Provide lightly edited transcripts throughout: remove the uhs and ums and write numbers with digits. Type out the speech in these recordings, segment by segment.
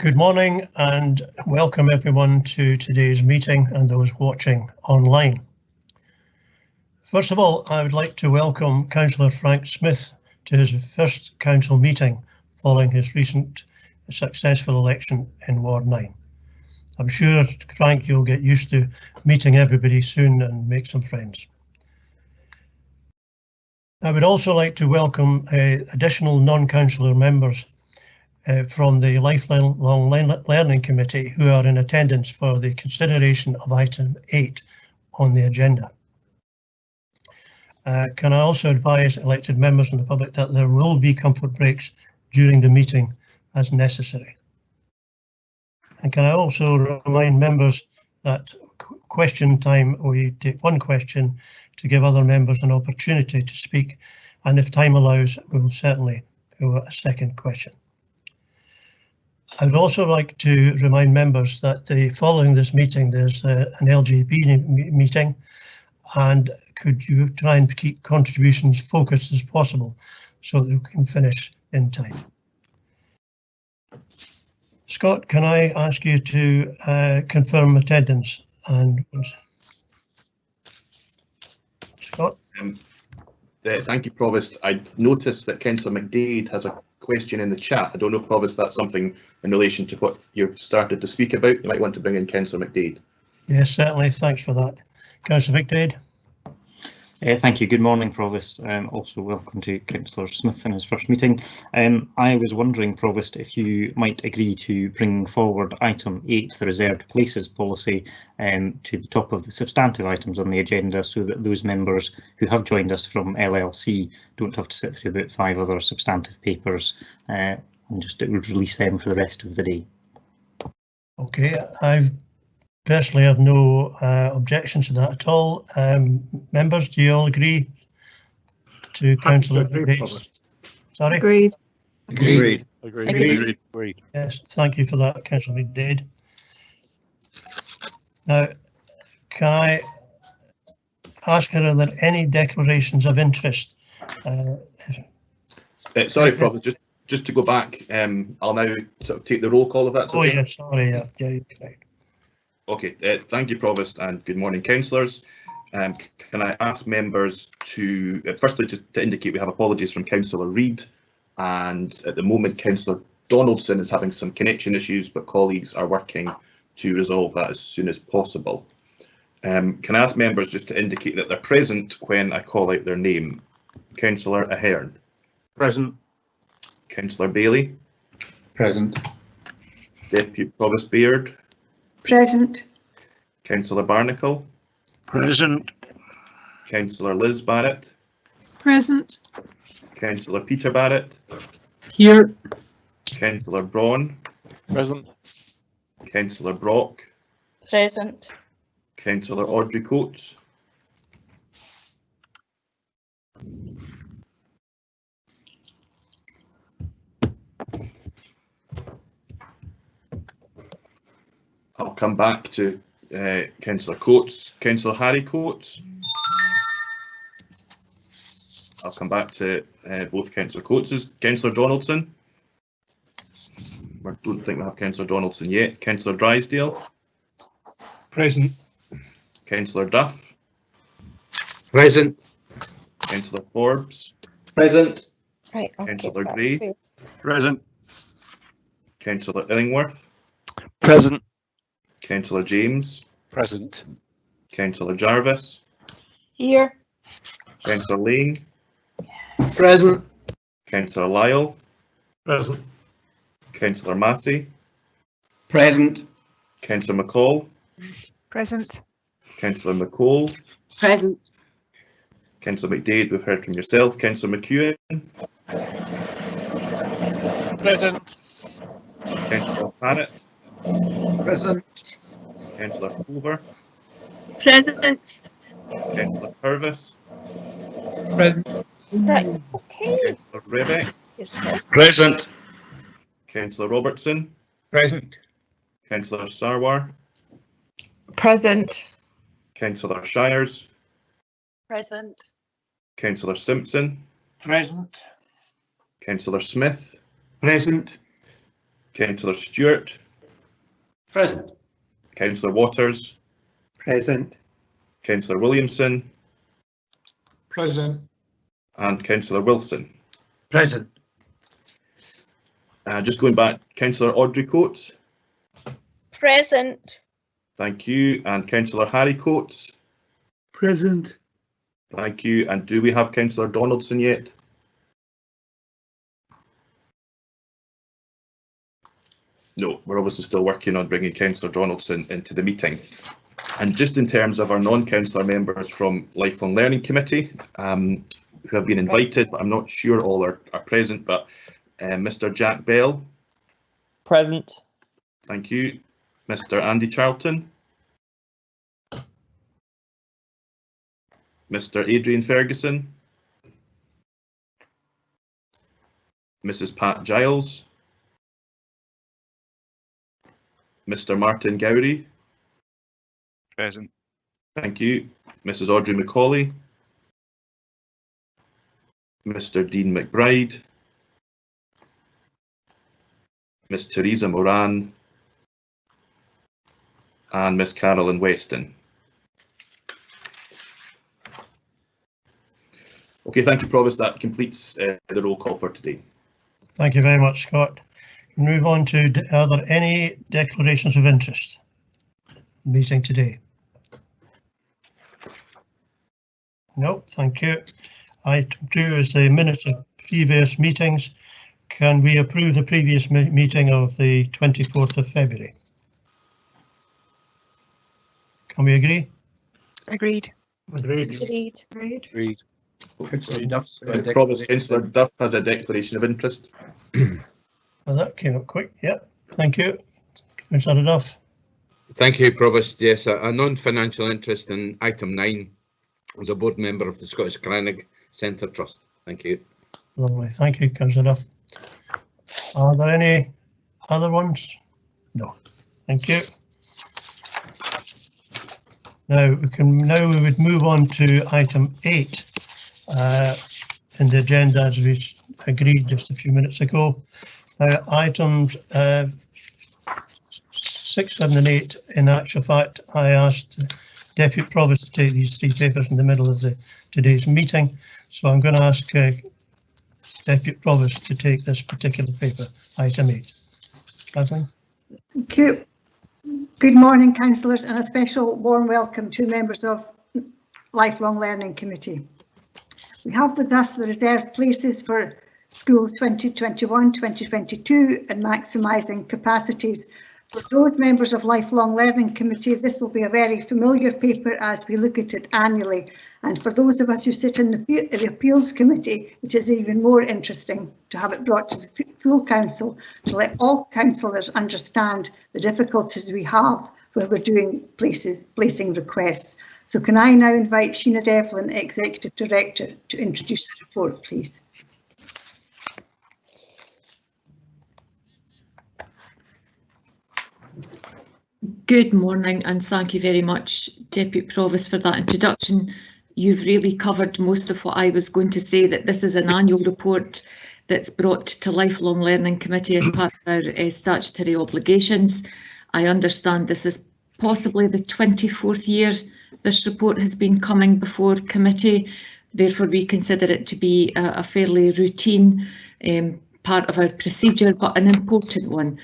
Good morning and welcome everyone to today's meeting and those watching online. First of all, I would like to welcome Councillor Frank Smith to his first council meeting following his recent successful election in Ward 9. I'm sure, Frank, you'll get used to meeting everybody soon and make some friends. I would also like to welcome additional non-councillor members from the Lifelong Learning Committee who are in attendance for the consideration of item 8 on the agenda. Can I also advise elected members and the public that there will be comfort breaks during the meeting as necessary. And can I also remind members that question time, we take one question to give other members an opportunity to speak, and if time allows, we will certainly do a second question. I would also like to remind members that following this meeting there's an LGB meeting, and could you try and keep contributions focused as possible so that we can finish in time. Scott, can I ask you to confirm attendance? And Scott? Thank you, Provost. I noticed that Councillor McDade has a question in the chat. I don't know if, Provost, that's something in relation to what you've started to speak about. You might want to bring in Councillor McDade. Yes, certainly. Thanks for that. Councillor McDade. Thank you. Good morning, Provost. Also welcome to Councillor Smith in his first meeting. I was wondering, Provost, if you might agree to bring forward item 8, the reserved places policy, to the top of the substantive items on the agenda so that those members who have joined us from LLC don't have to sit through about 5 other substantive papers, and just it would release them for the rest of the day. Okay, I personally have no objections to that at all. Members, do you all agree to Councillor McDade's? Sorry? Agreed. Agreed. Agreed. Yes, thank you for that, Councillor McDade. Now, can I ask her, are there any declarations of interest? Sorry, Provost, just to go back, I'll now sort of take the roll call of that. Oh, yeah, sorry, yeah, you're correct. Okay, thank you, Provost, and good morning, councillors. Can I ask members to, firstly, just to indicate we have apologies from Councillor Reid, and at the moment Councillor Donaldson is having some connection issues, but colleagues are working to resolve that as soon as possible. Can I ask members just to indicate that they're present when I call out their name? Councillor Ahern. Present. Councillor Bailey. Present. Deputy Provost Beard. Present. Councillor Barnacle. Present. Councillor Liz Barrett. Present. Councillor Peter Barrett. Here. Councillor Braun. Present. Councillor Brock. Present. Councillor Audrey Coates. I'll come back to Councillor Coates. Councillor Harry Coates. I'll come back to both Councillor Coates. Councillor Donaldson. I don't think we have Councillor Donaldson yet. Councillor Drysdale. Present. Councillor Duff. Present. Councillor Forbes. Present. Right. Councillor Gray. Present. Councillor Illingworth. Present. Councillor James. Present. Councillor Jarvis. Here. Councillor Lane. Present. Councillor Lyle. Present. Councillor Massey. Present. Councillor McCall. Present. Councillor McCall. Present. Councillor McDade, we've heard from yourself. Councillor McEwen. Present. Councillor Parrott. Present. Councillor Hoover. Present. Councillor Purvis. Present. Right. Okay. Councillor Rebeck. Yourself. Present. Councillor Robertson. Present. Councillor Sarwar. Present. Councillor Shires. Present. Councillor Simpson. Present. Councillor Smith. Present. Councillor Stewart, Present. Councillor Waters, Present. Councillor Williamson, Present. and Councillor Wilson. Present. Just going back, Councillor Audrey Coates, Present. thank you, and Councillor Harry Coates, Present. thank you, and do we have Councillor Donaldson yet? No, we're obviously still working on bringing Councillor Donaldson into the meeting. And just in terms of our non-councillor members from Lifelong Learning Committee, who have been invited, but I'm not sure all are present, but Mr. Jack Bell. Present. Thank you. Mr. Andy Charlton. Mr. Adrian Ferguson. Mrs. Pat Giles. Mr. Martin Gowrie. Present. Thank you. Mrs. Audrey McCauley. Mr. Dean McBride. Miss Teresa Moran. And Miss Carolyn Weston. Okay, thank you, Provost. That completes the roll call for today. Thank you very much, Scott. We move on to, are there any declarations of interest? Meeting today. No, thank you. Item 2 is the minutes of previous meetings. Can we approve the previous meeting of the 24th of February? Can we agree? Agreed. Agreed. Agreed. Provost, Councillor Duff has a declaration of interest. Well, that came up quick. Yep, thank you. Councillor Duff. Thank you, Provost. Yes, a non-financial interest in item 9 as a board member of the Scottish Crannog Centre Trust. Thank you. Lovely, thank you, Councillor Duff. Are there any other ones? No, thank you. Now we would move on to item 8 in the agenda as we agreed just a few minutes ago. Items 6, 7 and 8, in actual fact, I asked Deputy Provost to take these 3 papers in the middle of today's meeting, so I'm going to ask Deputy Provost to take this particular paper, item 8. Kathleen? Thank you. Good morning, councillors, and a special warm welcome to members of Lifelong Learning Committee. We have with us the reserved places for schools 2021-2022 and maximising capacities. For those members of Lifelong Learning Committee, this will be a very familiar paper as we look at it annually. And for those of us who sit in the Appeals Committee, it is even more interesting to have it brought to the full council to let all councillors understand the difficulties we have when we're doing placing requests. So can I now invite Sheena Devlin, Executive Director, to introduce the report, please? Good morning, and thank you very much, Deputy Provost, for that introduction. You've really covered most of what I was going to say, that this is an annual report that's brought to Lifelong Learning Committee as part of our statutory obligations. I understand this is possibly the 24th year this report has been coming before committee. Therefore, we consider it to be a fairly routine part of our procedure, but an important one.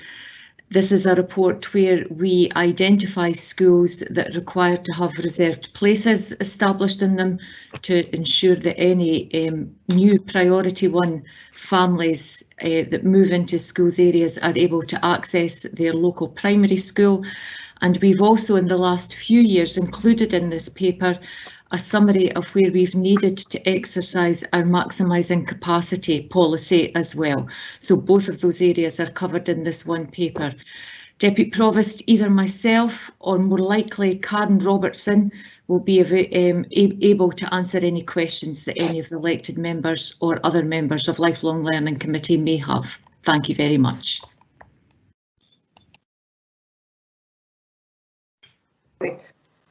This is a report where we identify schools that require to have reserved places established in them to ensure that any new priority 1 families that move into schools areas are able to access their local primary school. And we've also in the last few years included in this paper a summary of where we've needed to exercise our maximising capacity policy as well. So both of those areas are covered in this one paper. Deputy Provost, either myself or more likely Karen Robertson will be able to answer any questions that any of the elected members or other members of Lifelong Learning Committee may have. Thank you very much.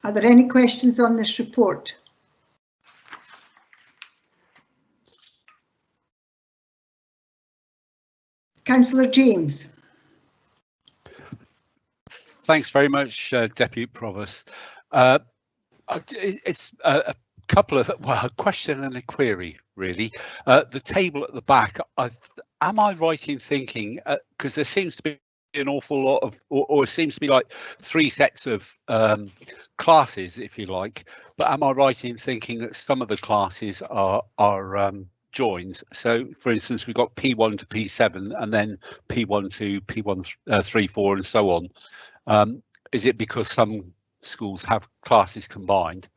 Are there any questions on this report? Councillor James. Thanks very much, Deputy Provost. It's a couple of, well, a question and a query, really. The table at the back, am I right in thinking, because there seems to be an awful lot of, or it seems to be like 3 sets of classes, if you like, but am I right in thinking that some of the classes are joins? So, for instance, we've got P1 to P7 and then P1 to P1, 3, 4 and so on. Is it because some schools have classes combined?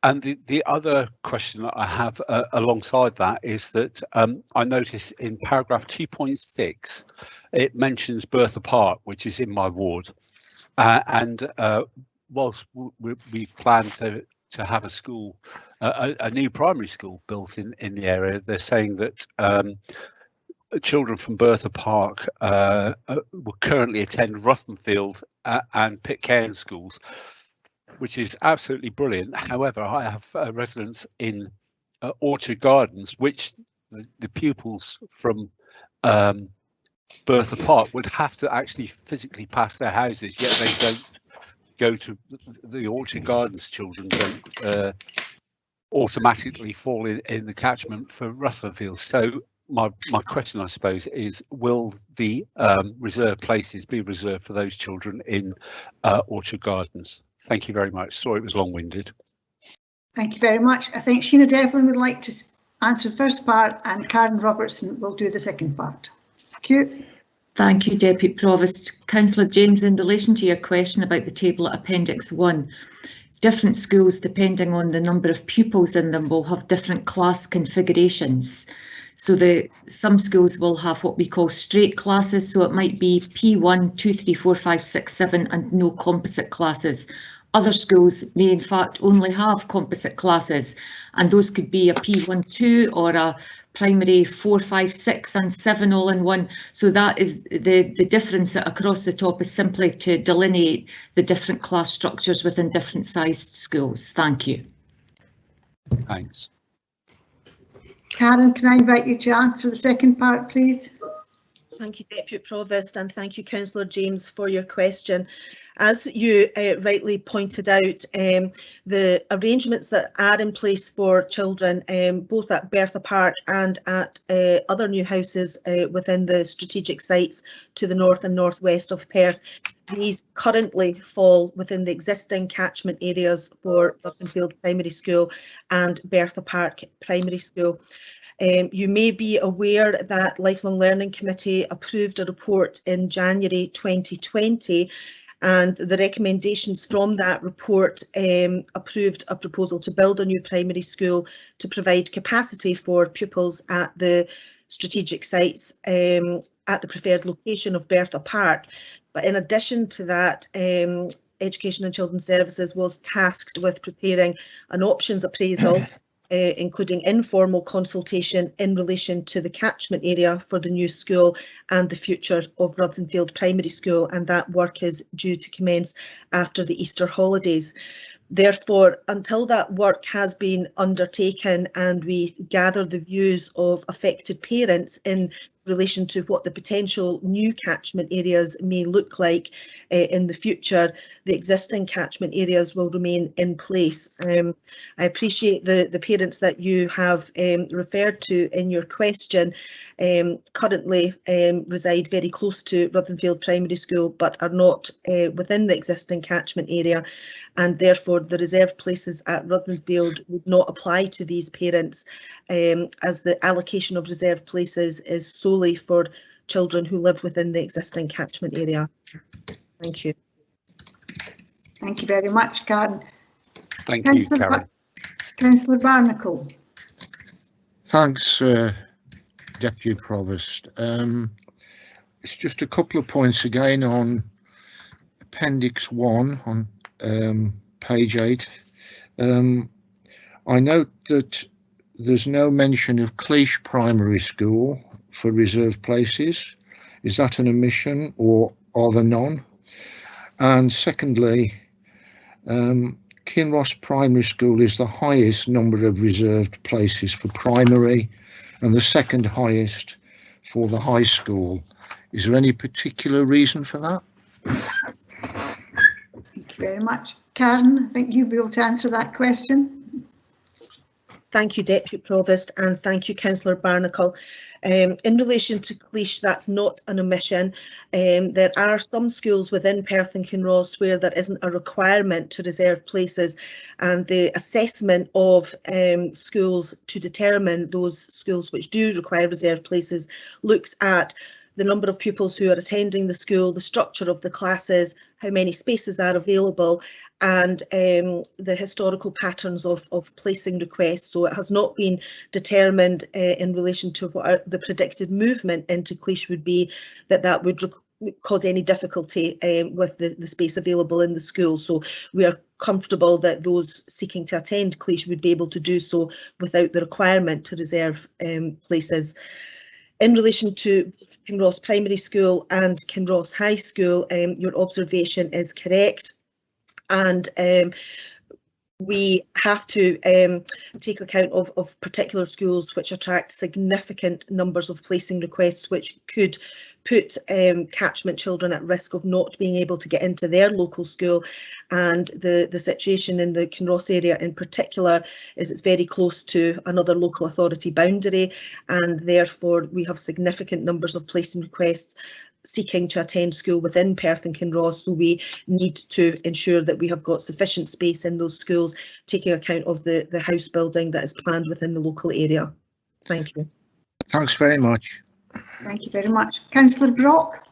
And the other question that I have alongside that is that I noticed in paragraph 2.6, it mentions Bertha Park, which is in my ward. And whilst we plan to have a school, a new primary school built in the area, they're saying that children from Bertha Park will currently attend Ruthenfield and Pitcairn schools, which is absolutely brilliant. However, I have residents in Orchard Gardens, which the pupils from Bertha Park would have to actually physically pass their houses, yet they don't go to the Orchard Gardens. Children don't automatically fall in the catchment for Rutherfield. So my question, I suppose, is will the reserved places be reserved for those children in Orchard Gardens? Thank you very much. Sorry it was long-winded. Thank you very much. I think Sheena Devlin would like to answer the first part and Karen Robertson will do the second part. Thank you. Thank you, Deputy Provost. Councillor James, in relation to your question about the table at Appendix 1, different schools, depending on the number of pupils in them, will have different class configurations. So some schools will have what we call straight classes, so it might be P1, 2, 3, 4, 5, 6, 7 and no composite classes. Other schools may in fact only have composite classes, and those could be a P1, 2 or a primary 4, 5, 6 and 7 all in one. So that is the difference across the top is simply to delineate the different class structures within different sized schools. Thank you. Thanks. Karen, can I invite you to answer the second part, please? Thank you, Deputy Provost, and thank you, Councillor James, for your question. As you rightly pointed out, the arrangements that are in place for children, both at Bertha Park and at other new houses within the strategic sites to the north and northwest of Perth, these currently fall within the existing catchment areas for Ruthenfield Primary School and Bertha Park Primary School. You may be aware that Lifelong Learning Committee approved a report in January 2020, and the recommendations from that report approved a proposal to build a new primary school to provide capacity for pupils at the strategic sites at the preferred location of Bertha Park. But in addition to that, Education and Children's Services was tasked with preparing an options appraisal including informal consultation in relation to the catchment area for the new school and the future of Ruthenfield Primary School, and that work is due to commence after the Easter holidays. Therefore, until that work has been undertaken and we gather the views of affected parents in relation to what the potential new catchment areas may look like in the future, the existing catchment areas will remain in place. I appreciate the parents that you have referred to in your question currently reside very close to Ruthenfield Primary School but are not within the existing catchment area, and therefore the reserved places at Ruthenfield would not apply to these parents as the allocation of reserved places is solely for children who live within the existing catchment area. Thank you. Thank you very much, Karen. Thank you, Karen. Councillor Barnacle. Thanks, Deputy Provost. It's just a couple of points again on Appendix 1 on page 8. I note that there's no mention of Cleash Primary School for reserved places. Is that an omission or are there none? And secondly, Kinross Primary School is the highest number of reserved places for primary and the second highest for the high school. Is there any particular reason for that? Thank you very much. Karen, I think you'll be able to answer that question. Thank you, Deputy Provost, and thank you, Councillor Barnacle. In relation to Cleash, that's not an omission. There are some schools within Perth and Kinross where there isn't a requirement to reserve places, and the assessment of schools to determine those schools which do require reserved places looks at the number of pupils who are attending the school, the structure of the classes, how many spaces are available, and the historical patterns of placing requests. So it has not been determined in relation to what the predicted movement into Cleash would be, that would cause any difficulty with the space available in the school. So we are comfortable that those seeking to attend Cleash would be able to do so without the requirement to reserve places. In relation to Kinross Primary School and Kinross High School, your observation is correct, and we have to take account of particular schools which attract significant numbers of placing requests, which could put catchment children at risk of not being able to get into their local school. And the situation in the Kinross area in particular is it's very close to another local authority boundary, and therefore we have significant numbers of placing requests seeking to attend school within Perth and Kinross, so we need to ensure that we have got sufficient space in those schools, taking account of the house building that is planned within the local area. Thank you. Thanks very much. Thank you very much. Councillor Brock.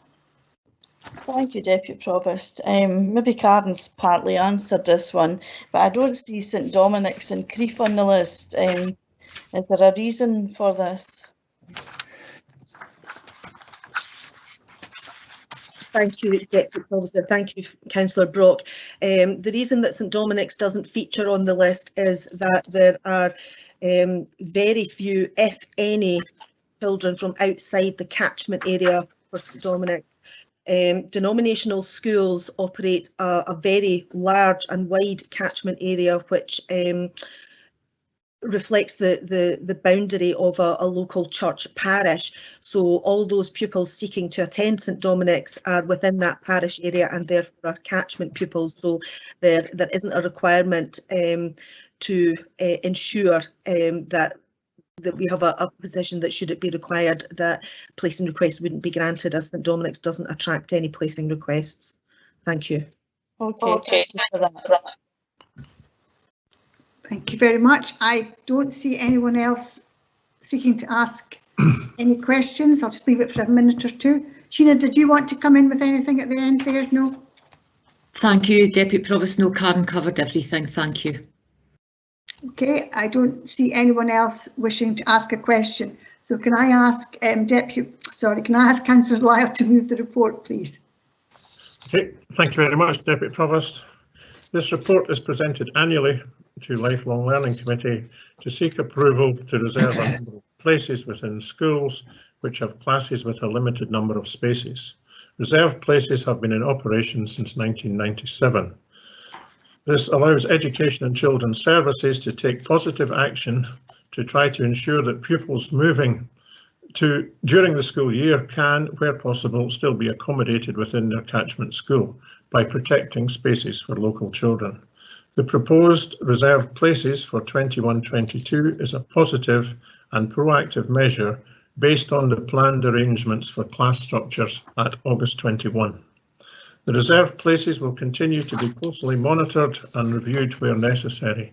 Thank you, Deputy Provost. Maybe Karen's partly answered this one, but I don't see St Dominic's and Crieff on the list. Is there a reason for this? Thank you, Deputy Provost. Thank you, Councillor Brock. The reason that St Dominic's doesn't feature on the list is that there are very few, if any, children from outside the catchment area for St Dominic's. Denominational schools operate a very large and wide catchment area, which reflects the boundary of a local church parish. So all those pupils seeking to attend St Dominic's are within that parish area and therefore are catchment pupils. So there isn't a requirement to ensure that we have a position that should it be required that placing requests wouldn't be granted, as St Dominic's doesn't attract any placing requests. Thank you. Okay, thank you for that. Thank you very much. I don't see anyone else seeking to ask any questions. I'll just leave it for a minute or two. Sheena, did you want to come in with anything at the end there? No? Thank you, Deputy Provost. No, Karen covered everything. Thank you. Okay, I don't see anyone else wishing to ask a question. So can I ask can I ask Councillor Lyle to move the report, please? Okay, thank you very much, Deputy Provost. This report is presented annually to Lifelong Learning Committee to seek approval to reserve a number of places within schools which have classes with a limited number of spaces. Reserved places have been in operation since 1997. This allows Education and Children's Services to take positive action to try to ensure that pupils moving during the school year can, where possible, still be accommodated within their catchment school by protecting spaces for local children. The proposed reserved places for 21-22 is a positive and proactive measure based on the planned arrangements for class structures at August 21. The reserved places will continue to be closely monitored and reviewed where necessary.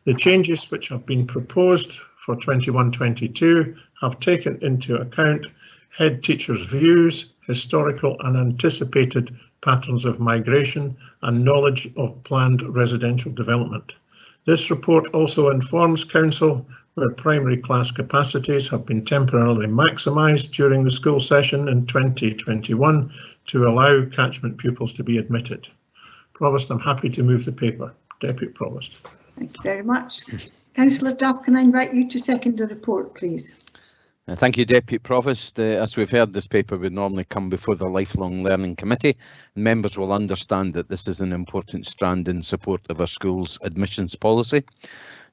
The changes which have been proposed for 21-22 have taken into account head teachers' views, historical and anticipated patterns of migration and knowledge of planned residential development. This report also informs Council where primary class capacities have been temporarily maximised during the school session in 2021 to allow catchment pupils to be admitted. Provost, I'm happy to move the paper. Deputy Provost. Thank you very much. Councillor Duff, can I invite you to second the report, please? Thank you, Deputy Provost. As we've heard, this paper would normally come before the Lifelong Learning Committee. Members will understand that this is an important strand in support of our school's admissions policy.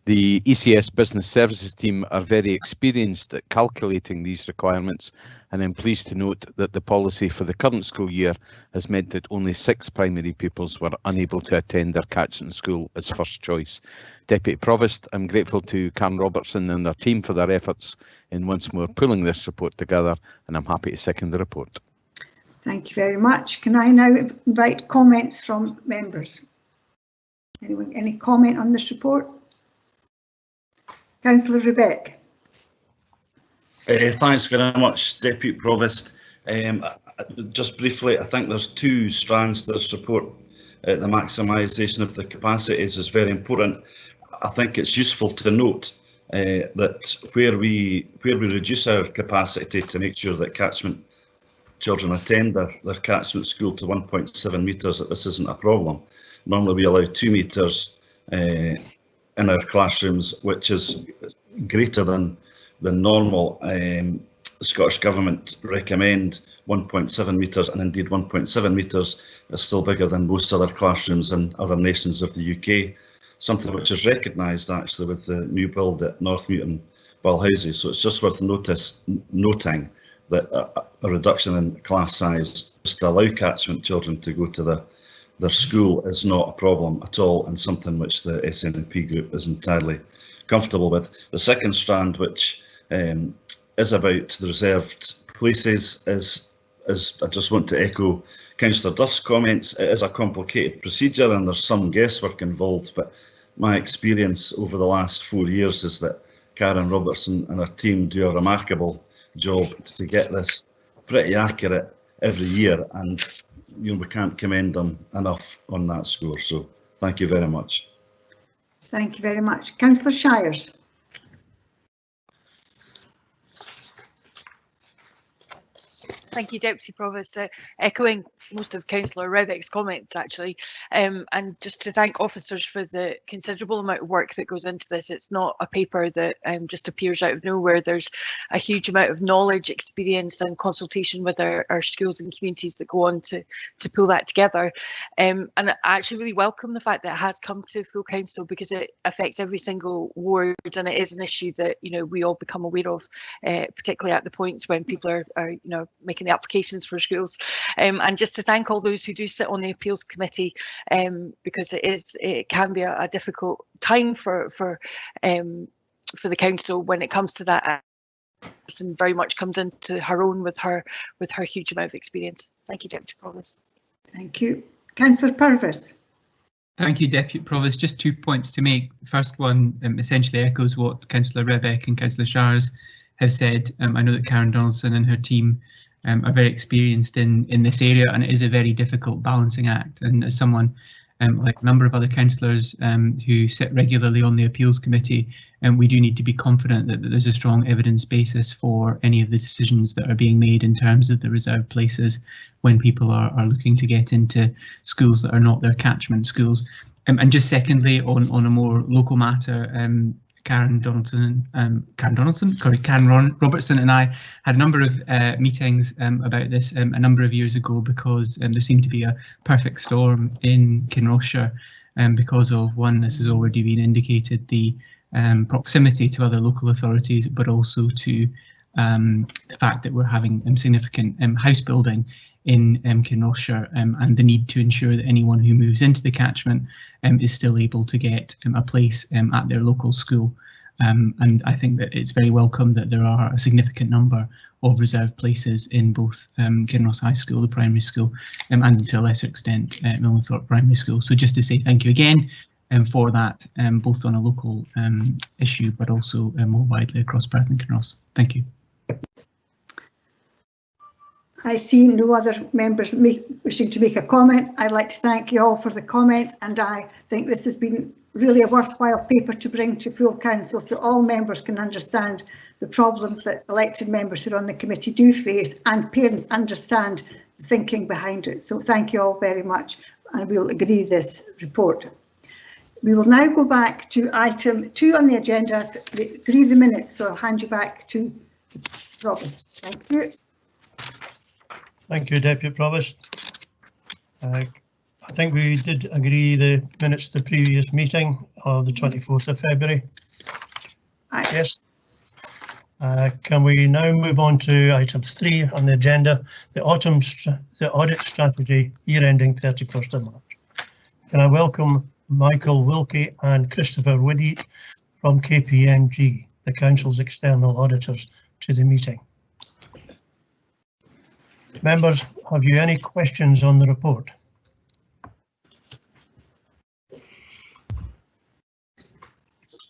The ECS Business Services team are very experienced at calculating these requirements, and I'm pleased to note that the policy for the current school year has meant that only 6 primary pupils were unable to attend their catchment school as first choice. Deputy Provost, I'm grateful to Karen Robertson and their team for their efforts in once more pulling this report together, and I'm happy to second the report. Thank you very much. Can I now invite comments from members? Anyone, any comment on this report? Councillor Rebecca. Thanks very much, Deputy Provost. Just briefly, I think there's 2 strands to this report. The maximisation of the capacities is very important. I think it's useful to note that where we reduce our capacity to make sure that catchment children attend their catchment school to 1.7 metres, that this isn't a problem. Normally we allow 2 metres in our classrooms, which is greater than normal. The Scottish Government recommend 1.7 metres, and indeed 1.7 metres is still bigger than most other classrooms in other nations of the UK, something which is recognised actually with the new build at Northmute Balhousie. So it's just worth noting that a reduction in class size just to allow catchment children to go to their school is not a problem at all, and something which the SNP group is entirely comfortable with. The second strand, which is about the reserved places, is I just want to echo Councillor Duff's comments. It is a complicated procedure and there's some guesswork involved, but my experience over the last 4 years is that Karen Robertson and her team do a remarkable job to get this pretty accurate every year, and we can't commend them enough on that score. So thank you very much. Thank you very much. Councillor Shires. Thank you, Deputy Provost. Echoing most of Councillor Rebec's comments, actually, and just to thank officers for the considerable amount of work that goes into this. It's not a paper that just appears out of nowhere. There's a huge amount of knowledge, experience and consultation with our schools and communities that go on to pull that together. And I actually really welcome the fact that it has come to full council, because it affects every single ward, and it is an issue that we all become aware of, particularly at the points when people are making the applications for schools. And just to thank all those who do sit on the appeals committee, because it can be a difficult time for the council when it comes to that, and very much comes into her own with her huge amount of experience. Thank you, Deputy Provost. Thank you. Councillor Purvis. Thank you, Deputy Provost. Just 2 points to make. The first one essentially echoes what Councillor Rebecca and Councillor Shires have said. I know that Karen Donaldson and her team are very experienced in this area, and it is a very difficult balancing act. And as someone like a number of other councillors who sit regularly on the appeals committee, we do need to be confident that there's a strong evidence basis for any of the decisions that are being made in terms of the reserved places when people are looking to get into schools that are not their catchment schools. And just secondly, on a more local matter, Karen Robertson and I had a number of meetings about this a number of years ago, because there seemed to be a perfect storm in Kinross because of, one, this has already been indicated, the proximity to other local authorities, but also to the fact that we're having significant house building in Kinross, and the need to ensure that anyone who moves into the catchment is still able to get a place at their local school. And I think that it's very welcome that there are a significant number of reserved places in both Kinross High School, the primary school, and to a lesser extent Millenthorpe Primary School. So just to say thank you again for that, both on a local issue, but also more widely across Perth and Kinross. Thank you. I see no other members wishing to make a comment. I'd like to thank you all for the comments, and I think this has been really a worthwhile paper to bring to full council, so all members can understand the problems that elected members who are on the committee do face, and parents understand the thinking behind it. So thank you all very much, and we'll agree this report. We will now go back to item 2 on the agenda, agree the minutes, so I'll hand you back to Provost. Thank you. Thank you, Deputy Provost. I think we did agree the minutes of the previous meeting, of the 24th of February? Aye. Yes. Can we now move on to item 3 on the agenda, the audit strategy year ending 31st of March. Can I welcome Michael Wilkie and Christopher Woody from KPMG, the Council's external auditors, to the meeting. Members, have you any questions on the report?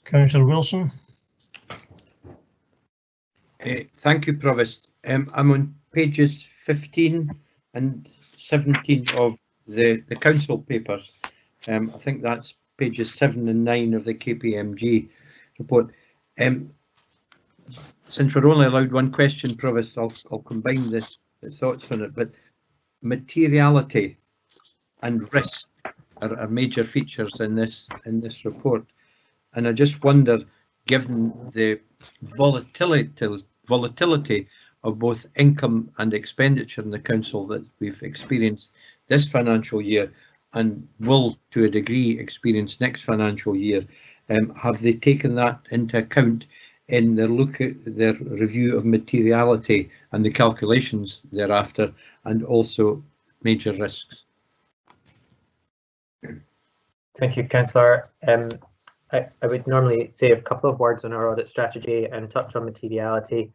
Councillor Wilson. Thank you, Provost. I'm on pages 15 and 17 of the council papers. I think that's pages 7 and 9 of the KPMG report. Since we're only allowed one question, Provost, I'll combine the thoughts on it. But materiality and risk are major features in this report, and I just wonder, given the volatility of both income and expenditure in the council that we've experienced this financial year and will to a degree experience next financial year, have they taken that into account in their review of materiality and the calculations thereafter, and also major risks? Thank you, Councillor. I would normally say a couple of words on our audit strategy and touch on materiality.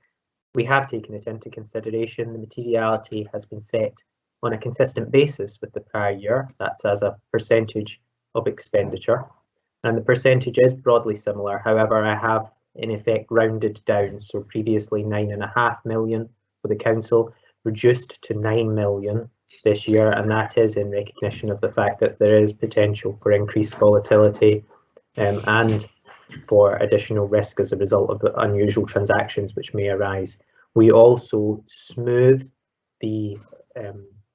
We have taken it into consideration. The materiality has been set on a consistent basis with the prior year. That's as a percentage of expenditure, and the percentage is broadly similar. However, I have in effect rounded down, so previously 9.5 million for the council, reduced to 9 million this year, and that is in recognition of the fact that there is potential for increased volatility and for additional risk as a result of the unusual transactions which may arise. We also smooth the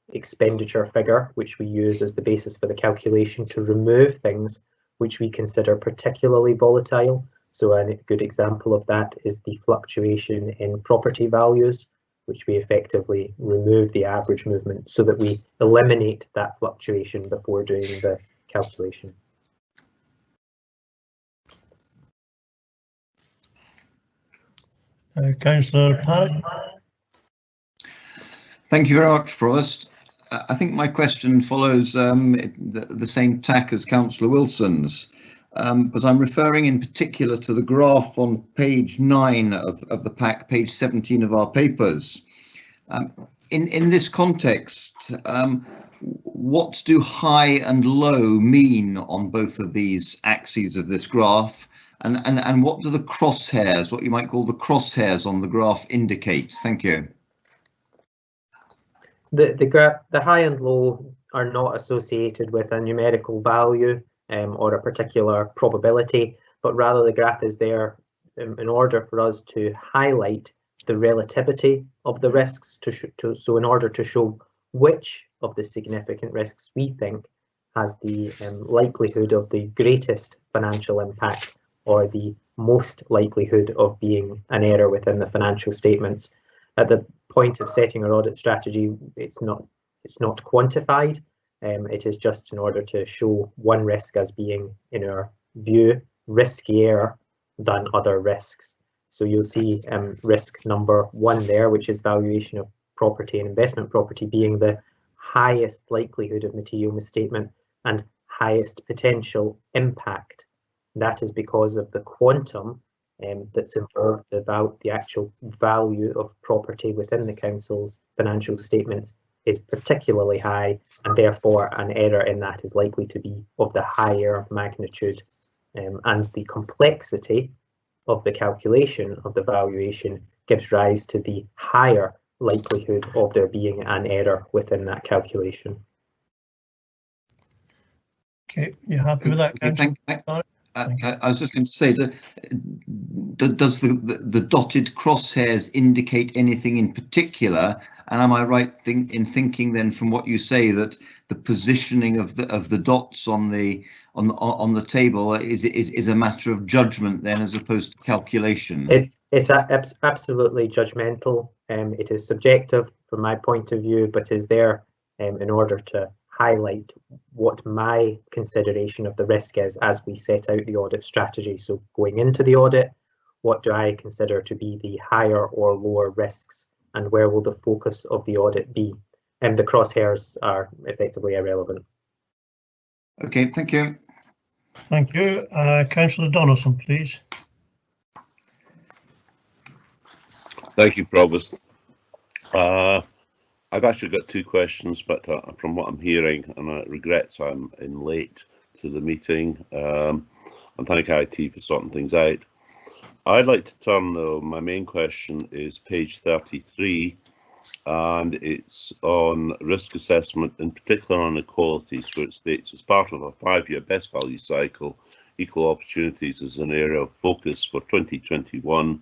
expenditure figure, which we use as the basis for the calculation, to remove things which we consider particularly volatile. So a good example of that is the fluctuation in property values, which we effectively remove the average movement so that we eliminate that fluctuation before doing the calculation. Councillor Parrott. Thank you very much, Provost. I think my question follows the same tack as Councillor Wilson's, but I'm referring in particular to the graph on page 9 of the pack, page 17 of our papers. In this context, what do high and low mean on both of these axes of this graph? And what do the crosshairs, what you might call the crosshairs on the graph, indicate? Thank you. The high and low are not associated with a numerical value or a particular probability, but rather the graph is there in order for us to highlight the relativity of the risks, so in order to show which of the significant risks we think has the likelihood of the greatest financial impact, or the most likelihood of being an error within the financial statements. At the point of setting our audit strategy, it's not quantified. It is just in order to show one risk as being, in our view, riskier than other risks. So you'll see risk number 1 there, which is valuation of property and investment property, being the highest likelihood of material misstatement and highest potential impact. That is because of the quantum that's involved about the actual value of property within the council's financial statements is particularly high, and therefore an error in that is likely to be of the higher magnitude, and the complexity of the calculation of the valuation gives rise to the higher likelihood of there being an error within that calculation. Okay, you happy with that? I was just going to say, does the dotted crosshairs indicate anything in particular? And am I right in thinking then, from what you say, that the positioning of the dots on the table is a matter of judgment then, as opposed to calculation? It's absolutely judgmental. It is subjective from my point of view, but is there in order to highlight what my consideration of the risk is as we set out the audit strategy. So going into the audit, what do I consider to be the higher or lower risks, and where will the focus of the audit be? And the crosshairs are effectively irrelevant. Okay, thank you. Thank you. Councillor Donaldson, please. Thank you, Provost. I've actually got two questions, but from what I'm hearing, and I regret I'm in late to the meeting, and thank IT for sorting things out. I'd like to turn, though, my main question is page 33, and it's on risk assessment, in particular on equalities, where it states as part of a 5-year best value cycle, equal opportunities is an area of focus for 2021.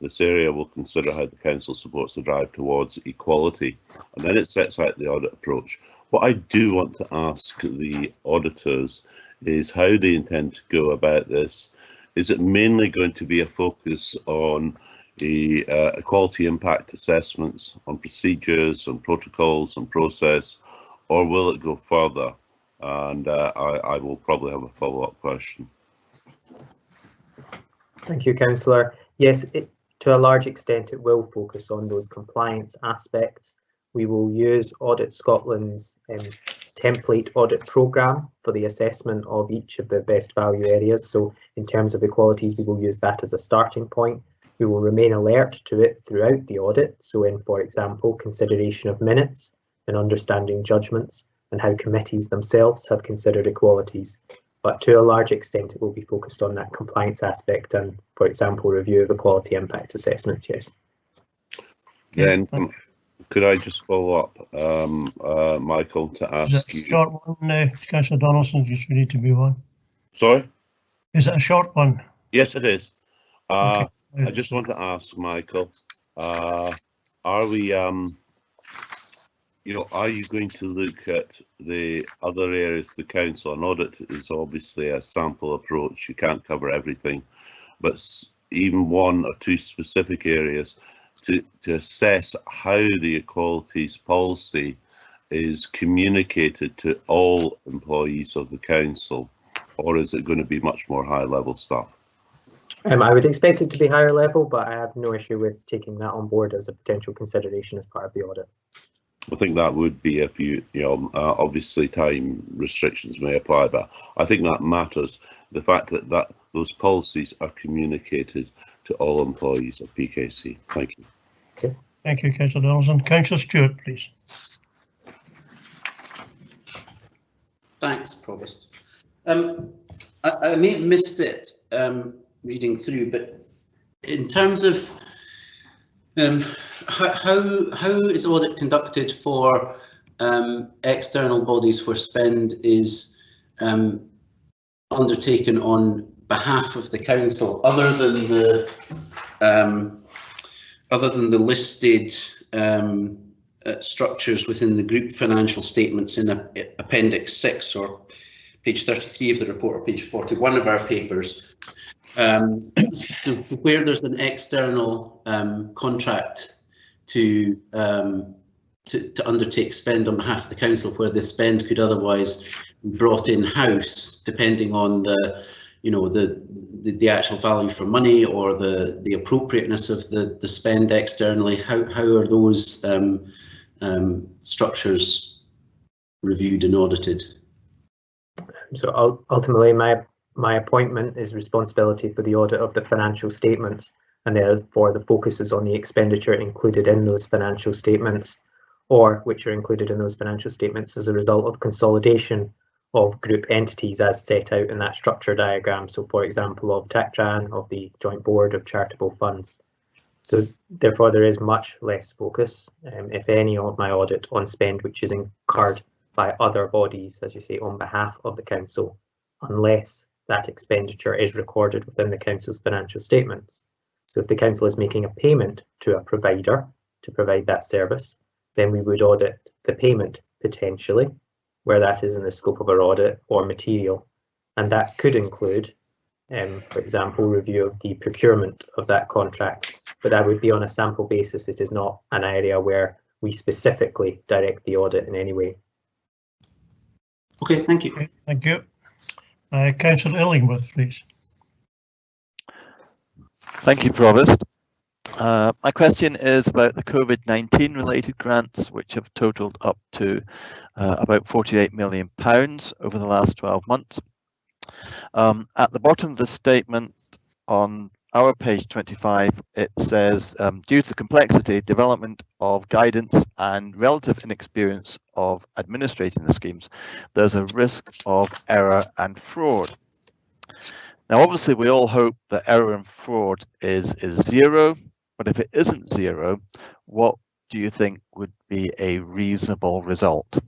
This area will consider how the council supports the drive towards equality, and then it sets out the audit approach. What I do want to ask the auditors is how they intend to go about this. Is it mainly going to be a focus on the equality impact assessments, on procedures, on protocols, on process, or will it go further? And I will probably have a follow-up question. Thank you, Councillor. Yes, to a large extent, it will focus on those compliance aspects. We will use Audit Scotland's template audit programme for the assessment of each of the best value areas. So in terms of equalities, we will use that as a starting point. We will remain alert to it throughout the audit. So in, for example, consideration of minutes and understanding judgments and how committees themselves have considered equalities. But to a large extent, it will be focused on that compliance aspect and, for example, review of equality impact assessments, yes. Then could I just follow up, Michael, to ask you? Is it a short one, Councillor Donaldson? Just we need to move on. Sorry? Is it a short one? Yes, it is. Okay. I just want to ask Michael, are we, are you going to look at the other areas of the council? An audit is obviously a sample approach. You can't cover everything, but even one or two specific areas to assess how the equalities policy is communicated to all employees of the council, or is it going to be much more high level stuff? I would expect it to be higher level, but I have no issue with taking that on board as a potential consideration as part of the audit. I think that would be if obviously time restrictions may apply, but I think that matters. The fact that those policies are communicated to all employees of PKC. Thank you. Okay. Thank you, Councillor Donaldson. Councillor Stewart, please. Thanks, Provost. I may have missed it reading through, but in terms of how is audit conducted for external bodies where spend is undertaken on behalf of the council, other than the listed structures within the group financial statements in Appendix 6 or page 33 of the report or page 41 of our papers? So where there's an external contract to undertake spend on behalf of the council, where the spend could otherwise be brought in-house, depending on the actual value for money or the appropriateness of the spend externally. How are those structures reviewed and audited? So ultimately, my appointment is responsibility for the audit of the financial statements, and therefore the focus is on the expenditure included in those financial statements, or which are included in those financial statements as a result of consolidation of group entities as set out in that structure diagram. So, for example, of TACTRAN, of the Joint Board of Charitable Funds. So therefore there is much less focus, if any, of my audit on spend which is incurred by other bodies, as you say, on behalf of the council, unless that expenditure is recorded within the council's financial statements. So if the council is making a payment to a provider to provide that service, then we would audit the payment potentially, where that is in the scope of our audit, or material. And that could include, for example, review of the procurement of that contract, but that would be on a sample basis. It is not an area where we specifically direct the audit in any way. Okay. Okay, thank you. Okay, thank you. Councillor Illingworth, please. Thank you, Provost. My question is about the COVID-19 related grants, which have totalled up to about £48 million over the last 12 months. At the bottom of the statement on our page 25, it says, due to the complexity, development of guidance and relative inexperience of administrating the schemes, there's a risk of error and fraud. Now, obviously, we all hope that error and fraud is zero, but if it isn't zero, what do you think would be a reasonable result?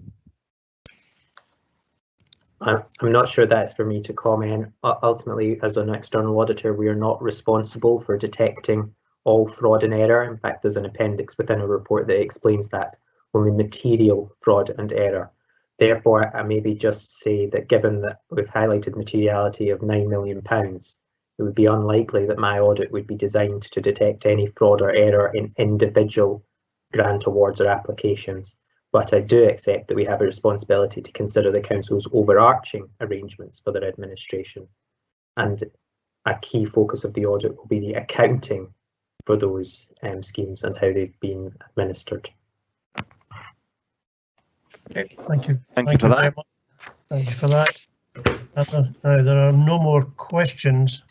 I'm not sure that's for me to comment. Ultimately, as an external auditor, we are not responsible for detecting all fraud and error. In fact, there's an appendix within a report that explains that, only material fraud and error. Therefore, I maybe just say that given that we've highlighted materiality of £9 million, it would be unlikely that my audit would be designed to detect any fraud or error in individual grant awards or applications. But I do accept that we have a responsibility to consider the Council's overarching arrangements for their administration. And a key focus of the audit will be the accounting for those schemes and how they've been administered. Okay, thank you. Thank you for that. Very much. Thank you for that. Now, there are no more questions.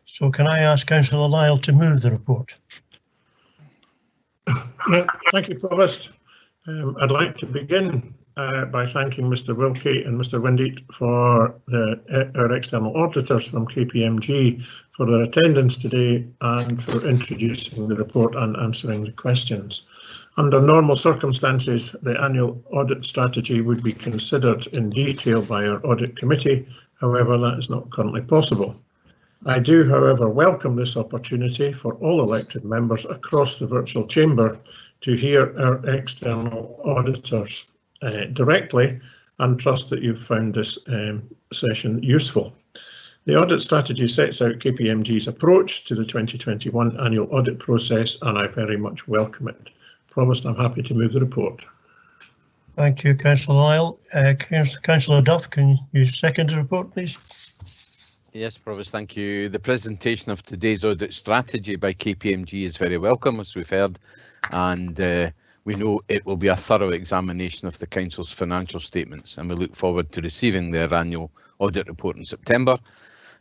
So can I ask Councillor Lyle to move the report? Yeah, thank you, Provost. I'd like to begin by thanking Mr Wilkie and Mr Windeat for our external auditors from KPMG for their attendance today and for introducing the report and answering the questions. Under normal circumstances, the annual audit strategy would be considered in detail by our audit committee. However, that is not currently possible. I do, however, welcome this opportunity for all elected members across the virtual chamber to hear our external auditors directly, and trust that you've found this session useful. The audit strategy sets out KPMG's approach to the 2021 annual audit process, and I very much welcome it. Provost, I'm happy to move the report. Thank you, Councillor Lyle. Councillor Duff, can you second the report, please? Yes, Provost, thank you. The presentation of today's audit strategy by KPMG is very welcome, as we've heard, and we know it will be a thorough examination of the Council's financial statements, and we look forward to receiving their annual audit report in September.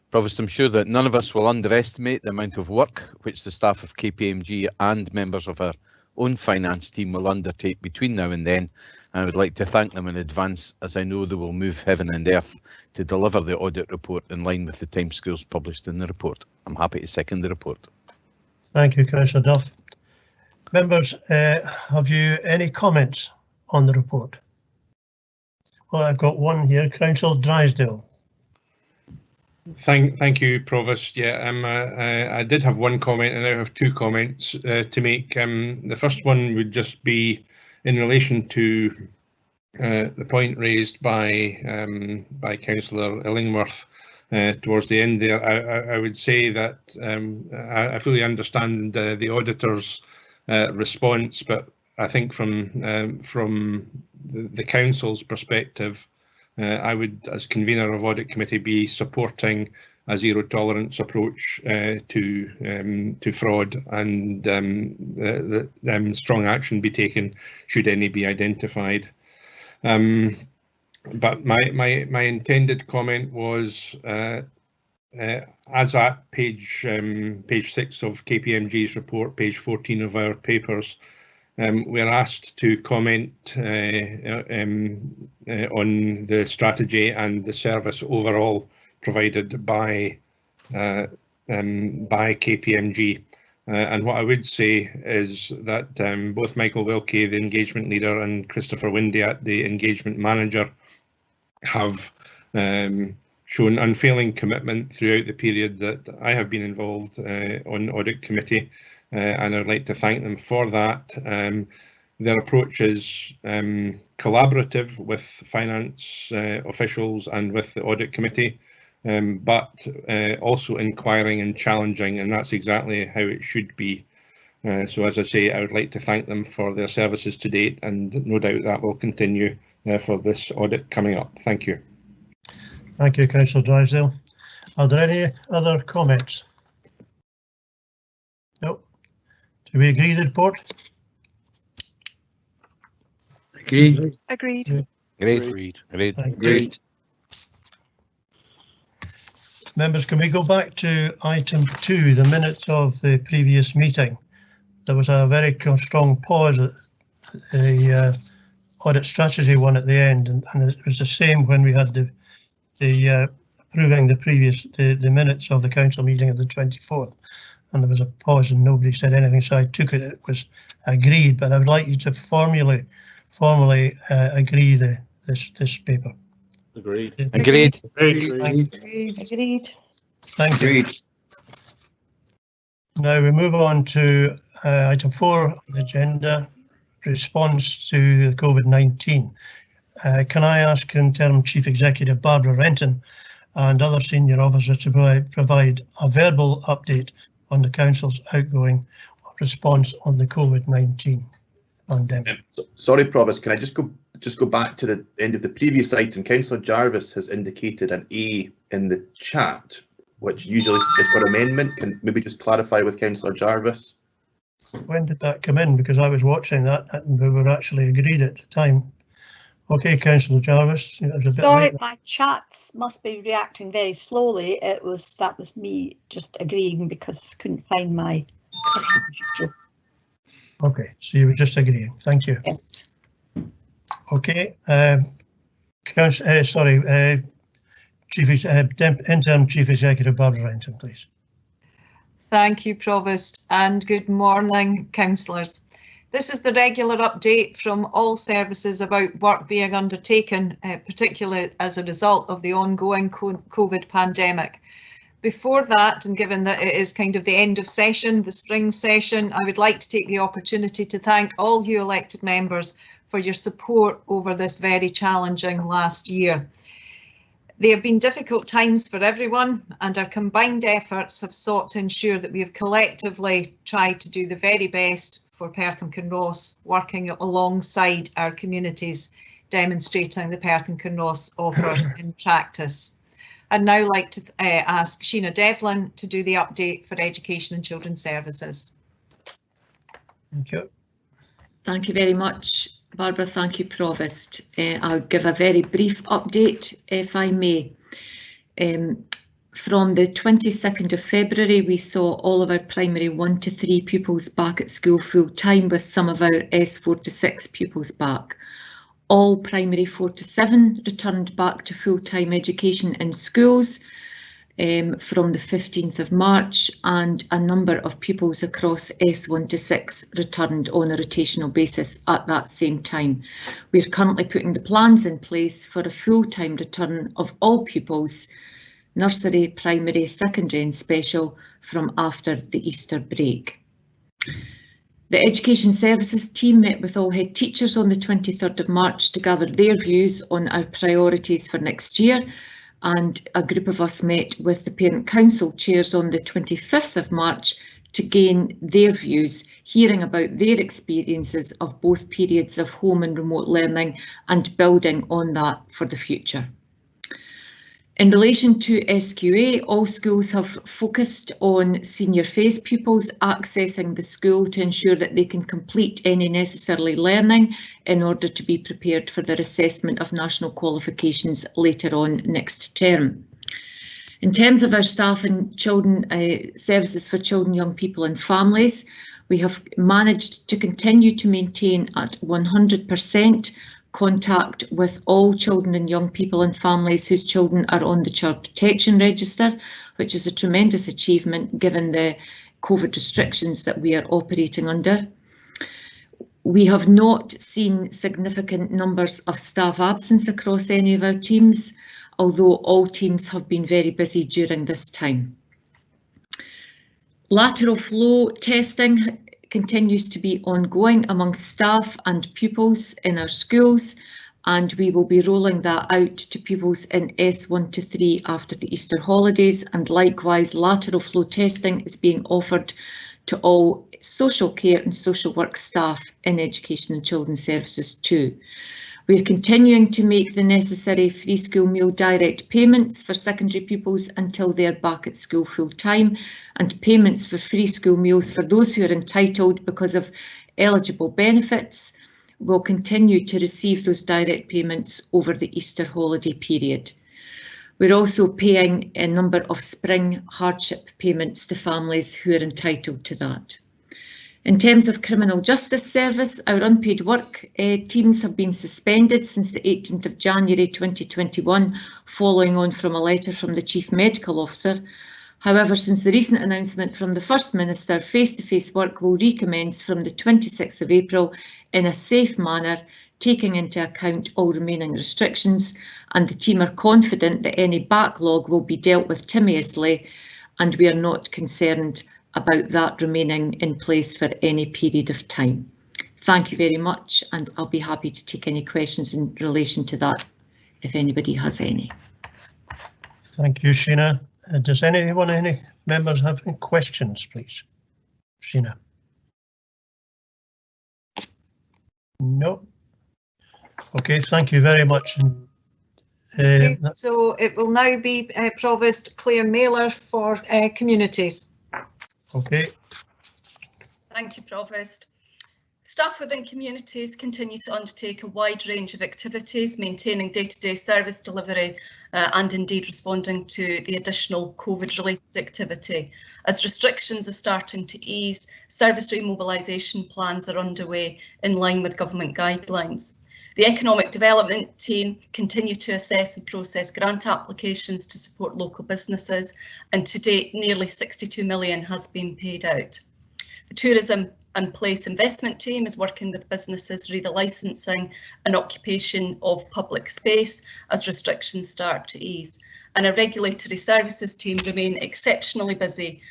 Provost, I'm sure that none of us will underestimate the amount of work which the staff of KPMG and members of our own finance team will undertake between now and then, and I would like to thank them in advance, as I know they will move heaven and earth to deliver the audit report in line with the timescales published in the report. I'm happy to second the report. Thank you, Councillor Duff. Members, have you any comments on the report? Well, I've got one here, Councillor Drysdale. Thank you, Provost. Yeah, I did have one comment, and I have two comments to make. The first one would just be in relation to the point raised by Councillor Illingworth towards the end there. I would say that I fully understand the auditor's response, but I think from the Council's perspective, I would, as convener of audit committee, be supporting a zero tolerance approach to fraud, and that strong action be taken should any be identified. But my intended comment was, as at page 6 of KPMG's report, page 14 of our papers, we are asked to comment on the strategy and the service overall provided by KPMG. And what I would say is that both Michael Wilkie, the engagement leader, and Christopher Windeat, the engagement manager, have shown unfailing commitment throughout the period that I have been involved on audit committee. And I'd like to thank them for that. Their approach is collaborative with finance officials and with the audit committee, but also inquiring and challenging, and that's exactly how it should be. So as I say, I would like to thank them for their services to date, and no doubt that will continue for this audit coming up. Thank you. Thank you, Councillor Drysdale. Are there any other comments? No. Do we agree the report? Agreed. Agreed. Agreed. Members, can we go back to item 2, the minutes of the previous meeting? There was a very strong pause at the audit strategy one at the end, and it was the same when we had the approving the minutes of the council meeting of the 24th, and there was a pause and nobody said anything, so I took it was agreed. But I would like you to formally agree this paper. Agreed. Agreed. Agreed. Thank you. Now we move on to item 4 on the agenda, response to the COVID-19. Can I ask Interim Chief Executive Barbara Renton and other senior officers to provide a verbal update on the Council's outgoing response on the COVID-19 pandemic? Sorry, Provost, can I just go back to the end of the previous item? Councillor Jarvis has indicated an A in the chat, which usually is for amendment. Can maybe just clarify with Councillor Jarvis? When did that come in? Because I was watching that and we were actually agreed at the time. Okay, Councillor Jarvis. It was a bit Sorry, late. my chats must be reacting very slowly. That was me just agreeing because I couldn't find my. Okay, so you were just agreeing. Thank you. Yes. Okay. Interim Chief Executive Barbara Renton, please. Thank you, Provost, and good morning, councillors. This is the regular update from all services about work being undertaken, particularly as a result of the ongoing COVID pandemic. Before that, and given that it is kind of the end of session, the spring session, I would like to take the opportunity to thank all you elected members for your support over this very challenging last year. They have been difficult times for everyone, and our combined efforts have sought to ensure that we have collectively tried to do the very best for Perth and Kinross, working alongside our communities, demonstrating the Perth and Kinross offer in practice. I'd now like to ask Sheena Devlin to do the update for Education and Children's Services. Thank you. Thank you very much, Barbara. Thank you, Provost. I'll give a very brief update, if I may. From the 22nd of February, we saw all of our primary 1 to 3 pupils back at school full time, with some of our S4 to 6 pupils back. All primary 4 to 7 returned back to full-time education in schools from the 15th of March, and a number of pupils across S1 to 6 returned on a rotational basis at that same time. We are currently putting the plans in place for a full-time return of all pupils, nursery, primary, secondary and special, from after the Easter break. The Education Services team met with all head teachers on the 23rd of March to gather their views on our priorities for next year, and a group of us met with the Parent Council chairs on the 25th of March to gain their views, hearing about their experiences of both periods of home and remote learning and building on that for the future. In relation to SQA, all schools have focused on senior phase pupils accessing the school to ensure that they can complete any necessary learning in order to be prepared for their assessment of national qualifications later on next term. In terms of our staff and children services for children, young people and families, we have managed to continue to maintain at 100% contact with all children and young people and families whose children are on the Child Protection Register, which is a tremendous achievement given the COVID restrictions that we are operating under. We have not seen significant numbers of staff absence across any of our teams, although all teams have been very busy during this time. Lateral flow testing continues to be ongoing amongst staff and pupils in our schools, and we will be rolling that out to pupils in S1 to 3 after the Easter holidays, and likewise lateral flow testing is being offered to all social care and social work staff in Education and Children's Services too. We're continuing to make the necessary free school meal direct payments for secondary pupils until they're back at school full time, and payments for free school meals for those who are entitled because of eligible benefits will continue to receive those direct payments over the Easter holiday period. We're also paying a number of spring hardship payments to families who are entitled to that. In terms of criminal justice service, our unpaid work teams have been suspended since the 18th of January 2021, following on from a letter from the Chief Medical Officer. However, since the recent announcement from the First Minister, face-to-face work will recommence from the 26th of April in a safe manner, taking into account all remaining restrictions, and the team are confident that any backlog will be dealt with timely, and we are not concerned about that remaining in place for any period of time. Thank you very much, and I'll be happy to take any questions in relation to that if anybody has any. Thank you, Sheena. Does any members have any questions, please? Sheena? No. Okay, thank you very much. So it will now be Provost Claire Mailer for communities. Okay. Thank you, Provost. Staff within communities continue to undertake a wide range of activities, maintaining day-to-day service delivery and indeed responding to the additional COVID-related activity. As restrictions are starting to ease, service remobilisation plans are underway in line with government guidelines. The Economic Development team continue to assess and process grant applications to support local businesses, and to date nearly 62 million has been paid out. The Tourism and Place Investment team is working with businesses re the licensing and occupation of public space as restrictions start to ease. And our Regulatory Services team remain exceptionally busy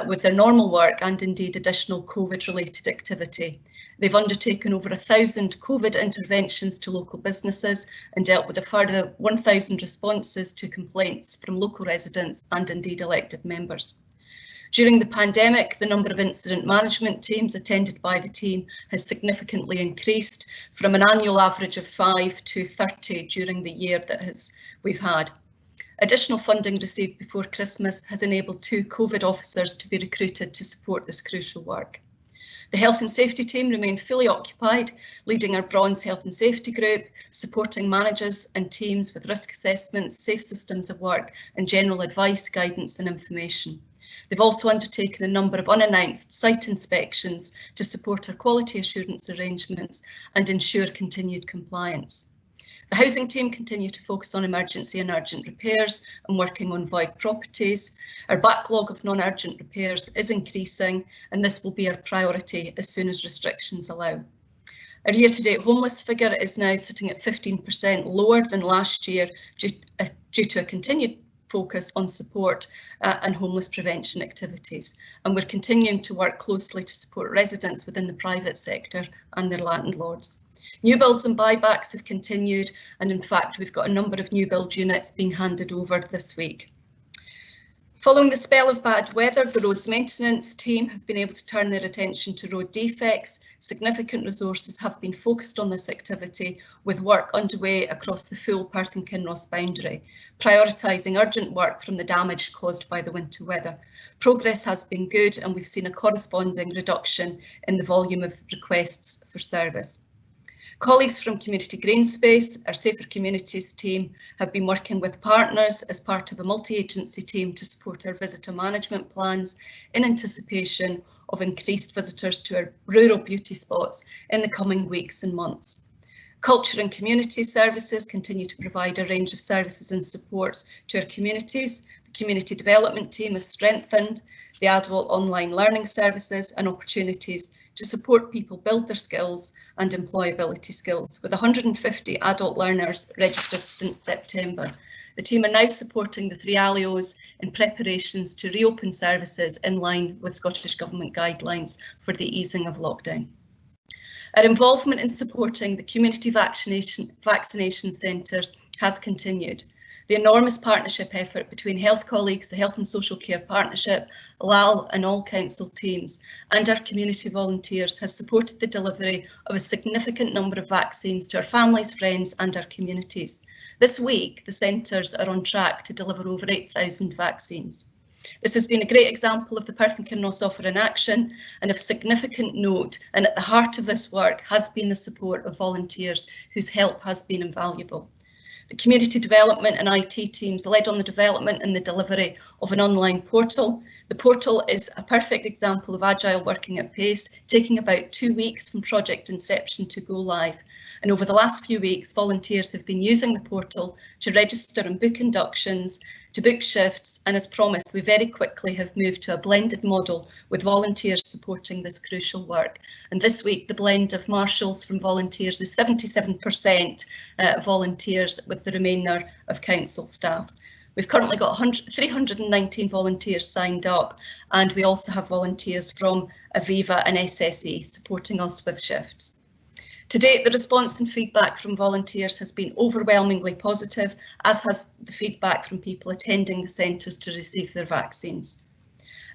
with their normal work and indeed additional COVID-related activity. They've undertaken over 1,000 COVID interventions to local businesses and dealt with a further 1,000 responses to complaints from local residents and indeed elected members. During the pandemic, the number of incident management teams attended by the team has significantly increased from an annual average of 5 to 30 during the year that we've had. Additional funding received before Christmas has enabled 2 COVID officers to be recruited to support this crucial work. The Health and Safety team remain fully occupied, leading our Bronze Health and Safety group, supporting managers and teams with risk assessments, safe systems of work and general advice, guidance and information. They've also undertaken a number of unannounced site inspections to support our quality assurance arrangements and ensure continued compliance. The housing team continue to focus on emergency and urgent repairs and working on void properties. Our backlog of non-urgent repairs is increasing, and this will be our priority as soon as restrictions allow. Our year-to-date homeless figure is now sitting at 15% lower than last year due to a continued focus on support and homeless prevention activities. And we're continuing to work closely to support residents within the private sector and their landlords. New builds and buybacks have continued, and in fact we've got a number of new build units being handed over this week. Following the spell of bad weather, the roads maintenance team have been able to turn their attention to road defects. Significant resources have been focused on this activity, with work underway across the full Perth and Kinross boundary, prioritising urgent work from the damage caused by the winter weather. Progress has been good, and we've seen a corresponding reduction in the volume of requests for service. Colleagues from Community Green Space, our Safer Communities team, have been working with partners as part of a multi-agency team to support our visitor management plans in anticipation of increased visitors to our rural beauty spots in the coming weeks and months. Culture and Community Services continue to provide a range of services and supports to our communities. The Community Development team has strengthened the adult online learning services and opportunities to support people build their skills and employability skills, with 150 adult learners registered since September. The team are now supporting the 3 ALIOs in preparations to reopen services in line with Scottish Government guidelines for the easing of lockdown. Our involvement in supporting the community vaccination centres has continued. The enormous partnership effort between health colleagues, the Health and Social Care Partnership, LAL and all council teams and our community volunteers has supported the delivery of a significant number of vaccines to our families, friends and our communities. This week, the centres are on track to deliver over 8,000 vaccines. This has been a great example of the Perth and Kinross offer in action, and of significant note, and at the heart of this work has been the support of volunteers whose help has been invaluable. The community development and IT teams led on the development and the delivery of an online portal. The portal is a perfect example of agile working at pace, taking about 2 weeks from project inception to go live. And over the last few weeks, volunteers have been using the portal to register and book inductions, to book shifts, and as promised, we very quickly have moved to a blended model with volunteers supporting this crucial work. And this week, the blend of marshals from volunteers is 77% volunteers, with the remainder of council staff. We've currently got 319 volunteers signed up, and we also have volunteers from Aviva and SSE supporting us with shifts. To date, the response and feedback from volunteers has been overwhelmingly positive, as has the feedback from people attending the centres to receive their vaccines.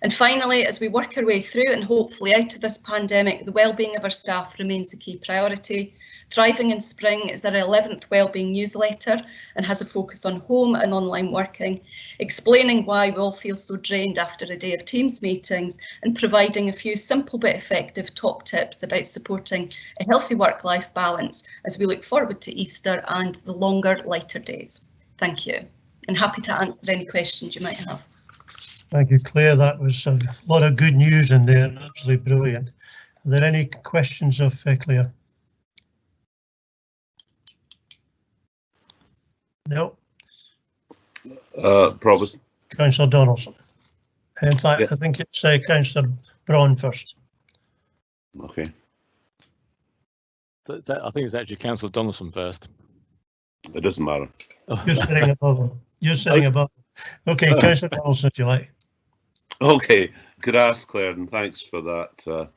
And finally, as we work our way through and hopefully out of this pandemic, the wellbeing of our staff remains a key priority. Thriving in Spring is our 11th wellbeing newsletter and has a focus on home and online working, explaining why we all feel so drained after a day of Teams meetings and providing a few simple but effective top tips about supporting a healthy work-life balance as we look forward to Easter and the longer, lighter days. Thank you, and happy to answer any questions you might have. Thank you, Claire. That was a lot of good news in there. Absolutely brilliant. Are there any questions of Claire? No. Provost. Councillor Donaldson. In fact, yeah. I think it's Councillor Braun first. Okay. I think it's actually Councillor Donaldson first. It doesn't matter. You're sitting above him. You're sitting above him. Okay, Councillor Donaldson, if you like. Okay, could I ask Claire, and thanks for that,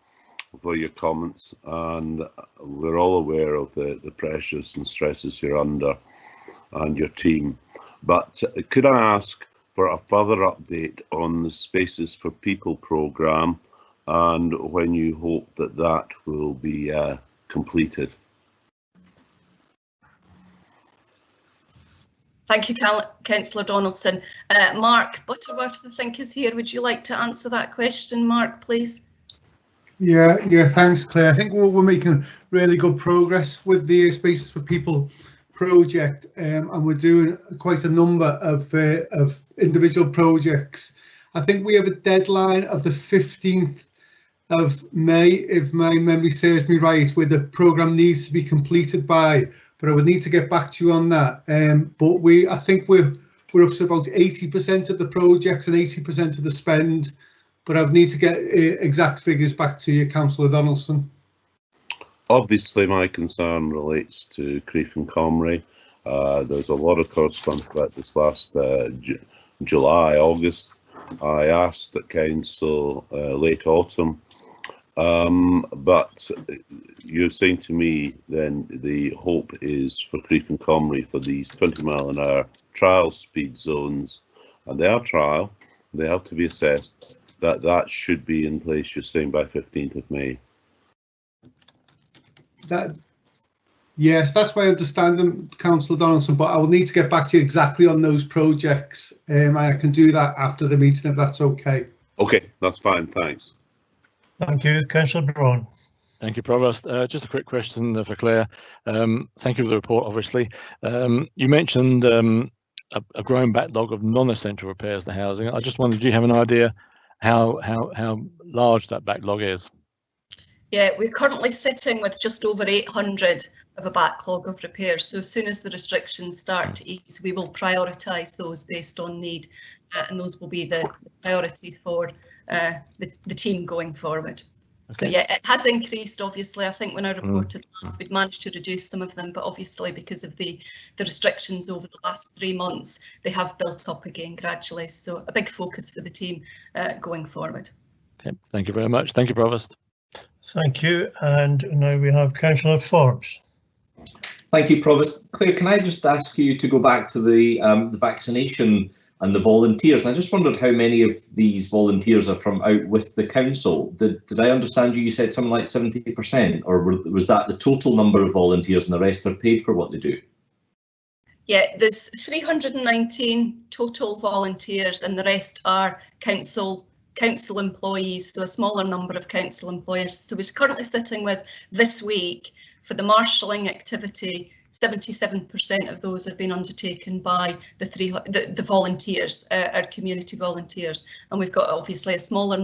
for your comments. And we're all aware of the pressures and stresses you're under and your team. But could I ask for a further update on the Spaces for People programme and when you hope that that will be completed? Thank you, Councillor Donaldson. Mark Butterworth, I think, is here. Would you like to answer that question, Mark, please? Yeah, thanks, Claire. I think we're making really good progress with the Spaces for People project, and we're doing quite a number of individual projects. I think we have a deadline of the 15th of May, if my memory serves me right, where the programme needs to be completed by, but I would need to get back to you on that. But I think we're up to about 80% of the projects and 80% of the spend, but I would need to get exact figures back to you, Councillor Donaldson. Obviously, my concern relates to Crieff and Comrie. There's a lot of correspondence about this last July, August. I asked at Council late autumn, but you're saying to me then the hope is for Crieff and Comrie for these 20-mile-an-hour trial speed zones, and they are trial, they have to be assessed, that should be in place, you're saying, by 15th of May. Yes, that's why I understand them, Councillor Donaldson, but I will need to get back to you exactly on those projects, and I can do that after the meeting if that's okay. Okay, that's fine, thanks. Thank you, Councillor Braun. Thank you, Provost. Just a quick question for Claire. Thank you for the report, obviously. You mentioned a growing backlog of non-essential repairs to housing. I just wondered, do you have an idea how large that backlog is? Yeah, we're currently sitting with just over 800 of a backlog of repairs. So as soon as the restrictions start to ease, we will prioritise those based on need, and those will be the priority for the team going forward. Okay. So yeah, it has increased, obviously. I think when I reported last, we'd managed to reduce some of them, but obviously because of the restrictions over the last 3 months, they have built up again gradually. So a big focus for the team going forward. Okay, thank you very much. Thank you, Provost. Thank you, and now we have Councillor Forbes. Thank you, Provost. Claire, can I just ask you to go back to the vaccination and the volunteers? And I just wondered how many of these volunteers are from out with the council. Did I understand you said something like 70%, or was that the total number of volunteers and the rest are paid for what they do? Yeah, there's 319 total volunteers and the rest are council employees, so a smaller number of council employers. So we're currently sitting with, this week, for the marshalling activity, 77% of those have been undertaken by the volunteers, our community volunteers, and we've got obviously a smaller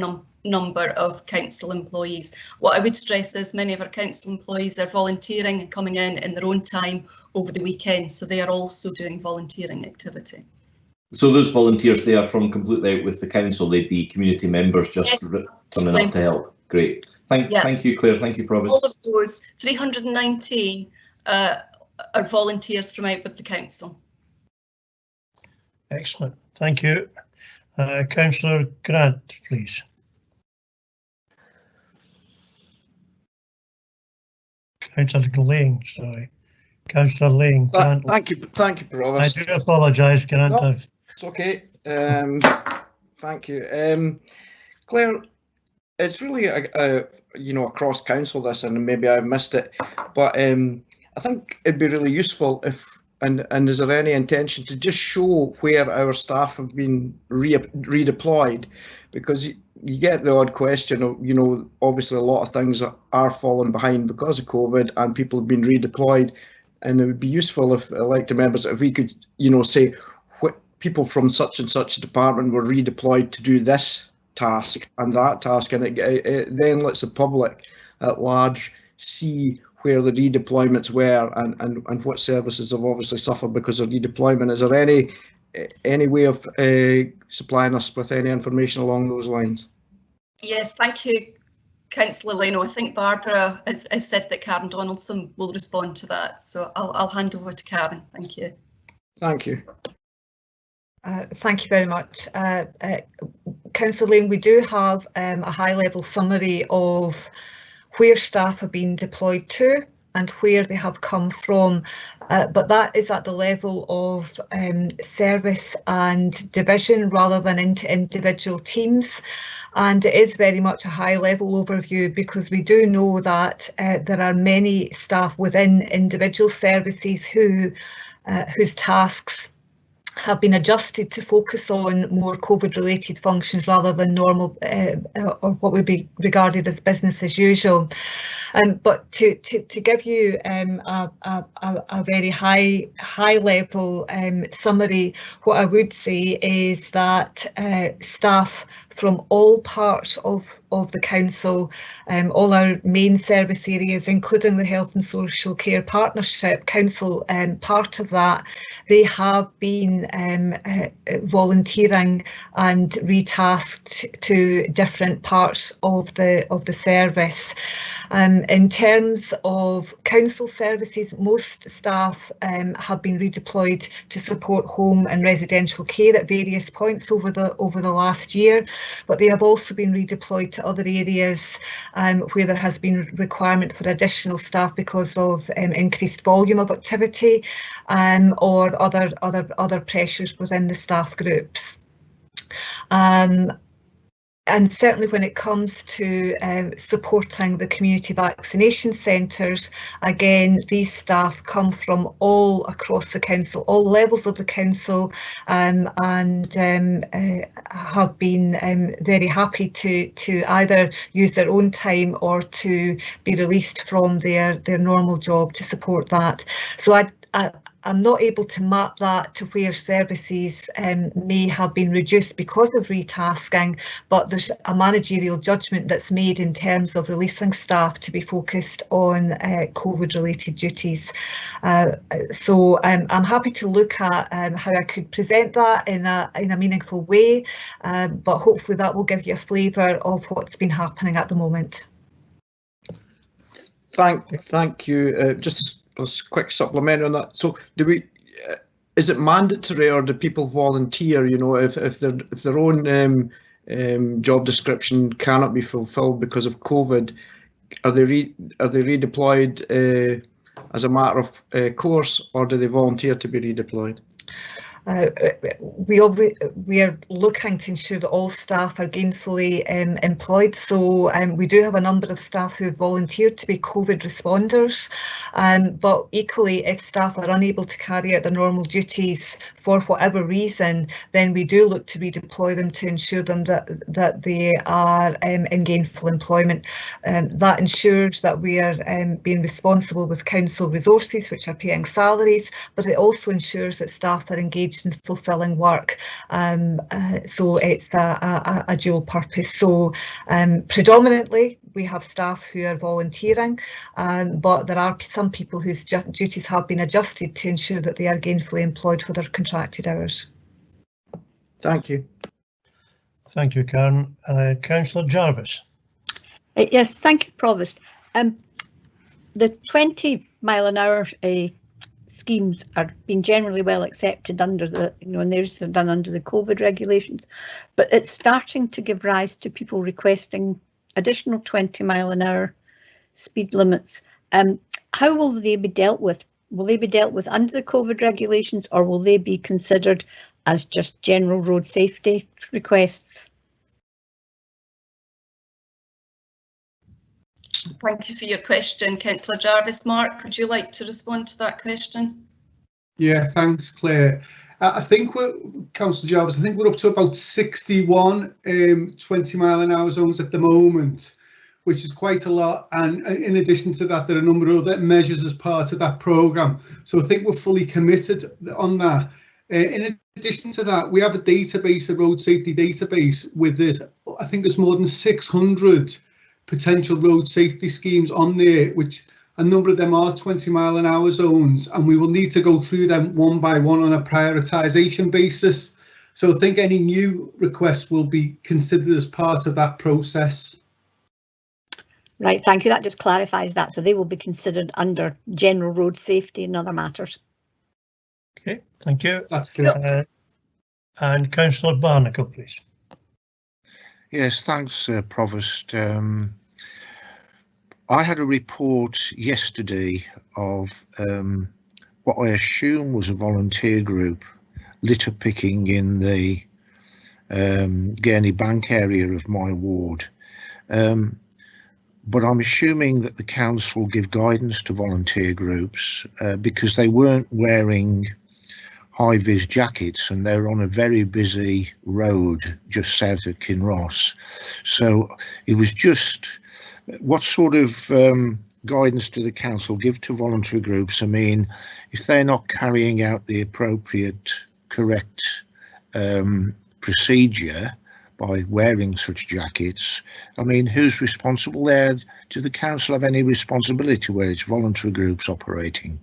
number of council employees. What I would stress is many of our council employees are volunteering and coming in their own time over the weekend, so they are also doing volunteering activity. So those volunteers, they are from completely out with the council, they'd be community members just turning up to help. Great. Thank you, Claire. Thank you, Provost. All of those 319 are volunteers from out with the council. Excellent. Thank you. Councillor Grant, please. Councillor Lang, sorry. Councillor Lang. Thank you, Provost. I do apologise, Grant. No, it's okay. Thank you, Claire. It's really a cross council this, and maybe I've missed it, but I think it'd be really useful if, and is there any intention to just show where our staff have been redeployed, because you get the odd question of, obviously a lot of things are falling behind because of COVID and people have been redeployed, and it would be useful if elected members, if we could, say what people from such and such a department were redeployed to do this task and that task, and it then lets the public at large see where the redeployments were and what services have obviously suffered because of redeployment. Is there any way of supplying us with any information along those lines? Yes, thank you, Councillor Leno. I think Barbara has said that Karen Donaldson will respond to that, so I'll hand over to Karen. Thank you. Thank you. Thank you very much. Councillor Lane, we do have a high-level summary of where staff have been deployed to and where they have come from, but that is at the level of service and division rather than into individual teams. And it is very much a high-level overview because we do know that there are many staff within individual services whose tasks have been adjusted to focus on more COVID-related functions rather than normal or what would be regarded as business as usual. But to give you a very high level summary, what I would say is that staff from all parts of the council, all our main service areas, including the Health and Social Care Partnership Council, part of that, they have been volunteering and retasked to different parts of the service. In terms of council services, most staff have been redeployed to support home and residential care at various points over the last year, but they have also been redeployed to other areas where there has been requirement for additional staff because of increased volume of activity or other pressures within the staff groups. And certainly when it comes to supporting the community vaccination centres, again, these staff come from all across the council, all levels of the council, and have been very happy to either use their own time or to be released from their normal job to support that. So I'm not able to map that to where services may have been reduced because of retasking, but there's a managerial judgment that's made in terms of releasing staff to be focused on COVID-related duties. So I'm happy to look at how I could present that in a meaningful way, but hopefully that will give you a flavour of what's been happening at the moment. Thank you. Just a quick supplement on that. So do we, is it mandatory or do people volunteer, if their own job description cannot be fulfilled because of COVID, are they redeployed as a matter of course, or do they volunteer to be redeployed? We are looking to ensure that all staff are gainfully employed. So we do have a number of staff who have volunteered to be COVID responders, but equally if staff are unable to carry out their normal duties for whatever reason, then we do look to redeploy them to ensure them that they are in gainful employment. That ensures that we are being responsible with council resources, which are paying salaries, but it also ensures that staff are engaged in fulfilling work, so it's a dual purpose. So predominantly we have staff who are volunteering, but there are some people whose duties have been adjusted to ensure that they are gainfully employed for their contracted hours. Thank you. Thank you, Karen. Councillor Jarvis. Yes, thank you, Provost. The 20 mile an hour schemes are being generally well accepted under the, and they're done under the COVID regulations, but it's starting to give rise to people requesting additional 20 mile an hour speed limits. How will they be dealt with? Will they be dealt with under the COVID regulations, or will they be considered as just general road safety requests? Thank you for your question, Councillor Jarvis. Mark, would you like to respond to that question? Yeah, thanks, Claire. I think Councillor Jarvis, I think we're up to about 61 20 mile an hour zones at the moment, which is quite a lot. And in addition to that, there are a number of other measures as part of that programme. So I think we're fully committed on that. In addition to that, we have a database, a road safety database with this. I think there's more than 600 potential road safety schemes on there, which a number of them are 20 mile an hour zones, and we will need to go through them one by one on a prioritisation basis. So I think any new requests will be considered as part of that process. Right, thank you. That just clarifies that. So they will be considered under general road safety and other matters. Okay, thank you. That's correct. And Councillor Barnacle, please. Yes, thanks, Provost. I had a report yesterday of what I assume was a volunteer group litter picking in the Gurney Bank area of my ward. But I'm assuming that the council give guidance to volunteer groups because they weren't wearing high-vis jackets and they're on a very busy road just south of Kinross. So it was just, what sort of guidance do the council give to voluntary groups? I mean, if they're not carrying out the appropriate, correct procedure by wearing such jackets, I mean, who's responsible there? Do the council have any responsibility where it's voluntary groups operating?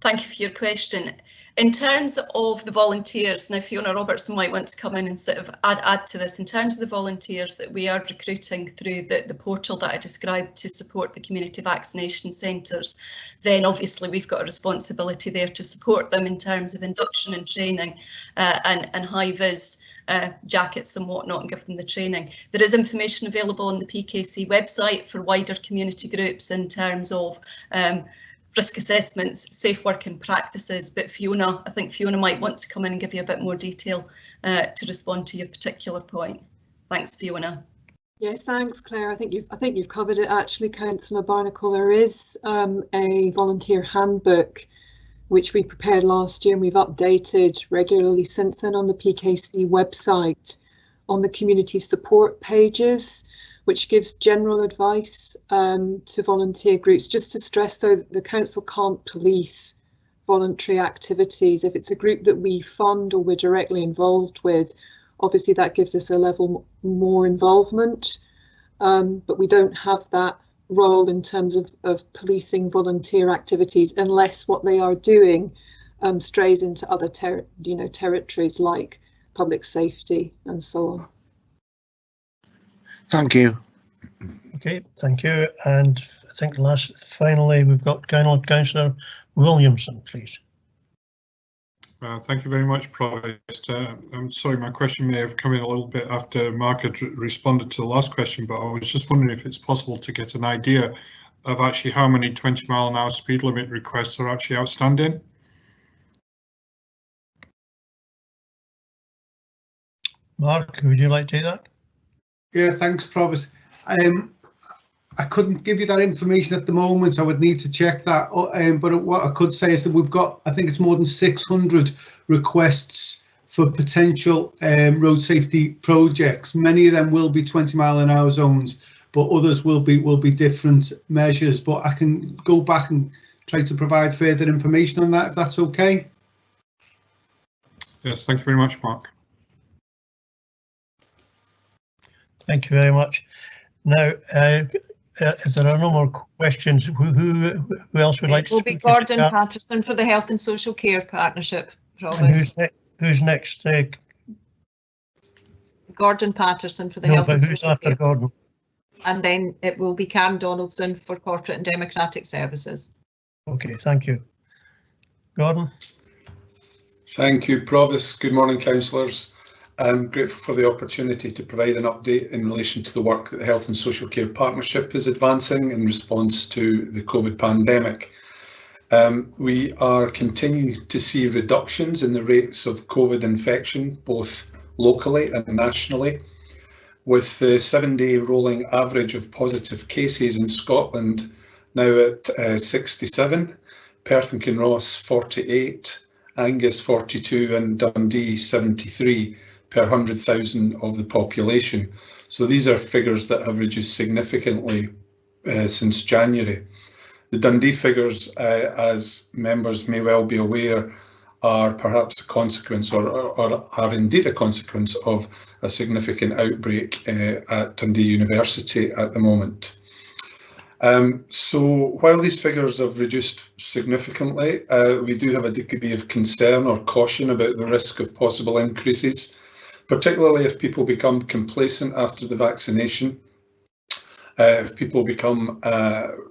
Thank you for your question. In terms of the volunteers, now Fiona Robertson might want to come in and sort of add to this. In terms of the volunteers that we are recruiting through the portal that I described to support the community vaccination centres, then obviously we've got a responsibility there to support them in terms of induction and training and high-vis jackets and whatnot, and give them the training. There is information available on the PKC website for wider community groups in terms of risk assessments, safe working practices, but Fiona, I think Fiona might want to come in and give you a bit more detail to respond to your particular point. Thanks, Fiona. Yes, thanks, Claire. I think you've covered it actually, Councillor Barnacle. There is a volunteer handbook which we prepared last year and we've updated regularly since then on the PKC website on the community support pages, which gives general advice to volunteer groups, just to stress though that the council can't police voluntary activities. If it's a group that we fund or we're directly involved with, obviously that gives us a level more involvement, but we don't have that role in terms of policing volunteer activities unless what they are doing strays into other territories like public safety and so on. Thank you. Okay, thank you. And I think finally we've got Councillor Williamson, please. Thank you very much, Provost. I'm sorry, my question may have come in a little bit after Mark had responded to the last question, but I was just wondering if it's possible to get an idea of actually how many 20-mile-an-hour speed limit requests are actually outstanding. Mark, would you like to take that? Yeah, thanks, Provost. I couldn't give you that information at the moment. I would need to check that. But what I could say is that we've got, I think it's more than 600 requests for potential road safety projects. Many of them will be 20-mile-an-hour zones, but others will be different measures. But I can go back and try to provide further information on that, if that's okay. Yes, thank you very much, Mark. Thank you very much. Now, if there are no more questions, who else would like to speak? It will be Gordon Patterson for the Health and Social Care Partnership, Provost. Who's next? Gordon Patterson for the Health and Social Care. Gordon? And then it will be Cam Donaldson for Corporate and Democratic Services. Okay, thank you. Gordon. Thank you, Provost. Good morning, councillors. I'm grateful for the opportunity to provide an update in relation to the work that the Health and Social Care Partnership is advancing in response to the COVID pandemic. We are continuing to see reductions in the rates of COVID infection, both locally and nationally, with the 7-day rolling average of positive cases in Scotland now at 67, Perth and Kinross 48, Angus 42 and Dundee 73 per 100,000 of the population. So these are figures that have reduced significantly since January. The Dundee figures, as members may well be aware, are perhaps a consequence or are indeed a consequence of a significant outbreak at Dundee University at the moment. So while these figures have reduced significantly, we do have a degree of concern or caution about the risk of possible increases, particularly if people become complacent after the vaccination, if people become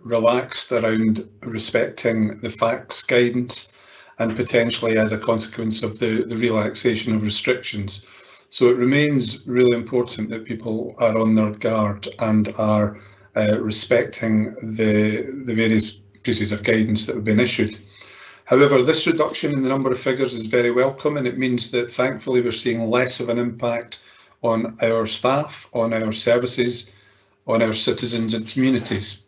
relaxed around respecting the facts guidance, and potentially as a consequence of the relaxation of restrictions. So it remains really important that people are on their guard and are respecting the various pieces of guidance that have been issued. However, this reduction in the number of figures is very welcome, and it means that thankfully we're seeing less of an impact on our staff, on our services, on our citizens and communities.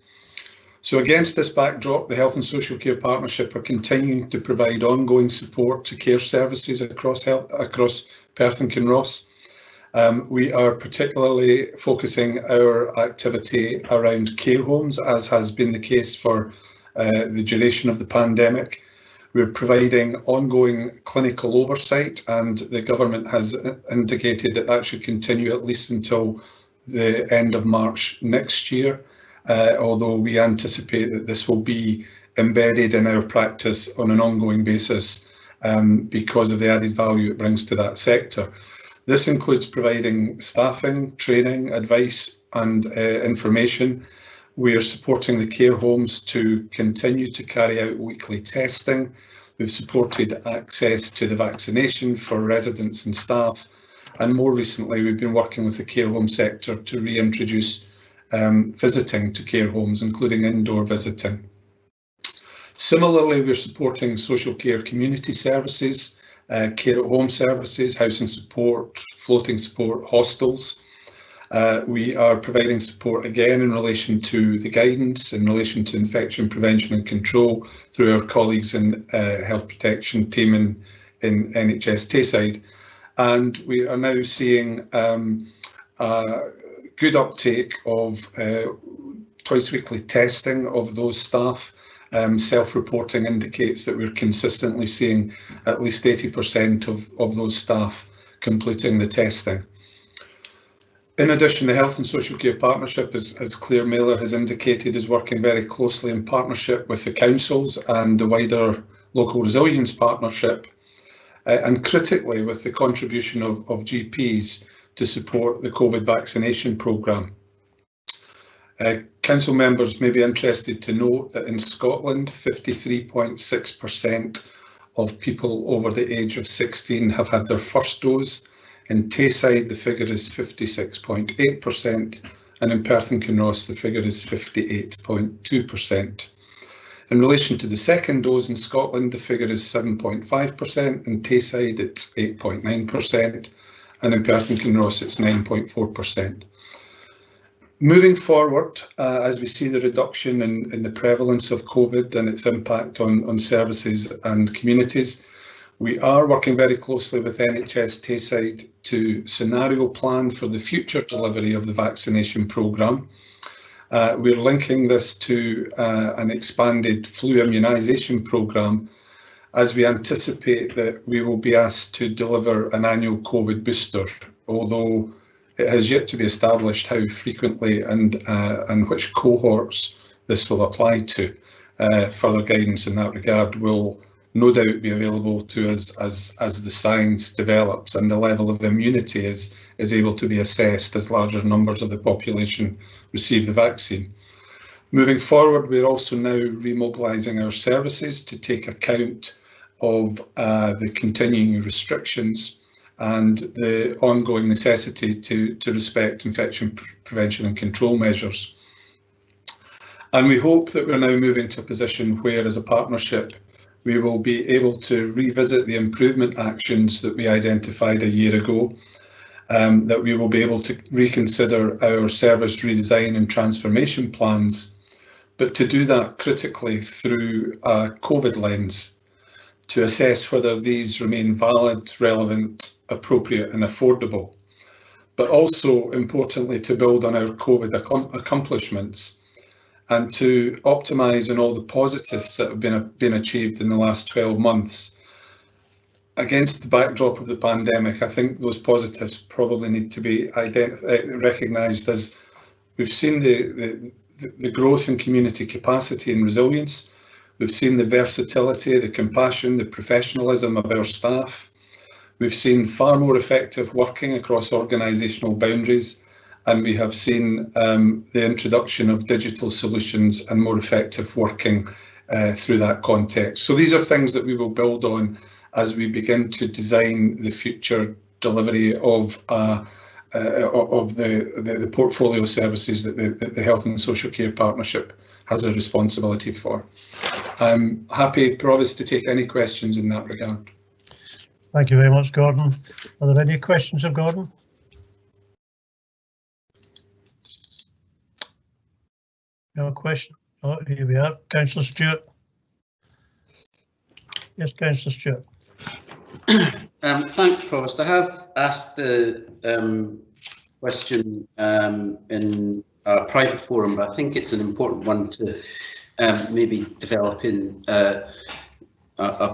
So against this backdrop, the Health and Social Care Partnership are continuing to provide ongoing support to care services across Perth and Kinross. We are particularly focusing our activity around care homes, as has been the case for the duration of the pandemic. We're providing ongoing clinical oversight, and the government has indicated that that should continue at least until the end of March next year, although we anticipate that this will be embedded in our practice on an ongoing basis because of the added value it brings to that sector. This includes providing staffing, training, advice and information. We are supporting the care homes to continue to carry out weekly testing. We've supported access to the vaccination for residents and staff. And more recently, we've been working with the care home sector to reintroduce visiting to care homes, including indoor visiting. Similarly, we're supporting social care community services, care at home services, housing support, floating support, hostels. We are providing support again in relation to the guidance, in relation to infection prevention and control through our colleagues in health protection team in NHS Tayside. And we are now seeing good uptake of twice weekly testing of those staff. Self-reporting indicates that we're consistently seeing at least 80% of those staff completing the testing. In addition, the Health and Social Care Partnership, as Claire Mailer has indicated, is working very closely in partnership with the councils and the wider Local Resilience Partnership, and critically with the contribution of GPs to support the COVID vaccination programme. Council members may be interested to note that in Scotland, 53.6% of people over the age of 16 have had their first dose. In Tayside, the figure is 56.8%, and in Perth and Kinross, the figure is 58.2%. In relation to the second dose in Scotland, the figure is 7.5%, in Tayside it's 8.9%, and in Perth and Kinross it's 9.4%. Moving forward, as we see the reduction in the prevalence of COVID and its impact on services and communities, we are working very closely with NHS Tayside to scenario plan for the future delivery of the vaccination programme. We're linking this to an expanded flu immunisation programme, as we anticipate that we will be asked to deliver an annual COVID booster, although it has yet to be established how frequently and which cohorts this will apply to. Further guidance in that regard will no doubt be available to us as the science develops and the level of immunity is able to be assessed as larger numbers of the population receive the vaccine. Moving forward, we're also now remobilising our services to take account of the continuing restrictions and the ongoing necessity to respect infection prevention and control measures. And we hope that we're now moving to a position where, as a partnership, we will be able to revisit the improvement actions that we identified a year ago, that we will be able to reconsider our service redesign and transformation plans, but to do that critically through a COVID lens, to assess whether these remain valid, relevant, appropriate and affordable, but also importantly to build on our COVID accomplishments and to optimise on all the positives that have been achieved in the last 12 months. Against the backdrop of the pandemic, I think those positives probably need to be recognised as we've seen the growth in community capacity and resilience. We've seen the versatility, the compassion, the professionalism of our staff. We've seen far more effective working across organisational boundaries, and we have seen the introduction of digital solutions and more effective working through that context. So these are things that we will build on as we begin to design the future delivery of the portfolio services that the Health and Social Care Partnership has a responsibility for. I'm happy, Provost, to take any questions in that regard. Thank you very much, Gordon. Are there any questions of Gordon? No question. Oh, here we are. Councillor Stewart. Yes, Councillor Stewart. Thanks, Provost. I have asked the question in a private forum, but I think it's an important one to maybe develop in a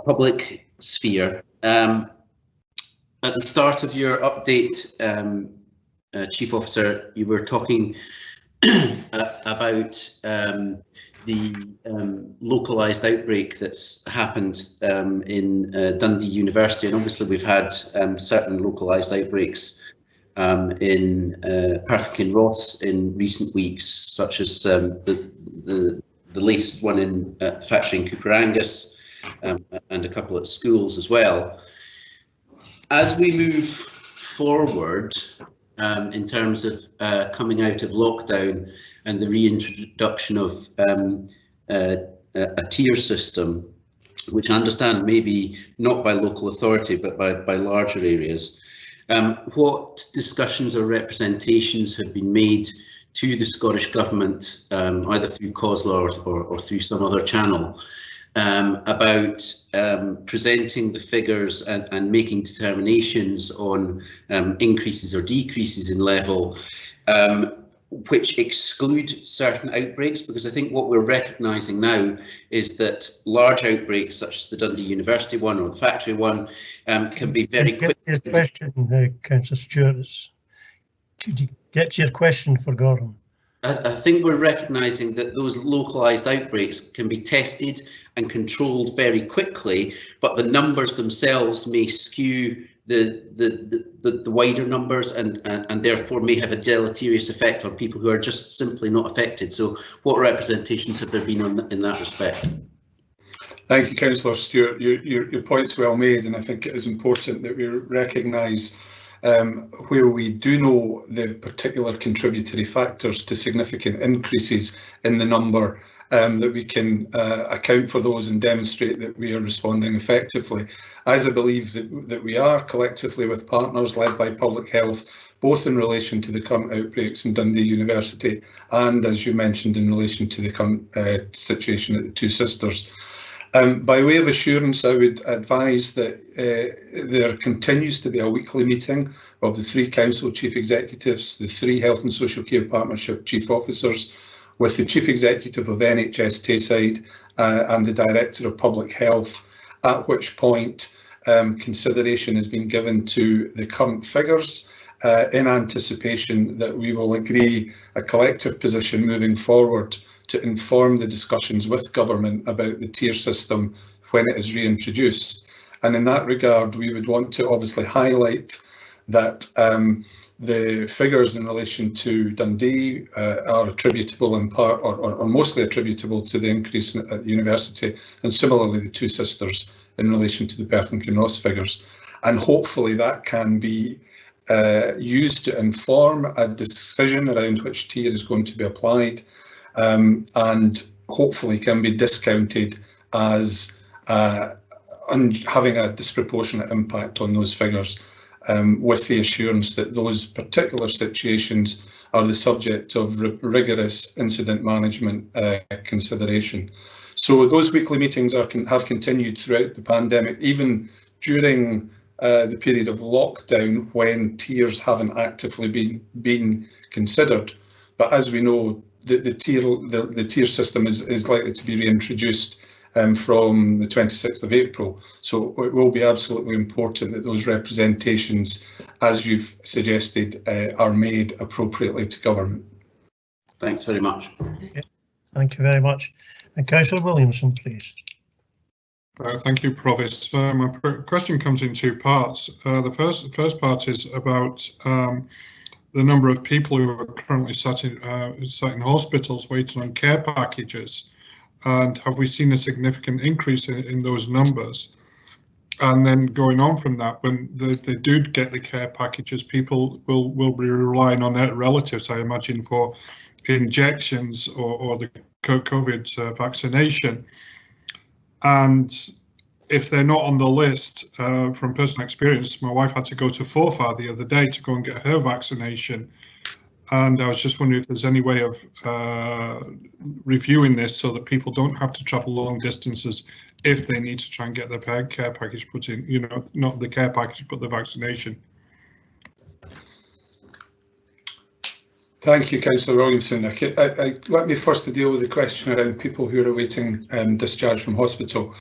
public sphere. At the start of your update, Chief Officer, you were talking about the localised outbreak that's happened in Dundee University, and obviously we've had certain localised outbreaks in Perth and Kinross in recent weeks, such as the latest one in factory in Cooper Angus, and a couple at schools as well. As we move forward in terms of coming out of lockdown and the reintroduction of a tier system, which I understand may be not by local authority but by larger areas, what discussions or representations have been made to the Scottish Government, either through COSLA or through some other channel, about presenting the figures and making determinations on increases or decreases in level, which exclude certain outbreaks? Because I think what we're recognising now is that large outbreaks such as the Dundee University one or the factory one can be very quick. Your question, Councillor Stewart, could you get to your question for Gordon? I think we're recognising that those localised outbreaks can be tested and controlled very quickly, but the numbers themselves may skew the wider numbers and therefore may have a deleterious effect on people who are just simply not affected. So what representations have there been in that respect? Thank you, Councillor Stewart. Your point's well made, and I think it is important that we recognise where we do know the particular contributory factors to significant increases in the number, that we can account for those and demonstrate that we are responding effectively, as I believe that we are collectively with partners led by Public Health, both in relation to the current outbreaks in Dundee University and, as you mentioned, in relation to the current situation at the Two Sisters. By way of assurance, I would advise that there continues to be a weekly meeting of the 3 Council Chief Executives, the 3 Health and Social Care Partnership Chief Officers, with the Chief Executive of NHS Tayside and the Director of Public Health, at which point consideration has been given to the current figures in anticipation that we will agree a collective position moving forward to inform the discussions with government about the tier system when it is reintroduced. And in that regard, we would want to obviously highlight that the figures in relation to Dundee are attributable in part or mostly attributable to the increase at the university, and similarly the Two Sisters in relation to the Perth and Kinross figures. And hopefully that can be used to inform a decision around which tier is going to be applied, and hopefully can be discounted as having a disproportionate impact on those figures, with the assurance that those particular situations are the subject of rigorous incident management consideration. So those weekly meetings have continued throughout the pandemic, even during the period of lockdown when tiers haven't actively been considered. But as we know, the tier system is likely to be reintroduced from the 26th of April. So it will be absolutely important that those representations, as you've suggested, are made appropriately to government. Thanks very much. Okay. Thank you very much. And Councillor Williamson, please. Thank you, Provost. My question comes in 2 parts. The first part is about the number of people who are currently sat in hospitals waiting on care packages, and have we seen a significant increase in those numbers? And then going on from that, when they do get the care packages, people will be relying on their relatives, I imagine, for injections or the COVID vaccination. And if they're not on the list, from personal experience, my wife had to go to Forfar the other day to go and get her vaccination. And I was just wondering if there's any way of reviewing this so that people don't have to travel long distances if they need to try and get their care package put in, you know, not the care package, but the vaccination. Thank you, Councillor Williamson. Let me first deal with the question around people who are awaiting discharge from hospital.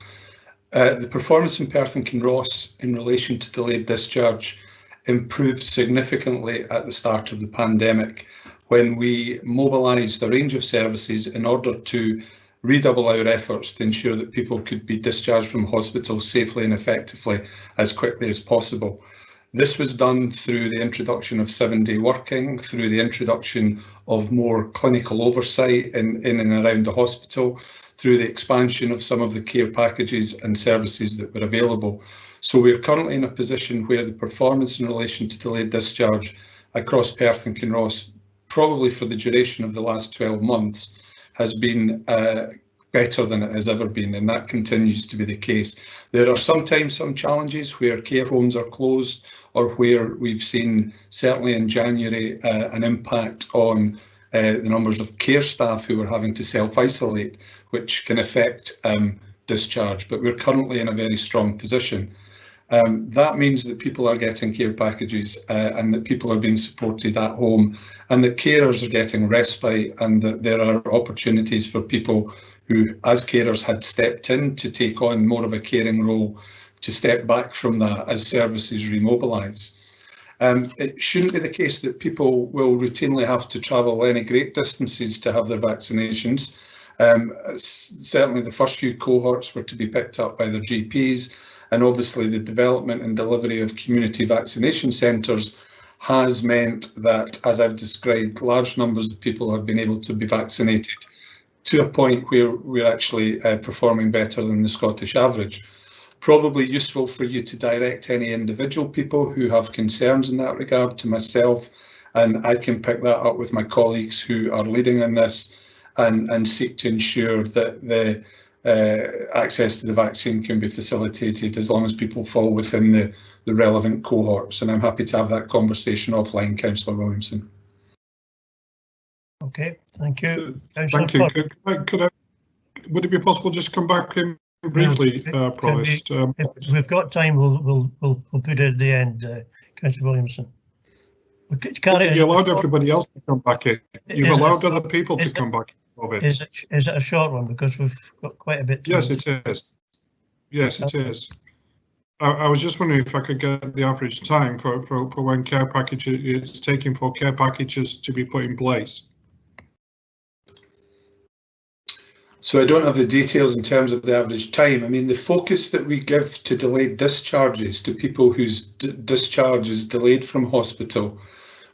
The performance in Perth and Kinross in relation to delayed discharge improved significantly at the start of the pandemic, when we mobilised a range of services in order to redouble our efforts to ensure that people could be discharged from hospital safely and effectively as quickly as possible. This was done through the introduction of 7-day working, through the introduction of more clinical oversight in and around the hospital, through the expansion of some of the care packages and services that were available. So we're currently in a position where the performance in relation to delayed discharge across Perth and Kinross, probably for the duration of the last 12 months, has been better than it has ever been, and that continues to be the case. There are sometimes some challenges where care homes are closed, or where we've seen, certainly in January, an impact on the numbers of care staff who are having to self-isolate, which can affect discharge, but we're currently in a very strong position. That means that people are getting care packages and that people are being supported at home, and that carers are getting respite, and that there are opportunities for people who, as carers, had stepped in to take on more of a caring role, to step back from that as services remobilise. It shouldn't be the case that people will routinely have to travel any great distances to have their vaccinations. Certainly the first few cohorts were to be picked up by their GPs, and obviously the development and delivery of community vaccination centres has meant that, as I've described, large numbers of people have been able to be vaccinated to a point where we're actually performing better than the Scottish average. Probably useful for you to direct any individual people who have concerns in that regard to myself, and I can pick that up with my colleagues who are leading in this and seek to ensure that the access to the vaccine can be facilitated as long as people fall within the relevant cohorts. And I'm happy to have that conversation offline, Councillor Williamson. Okay, thank you. Thank you. Would it be possible just come back in briefly, Provost? If we've got time, we'll put it at the end, Councillor Williamson. You allowed everybody else to come back in. You've allowed other people to come back in. Is it a short one, because we've got quite a bit to Yes, it is. Yes, it is. I was just wondering if I could get the average time for when care package it's taking for care packages to be put in place. So I don't have the details in terms of the average time. I mean, the focus that we give to delayed discharges, to people whose discharge is delayed from hospital,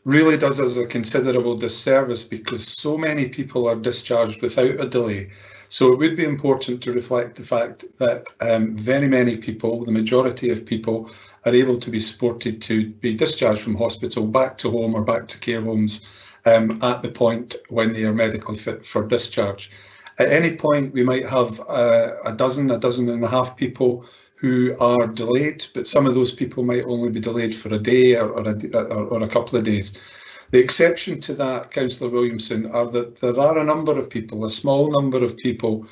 really does us a considerable disservice, because so many people are discharged without a delay. So it would be important to reflect the fact that very many people, the majority of people, are able to be supported to be discharged from hospital back to home or back to care homes at the point when they are medically fit for discharge. At any point, we might have a dozen and a half people who are delayed, but some of those people might only be delayed for a day or a couple of days. The exception to that, Councillor Williamson, are that there are a number of people, a small number of people,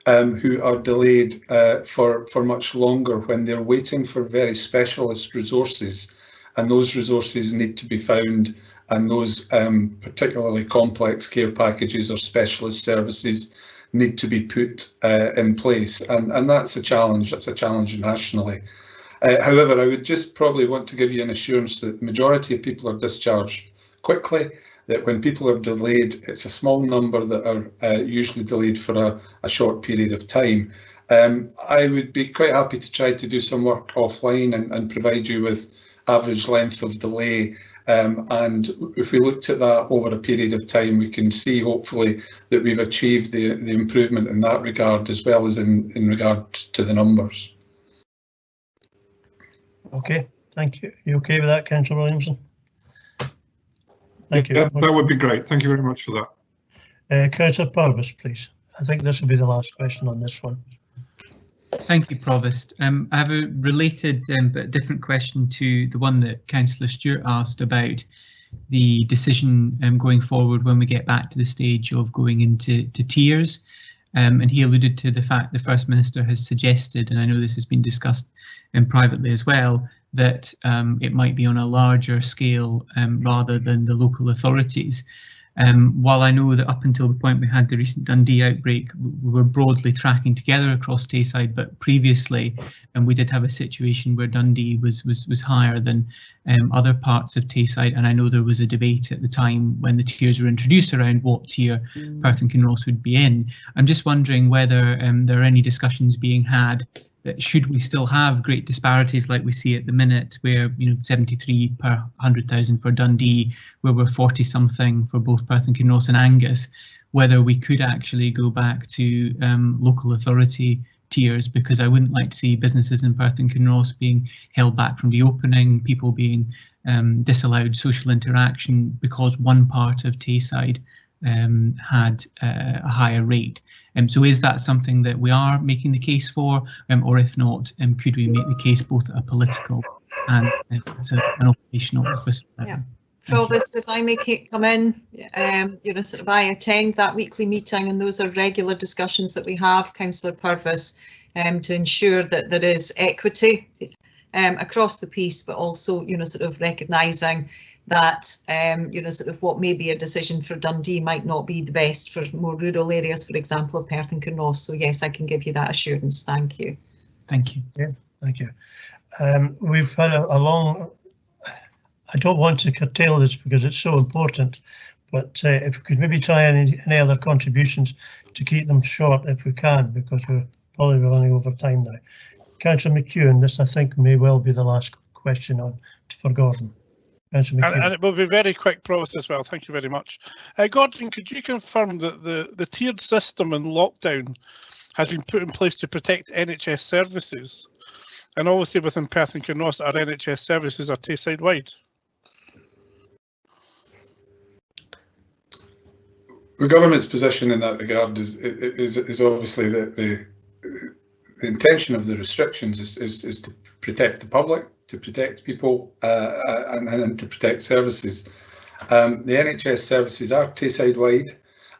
who are delayed for much longer when they're waiting for very specialist resources, and those resources need to be found, and those particularly complex care packages or specialist services need to be put in place, and that's a challenge. That's a challenge nationally. However, I would just probably want to give you an assurance that the majority of people are discharged quickly, that when people are delayed, it's a small number that are usually delayed for a short period of time. I would be quite happy to try to do some work offline and provide you with average length of delay. And if we looked at that over a period of time, we can see hopefully that we've achieved the improvement in that regard, as well as in regard to the numbers. Okay, thank you. You okay with that, Councillor Williamson? Thank you. Yeah, that would be great. Thank you very much for that. Councillor Purvis, please. I think this will be the last question on this one. Thank you, Provost. I have a related but different question to the one that Councillor Stewart asked about the decision going forward when we get back to the stage of going into tiers. And he alluded to the fact the First Minister has suggested, and I know this has been discussed privately as well, that it might be on a larger scale rather than the local authorities. While I know that up until the point we had the recent Dundee outbreak, we were broadly tracking together across Tayside, but previously we did have a situation where Dundee was higher than other parts of Tayside, and I know there was a debate at the time when the tiers were introduced around what tier Perth and Kinross would be in. I'm just wondering whether there are any discussions being had that should we still have great disparities like we see at the minute, where 73 per 100,000 for Dundee, where we're 40 something for both Perth and Kinross and Angus, whether we could actually go back to local authority tiers, because I wouldn't like to see businesses in Perth and Kinross being held back from reopening, people being disallowed social interaction because one part of Tayside had a higher rate. So is that something that we are making the case for, or if not, could we make the case both at a political and at an operational office level? Yeah. Provost, if I may come in, I attend that weekly meeting, and those are regular discussions that we have, Councillor Purvis, to ensure that there is equity across the piece, but also, recognising that what may be a decision for Dundee might not be the best for more rural areas, for example, of Perth and Kinross. So yes, I can give you that assurance. Thank you. Thank you. Yeah, thank you. We've had a long, I don't want to curtail this because it's so important, but if we could maybe try any other contributions to keep them short if we can, because we're probably running over time now. Councillor McEwen, this I think may well be the last question for Gordon. Councillor And it will be very quick, Provost, as well. Thank you very much. Gordon, could you confirm that the tiered system in lockdown has been put in place to protect NHS services? And obviously within Perth and Kinross, our NHS services are Tayside wide. The government's position in that regard is obviously that the intention of the restrictions is to protect the public, to protect people, and to protect services. The NHS services are Tayside wide.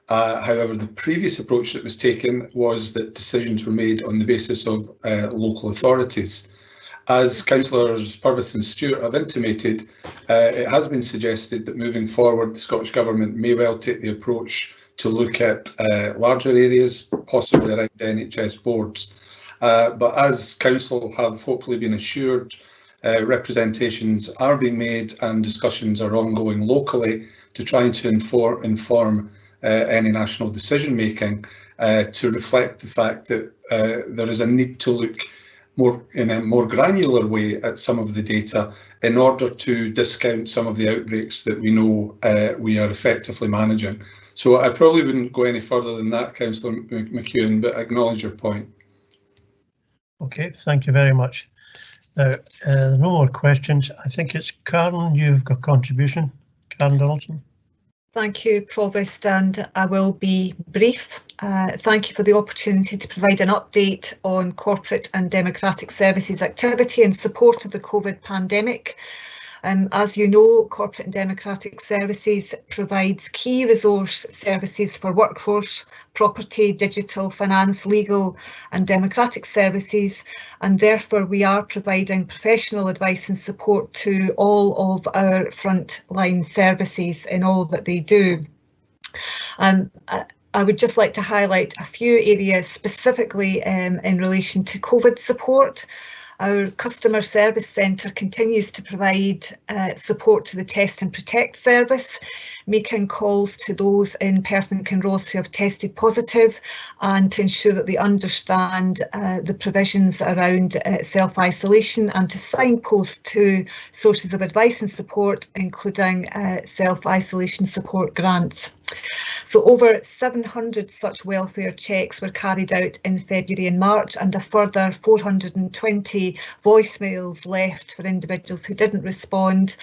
However, the previous approach that was taken was that decisions were made on the basis of local authorities. As Councillors Purvis and Stewart have intimated, it has been suggested that moving forward, the Scottish Government may well take the approach to look at larger areas, possibly around NHS boards. But as Council have hopefully been assured, representations are being made and discussions are ongoing locally to try to inform any national decision making to reflect the fact that there is a need to look in a more granular way at some of the data in order to discount some of the outbreaks that we know we are effectively managing. So I probably wouldn't go any further than that, Councillor McEwen, but I acknowledge your point. Okay, thank you very much. Now, no more questions. I think it's Karen, you've got a contribution. Karen Donaldson. Thank you, Provost, and I will be brief. Thank you for the opportunity to provide an update on corporate and democratic services activity in support of the COVID pandemic. As you know, corporate and democratic services provides key resource services for workforce, property, digital, finance, legal and democratic services, and therefore we are providing professional advice and support to all of our frontline services in all that they do. I would just like to highlight a few areas specifically in relation to COVID support. Our customer service centre continues to provide support to the Test and Protect service, making calls to those in Perth and Kinross who have tested positive and to ensure that they understand the provisions around self-isolation and to signpost to sources of advice and support, including self-isolation support grants. So over 700 such welfare checks were carried out in February and March, and a further 420 voicemails left for individuals who didn't respond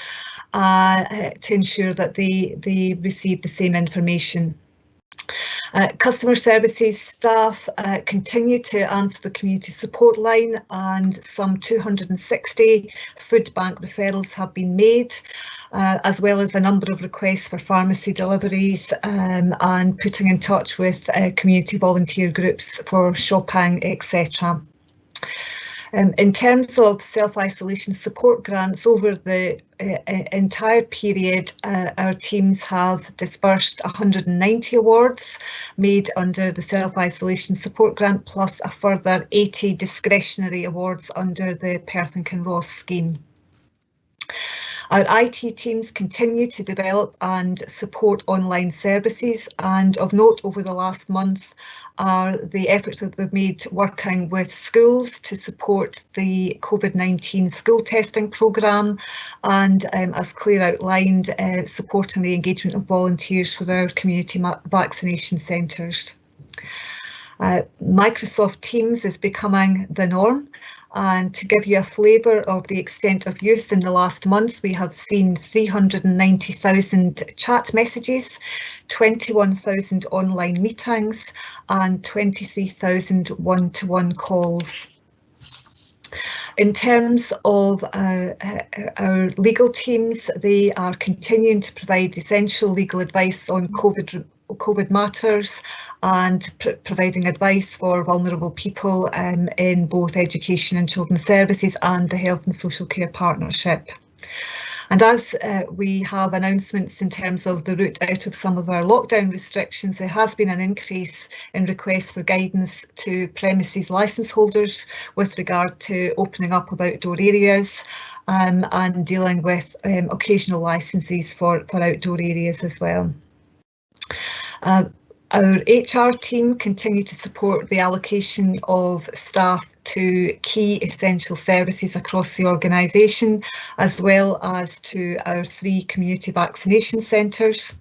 to ensure that they received the same information. Customer services staff continue to answer the community support line, and some 260 food bank referrals have been made, as well as a number of requests for pharmacy deliveries and putting in touch with community volunteer groups for shopping, etc. In terms of self-isolation support grants, over the entire period, our teams have disbursed 190 awards made under the self-isolation support grant, plus a further 80 discretionary awards under the Perth and Kinross scheme. Our IT teams continue to develop and support online services, and of note over the last month are the efforts that they've made working with schools to support the COVID-19 school testing programme, and as Claire outlined, supporting the engagement of volunteers for our community vaccination centres. Microsoft Teams is becoming the norm. And to give you a flavour of the extent of use, in the last month we have seen 390,000 chat messages, 21,000 online meetings and 23,000 one-to-one calls. In terms of our legal teams, they are continuing to provide essential legal advice on COVID matters and providing advice for vulnerable people in both education and children's services and the Health and Social Care Partnership. And as we have announcements in terms of the route out of some of our lockdown restrictions, there has been an increase in requests for guidance to premises licence holders with regard to opening up of outdoor areas and dealing with occasional licences for outdoor areas as well. Our HR team continue to support the allocation of staff to key essential services across the organisation, as well as to our 3 community vaccination centres.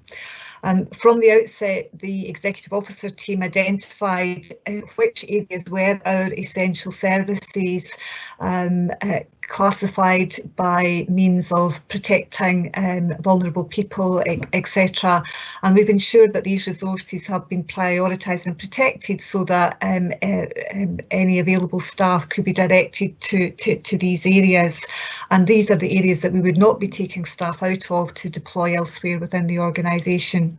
From the outset, the Executive Officer team identified which areas were our essential services, classified by means of protecting vulnerable people, etc. And we've ensured that these resources have been prioritised and protected so that any available staff could be directed to these areas. And these are the areas that we would not be taking staff out of to deploy elsewhere within the organisation.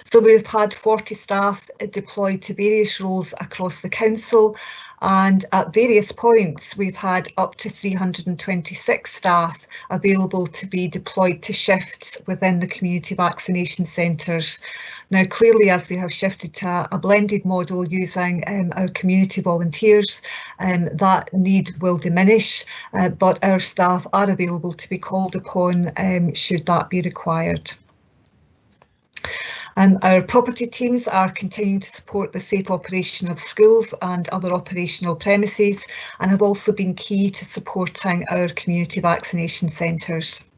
So we've had 40 staff deployed to various roles across the council, and at various points we've had up to 326 staff available to be deployed to shifts within the community vaccination centres. Now clearly, as we have shifted to a blended model using our community volunteers, that need will diminish, but our staff are available to be called upon should that be required. Our property teams are continuing to support the safe operation of schools and other operational premises, and have also been key to supporting our community vaccination centres.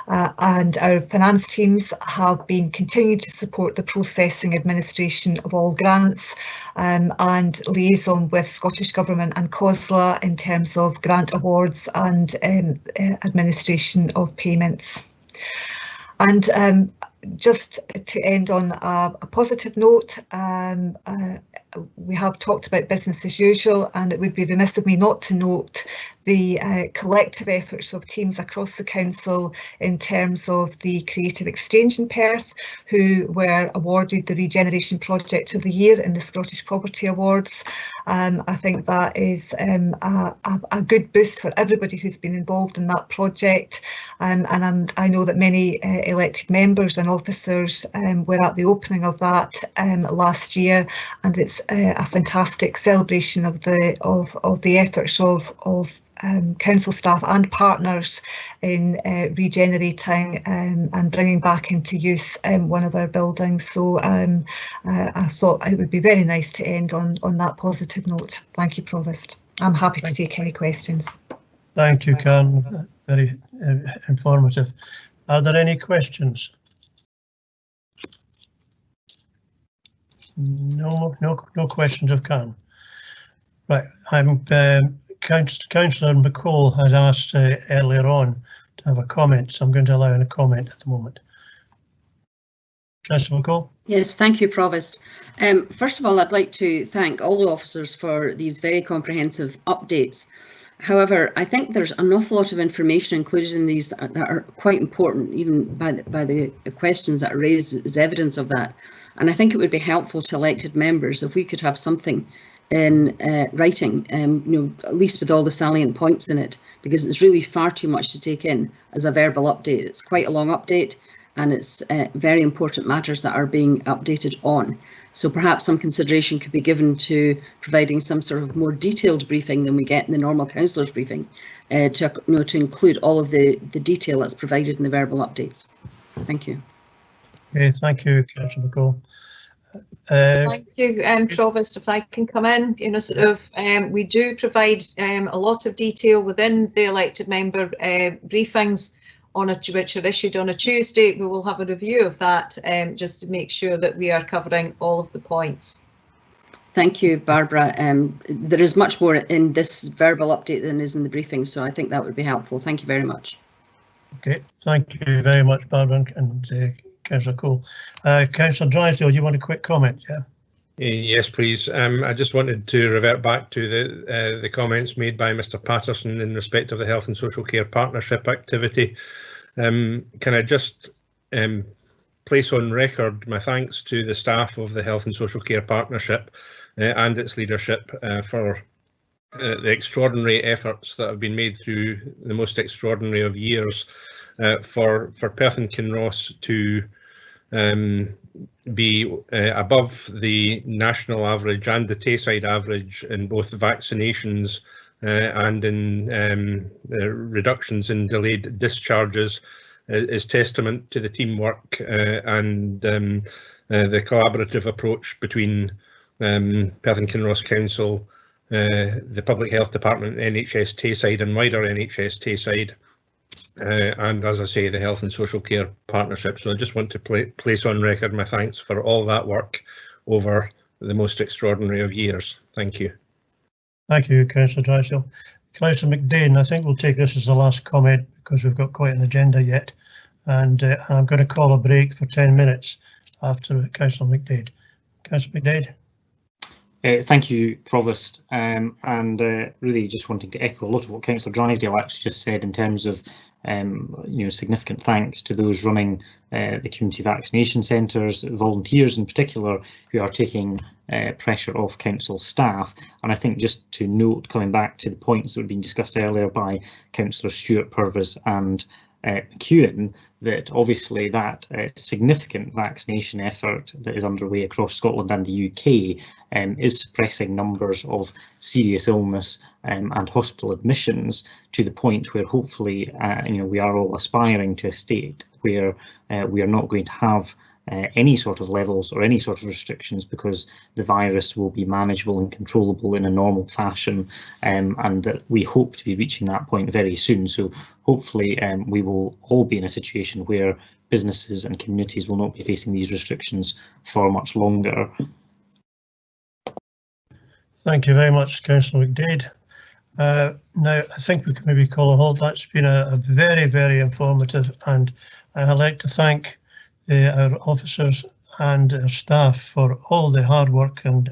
And our finance teams have been continuing to support the processing administration of all grants, and liaison with Scottish Government and COSLA in terms of grant awards and administration of payments. And just to end on a positive note, we have talked about business as usual, and it would be remiss of me not to note the collective efforts of teams across the council in terms of the Creative Exchange in Perth, who were awarded the Regeneration Project of the Year in the Scottish Property Awards. I think that is a good boost for everybody who's been involved in that project, and I know that many elected members and officers were at the opening of that last year, and it's a fantastic celebration of the efforts of council staff and partners in regenerating and bringing back into use one of our buildings. So I thought it would be very nice to end on that positive note. Thank you, Provost. I'm happy to take any questions. Thank you, Karen. That's very informative. Are there any questions? No questions of Karen. Right, Councillor McCall had asked earlier on to have a comment, so I'm going to allow a comment at the moment. Councillor McCall? Yes, thank you, Provost. First of all, I'd like to thank all the officers for these very comprehensive updates. However, I think there's an awful lot of information included in these that are quite important, even by the questions that are raised as evidence of that. And I think it would be helpful to elected members if we could have something in writing, at least with all the salient points in it, because it's really far too much to take in as a verbal update. It's quite a long update, and it's very important matters that are being updated on. So perhaps some consideration could be given to providing some sort of more detailed briefing than we get in the normal councillors' briefing, to include all of the detail that's provided in the verbal updates. Thank you. Okay, thank you, Councillor McCall. Thank you, Provost. If I can come in, we do provide a lot of detail within the elected member briefings which are issued on a Tuesday. We will have a review of that just to make sure that we are covering all of the points. Thank you, Barbara. There is much more in this verbal update than is in the briefing, so I think that would be helpful. Thank you very much. Okay, thank you very much, Barbara and Councillor Cole. Councillor Drysdale, you want a quick comment? Yeah. Yes, please. I just wanted to revert back to the comments made by Mr. Patterson in respect of the Health and Social Care Partnership activity. Can I just place on record my thanks to the staff of the Health and Social Care Partnership and its leadership for the extraordinary efforts that have been made through the most extraordinary of years for Perth and Kinross to be above the national average and the Tayside average in both vaccinations and in reductions in delayed discharges is testament to the teamwork and the collaborative approach between Perth and Kinross Council, the Public Health Department, NHS Tayside and wider NHS Tayside, and as I say, the Health and Social Care Partnership. So I just want to place on record my thanks for all that work over the most extraordinary of years. Thank you. Thank you, Councillor Drysdale. Councillor McDain, I think we'll take this as the last comment because we've got quite an agenda yet, and I'm going to call a break for 10 minutes after Councillor McDaid. Councillor McDaid. Thank you, Provost, and really just wanting to echo a lot of what Councillor Drysdale actually just said in terms of significant thanks to those running the community vaccination centres, volunteers in particular, who are taking pressure off council staff. And I think just to note, coming back to the points that were being discussed earlier by Councillor Stewart, Purvis and McEwen, that obviously that significant vaccination effort that is underway across Scotland and the UK is suppressing numbers of serious illness and hospital admissions to the point where hopefully we are all aspiring to a state where we are not going to have any sort of levels or any sort of restrictions, because the virus will be manageable and controllable in a normal fashion, and that we hope to be reaching that point very soon. So hopefully we will all be in a situation where businesses and communities will not be facing these restrictions for much longer. Thank you very much, Councillor McDaid. Now, I think we can maybe call a halt. That's been a very, very informative, and I'd like to thank our officers and our staff for all the hard work and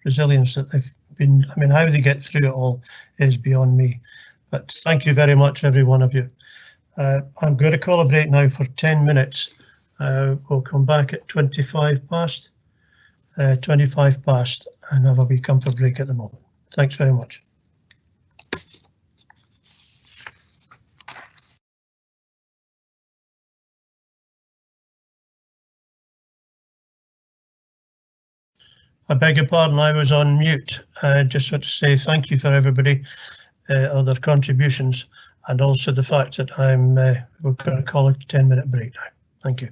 resilience that they've been. I mean, how they get through it all is beyond me. But thank you very much, every one of you. I'm going to call a break now for 10 minutes. We'll come back at 25 past, and have a wee comfort break at the moment. Thanks very much. I beg your pardon, I was on mute. I just want to say thank you for everybody, their contributions, and also the fact that we're going to call it a 10-minute break now. Thank you.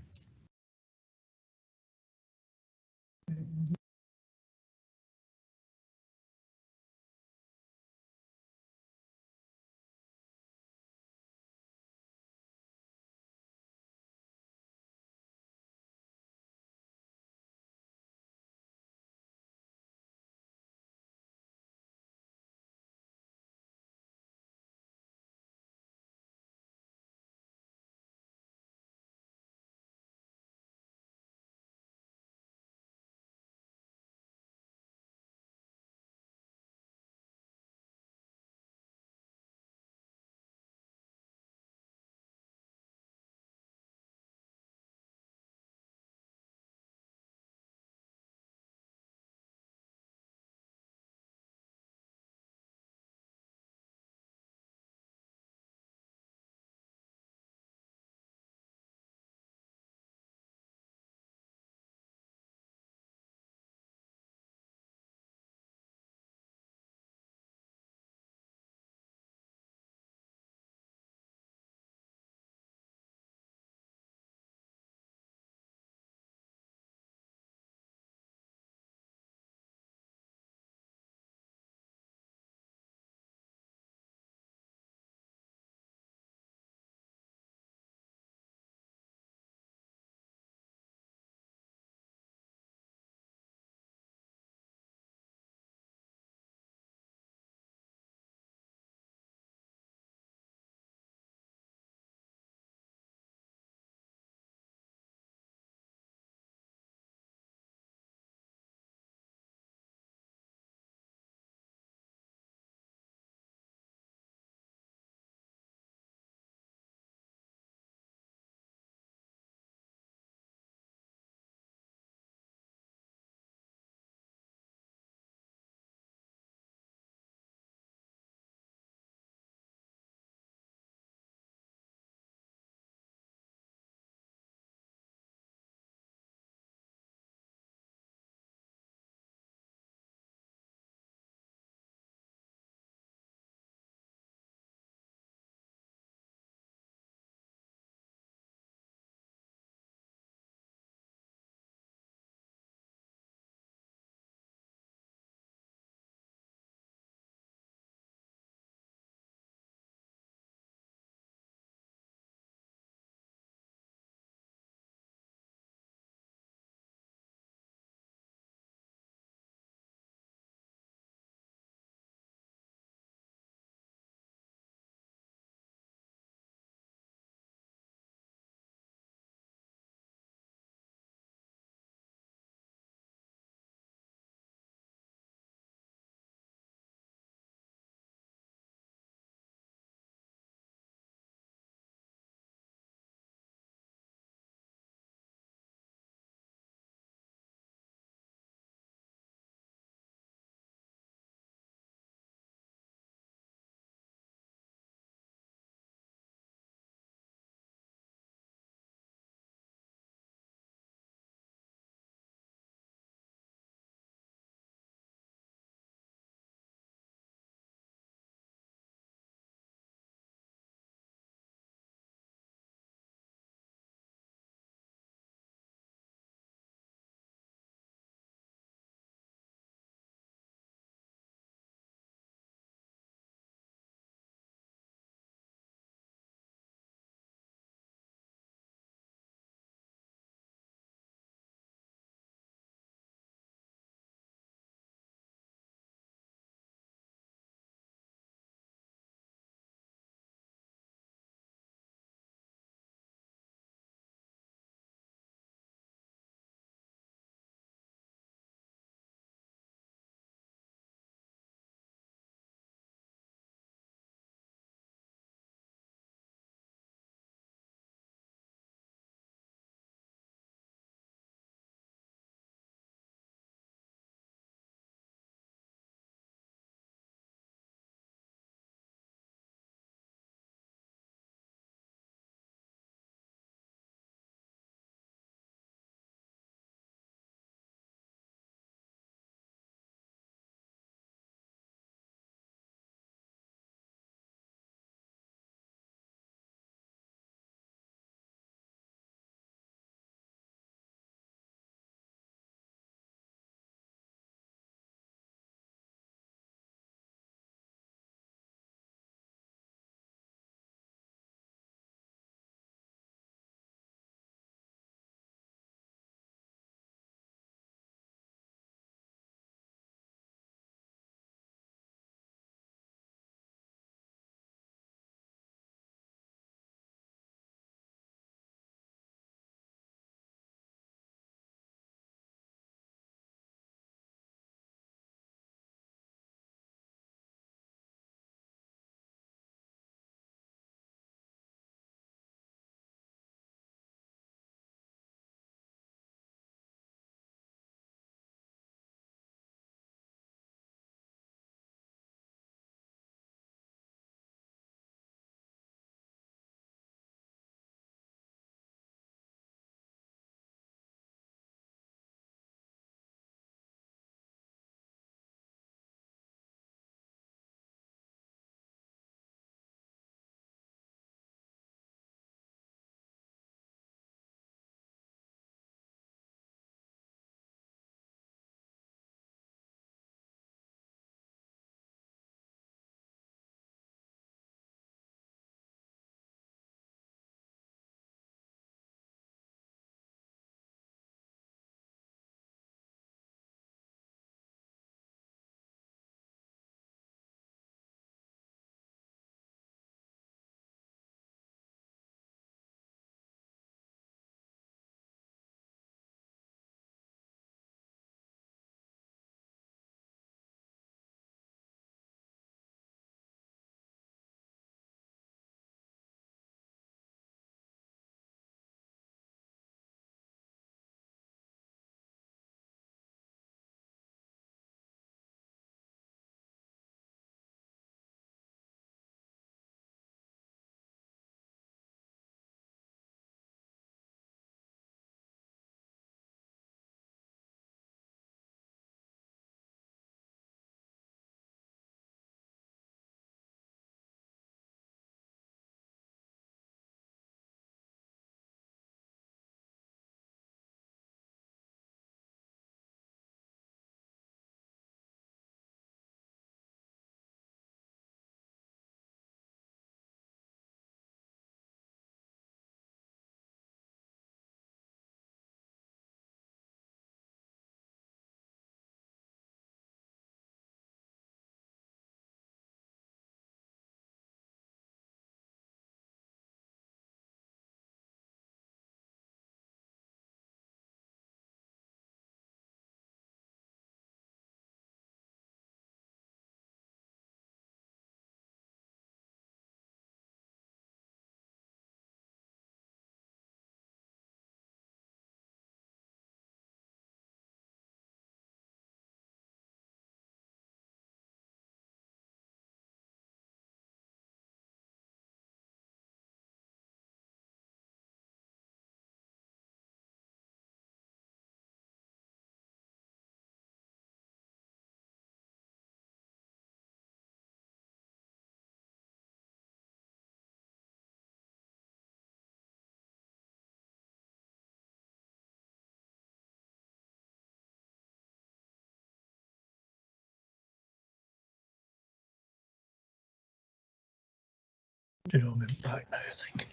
Did all move back now, I think.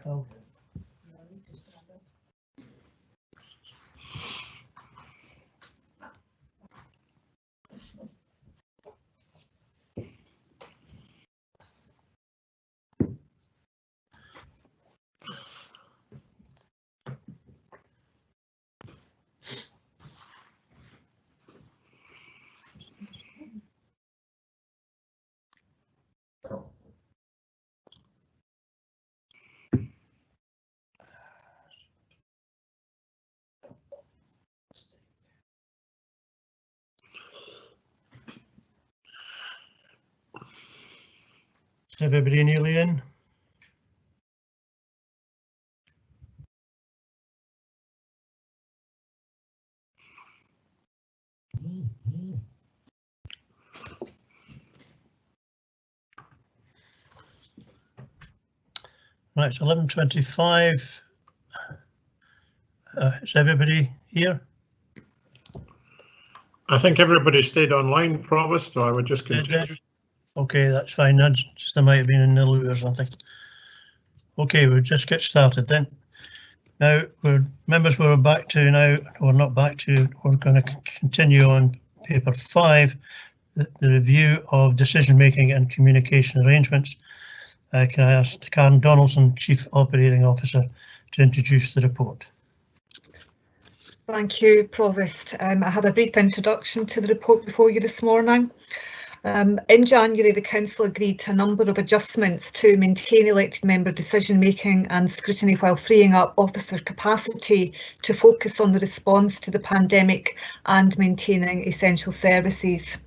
Oh. Is everybody nearly in? Right, it's 11:25. Is everybody here? I think everybody stayed online, Provost, so I would just continue. Okay, that's fine. That's just, I might have been in the loo or something. Okay, we'll just get started then. Now, members, we're back to now, or not back to, we're going to continue on paper 5, the review of decision-making and communication arrangements. Can I ask Karen Donaldson, Chief Operating Officer, to introduce the report? Thank you, Provost. I have a brief introduction to the report before you this morning. In January, the Council agreed to a number of adjustments to maintain elected member decision-making and scrutiny while freeing up officer capacity to focus on the response to the pandemic and maintaining essential services.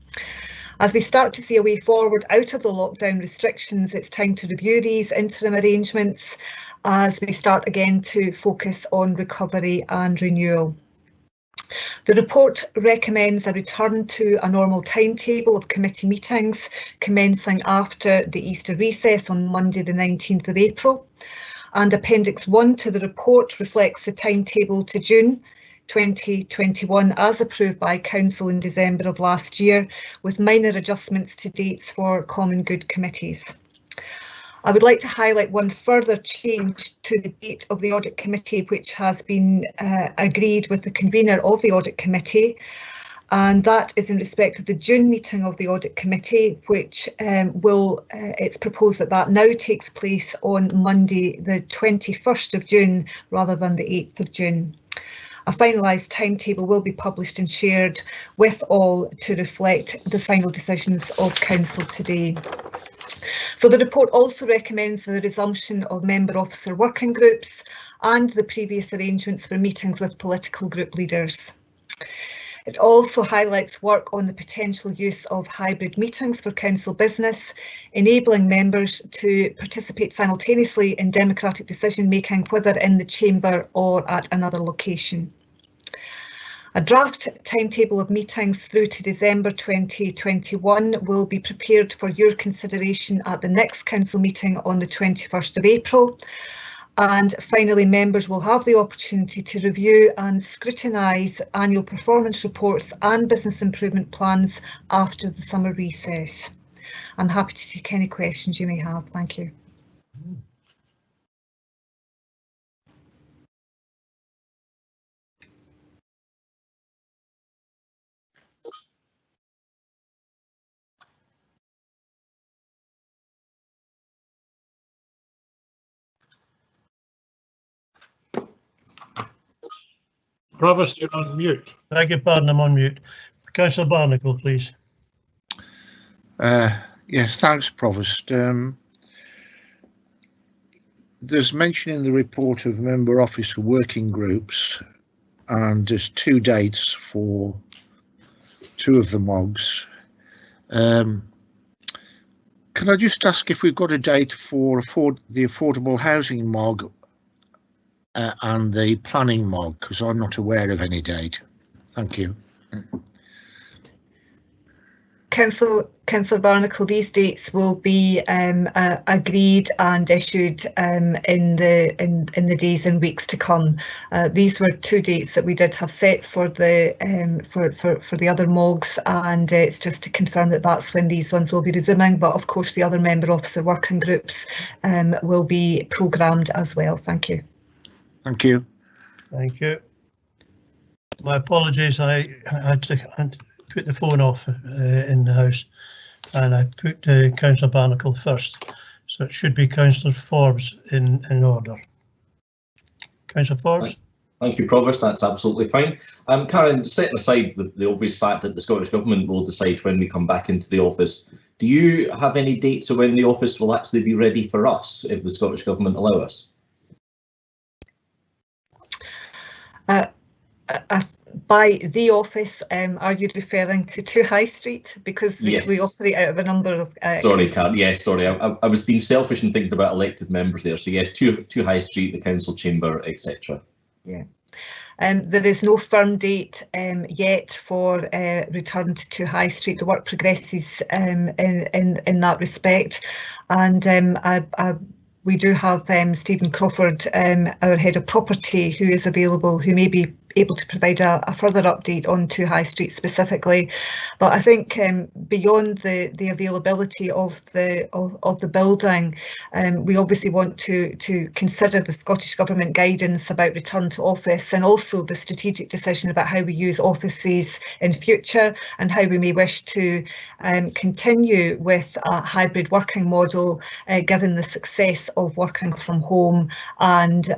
As we start to see a way forward out of the lockdown restrictions, it's time to review these interim arrangements as we start again to focus on recovery and renewal. The report recommends a return to a normal timetable of committee meetings commencing after the Easter recess on Monday the 19th of April, and Appendix 1 to the report reflects the timetable to June 2021 as approved by Council in December of last year, with minor adjustments to dates for common good committees. I would like to highlight one further change to the date of the Audit Committee, which has been agreed with the convener of the Audit Committee, and that is in respect of the June meeting of the Audit Committee, which it's proposed that now takes place on Monday the 21st of June rather than the 8th of June. A finalised timetable will be published and shared with all to reflect the final decisions of Council today. So the report also recommends the resumption of member officer working groups and the previous arrangements for meetings with political group leaders. It also highlights work on the potential use of hybrid meetings for council business, enabling members to participate simultaneously in democratic decision making, whether in the chamber or at another location. A draft timetable of meetings through to December 2021 will be prepared for your consideration at the next council meeting on the 21st of April. And finally, members will have the opportunity to review and scrutinise annual performance reports and business improvement plans after the summer recess. I'm happy to take any questions you may have. Thank you. Provost, you're on mute. Beg your pardon, I'm on mute. Councillor Barnacle, please. Yes, thanks, Provost. There's mention in the report of member officer working groups, and there's 2 dates for 2 of the MOGs. Can I just ask if we've got a date for the affordable housing MOG and the planning MOG, because I'm not aware of any date. Thank you. Councillor Barnacle, these dates will be agreed and issued in the days and weeks to come. These were 2 dates that we did have set for the other MOGs, and it's just to confirm that that's when these ones will be resuming. But of course, the other member officer working groups will be programmed as well. Thank you. Thank you. Thank you. My apologies. I had to put the phone off in the House, and I put Councillor Barnacle first, so it should be Councillor Forbes in order. Councillor Forbes. Thank you, Provost. That's absolutely fine. Karen, setting aside the obvious fact that the Scottish Government will decide when we come back into the office, do you have any dates of when the office will actually be ready for us if the Scottish Government allow us? By the office, are you referring to 2 High Street? Because yes. We operate out of a number of... sorry, Karen. Yes, sorry. I was being selfish and thinking about elected members there. So yes, 2 High Street, the council chamber, etc. Yeah. There is no firm date yet for return to 2 High Street. The work progresses in that respect, and we do have Stephen Crawford, our head of property, who is available, who may be able to provide a further update on 2 High Street specifically. But I think beyond the availability of the building, we obviously want to consider the Scottish Government guidance about return to office, and also the strategic decision about how we use offices in future, and how we may wish to continue with a hybrid working model, given the success of working from home, and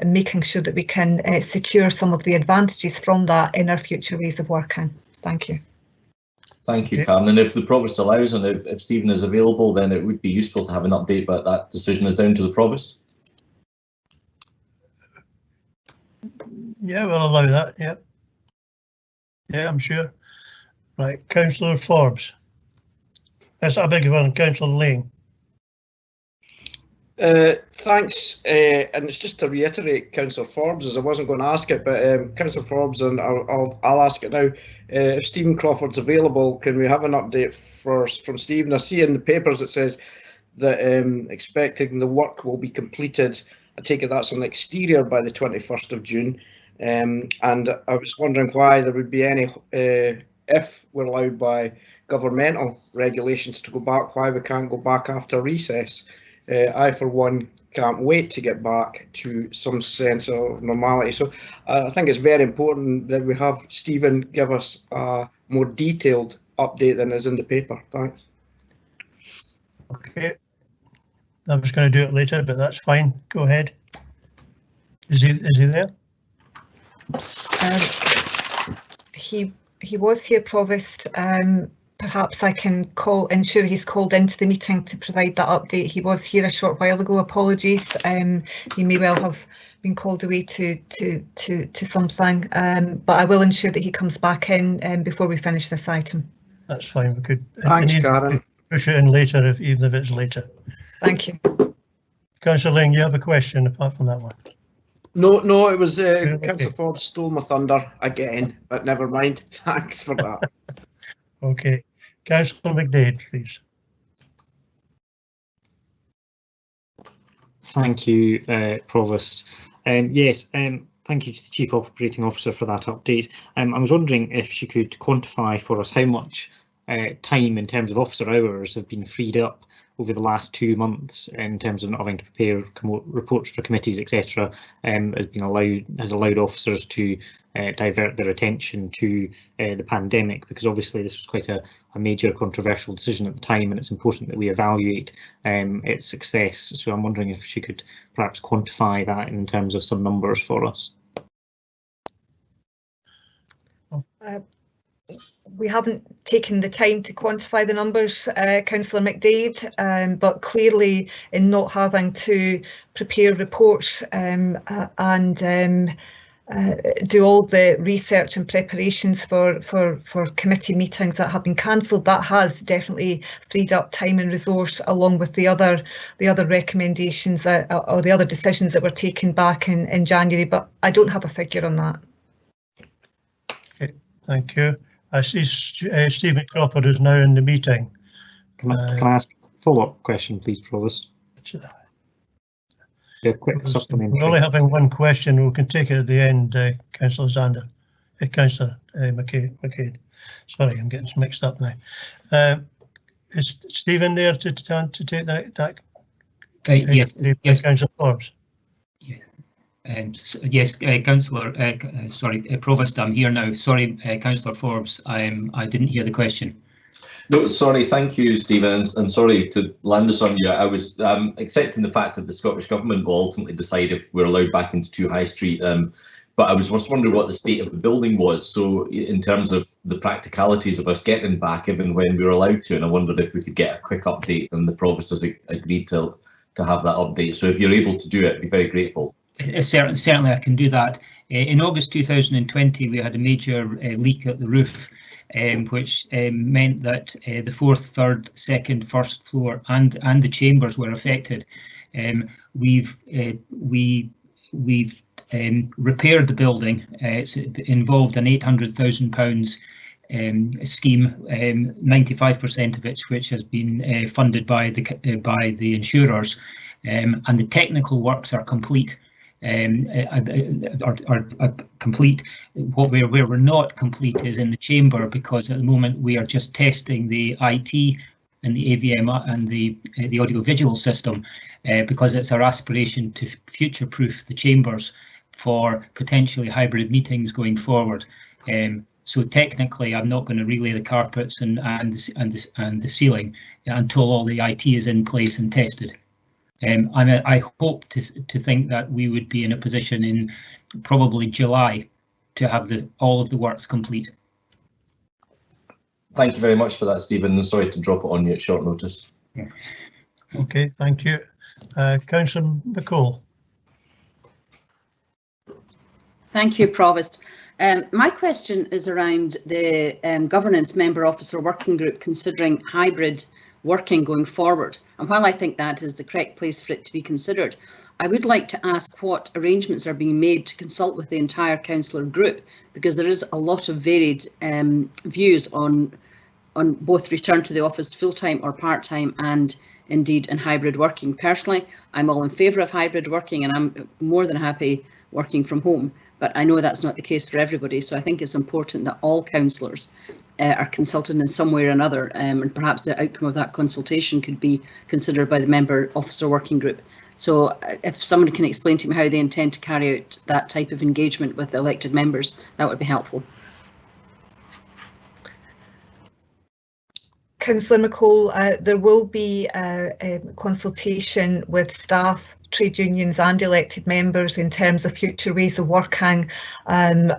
making sure that we can secure some of the advantages from that in our future ways of working. Thank you. Thank you, Karen. And if the Provost allows, and if Stephen is available, then it would be useful to have an update, but that decision is down to the Provost. Yeah, we'll allow that. Yeah. Yeah, I'm sure. Right, Councillor Forbes. That's a big one, Councillor Lane. Thanks, and it's just to reiterate Councillor Forbes, as I wasn't going to ask it, but Councillor Forbes, and I'll ask it now. If Stephen Crawford's available, can we have an update from Stephen? I see in the papers it says that expecting the work will be completed. I take it that's on the exterior by the 21st of June, and I was wondering why there would be any, if we're allowed by governmental regulations to go back, why we can't go back after recess. I, for one, can't wait to get back to some sense of normality. So I think it's very important that we have Stephen give us a more detailed update than is in the paper. Thanks. Okay. I was going to do it later, but that's fine. Go ahead. Is he there? He was here, Provost. Perhaps I can ensure he's called into the meeting to provide that update. He was here a short while ago. Apologies. He may well have been called away to something, but I will ensure that he comes back in before we finish this item. That's fine. We could. Thanks, Karen. Push it in later, even if it's later. Thank you. Councillor Ling, you have a question apart from that one? No, it was Councillor Forbes stole my thunder again, but never mind. Thanks for that. Okay, Councillor McDade, please. Thank you, Provost. Yes, thank you to the Chief Operating Officer for that update. I was wondering if she could quantify for us how much time in terms of officer hours have been freed up over the last 2 months in terms of not having to prepare reports for committees, etc. has allowed officers to divert their attention to the pandemic, because obviously this was quite a major controversial decision at the time, and it's important that we evaluate its success. So I'm wondering if she could perhaps quantify that in terms of some numbers for us. We haven't taken the time to quantify the numbers, Councillor McDade, but clearly in not having to prepare reports and do all the research and preparations for committee meetings that have been cancelled, that has definitely freed up time and resource, along with the other recommendations or the other decisions that were taken back in January, but I don't have a figure on that. Okay. Thank you. I see Stephen Crawford is now in the meeting. Can I ask a follow-up question, please, Provost? Yeah, quick supplementary. We're only having one question. We can take it at the end, Councillor Zander. Councillor McCabe. Sorry, I'm getting mixed up now. Is Stephen there to take that? Yes. Councillor Forbes. Yes, Councillor, Provost, I'm here now. Sorry, Councillor Forbes, I didn't hear the question. No, sorry, thank you, Stephen, and sorry to land this on you. I was accepting the fact that the Scottish Government will ultimately decide if we're allowed back into 2 High Street, but I was just wondering what the state of the building was. So in terms of the practicalities of us getting back, even when we were allowed to, and I wondered if we could get a quick update, and the Provost has agreed to have that update. So if you're able to do it, I'd be very grateful. Certainly I can do that. In August 2020 we had a major leak at the roof, which meant that the 4th, 3rd, 2nd, 1st floor and the chambers were affected. We've repaired the building. It's involved an £800,000 scheme, 95% of which has been funded by the insurers, and the technical works are complete. Are complete. Where we're not complete is in the chamber, because at the moment we are just testing the IT and the AVM and the audiovisual system, because it's our aspiration to future-proof the chambers for potentially hybrid meetings going forward. So technically, I'm not going to relay the carpets and the ceiling until all the IT is in place and tested. I hope to think that we would be in a position in probably July to have all of the works complete. Thank you very much for that, Stephen, and sorry to drop it on you at short notice. Yeah. Okay, thank you. Councillor McCall. Thank you, Provost. My question is around the Governance Member Officer Working Group considering hybrid working going forward. And while I think that is the correct place for it to be considered, I would like to ask what arrangements are being made to consult with the entire councillor group, because there is a lot of varied views on both return to the office full-time or part-time, and indeed in hybrid working. Personally, I'm all in favour of hybrid working, and I'm more than happy working from home, but I know that's not the case for everybody, so I think it's important that all councillors are consulted in some way or another, and perhaps the outcome of that consultation could be considered by the Member Officer Working Group. So if someone can explain to me how they intend to carry out that type of engagement with the elected members, that would be helpful. Councillor McCall, there will be a consultation with staff, trade unions and elected members in terms of future ways of working, and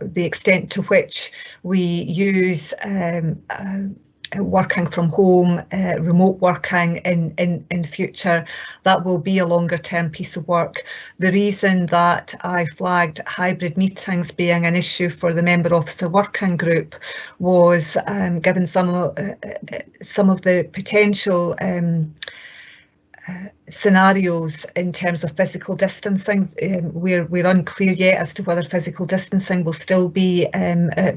the extent to which we use working from home, remote working in future. That will be a longer term piece of work. The reason that I flagged hybrid meetings being an issue for the Member Officer Working Group was given some of the potential scenarios in terms of physical distancing. We're unclear yet as to whether physical distancing will still be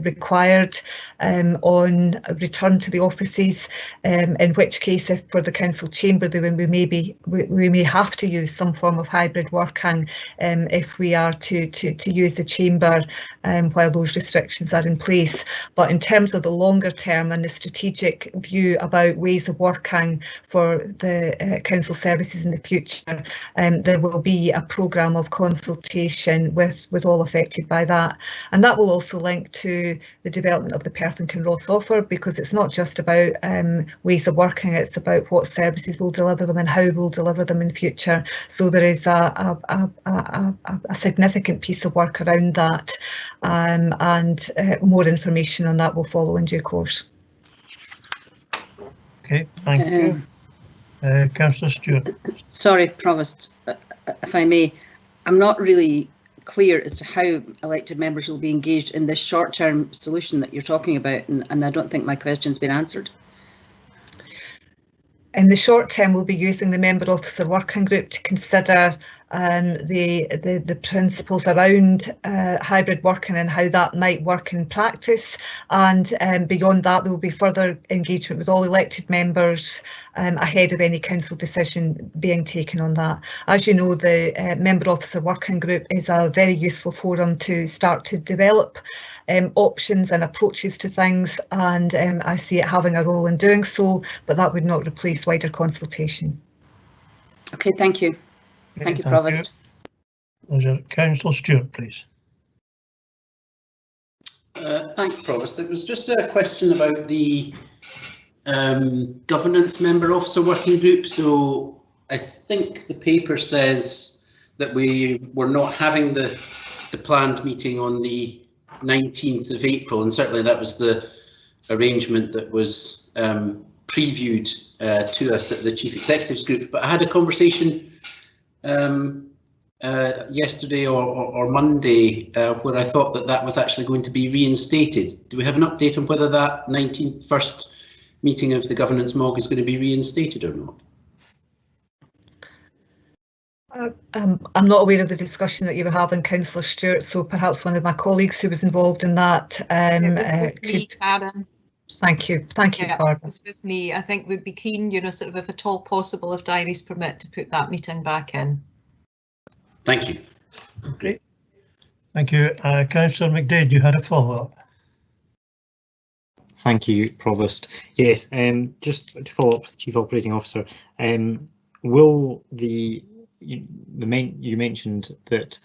required on return to the offices, in which case, if for the council chamber, then we may have to use some form of hybrid working if we are to use the chamber while those restrictions are in place. But in terms of the longer term and the strategic view about ways of working for the council services in the future, there will be a programme of consultation with all affected by that, and that will also link to the development of the Perth and Kinross offer, because it's not just about ways of working, it's about what services will deliver them and how we'll deliver them in future. So there is a significant piece of work around that, and more information on that will follow in due course. Okay, thank you. Councillor Stewart. Sorry, Provost, if I may, I'm not really clear as to how elected members will be engaged in this short-term solution that you're talking about, and I don't think my question's been answered. In the short term, we'll be using the Member Officer Working Group to consider the principles around hybrid working and how that might work in practice. And beyond that, there will be further engagement with all elected members ahead of any council decision being taken on that. As you know, the Member Officer Working Group is a very useful forum to start to develop options and approaches to things, and I see it having a role in doing so, but that would not replace wider consultation. Okay, thank you. Thank you, Provost. Councillor Stewart, please. Thanks, Provost. It was just a question about the governance member officer working group. So I think the paper says that we were not having the planned meeting on the 19th of April, and certainly that was the arrangement that was previewed to us at the Chief Executives Group. But I had a conversation yesterday or Monday where I thought that was actually going to be reinstated. Do we have an update on whether that 19th first meeting of the governance MOG is going to be reinstated or not? I'm not aware of the discussion that you were having, Councillor Stewart, so perhaps one of my colleagues who was involved in that could. Karen. Thank you, yeah, Barbara. It was with me. I think we'd be keen, you know, sort of if at all possible, if diaries permit, to put that meeting back in. Thank you. Great. Thank you. Councillor McDade, you had a follow-up. Thank you, Provost. Yes, just to follow up, Chief Operating Officer, will you mentioned that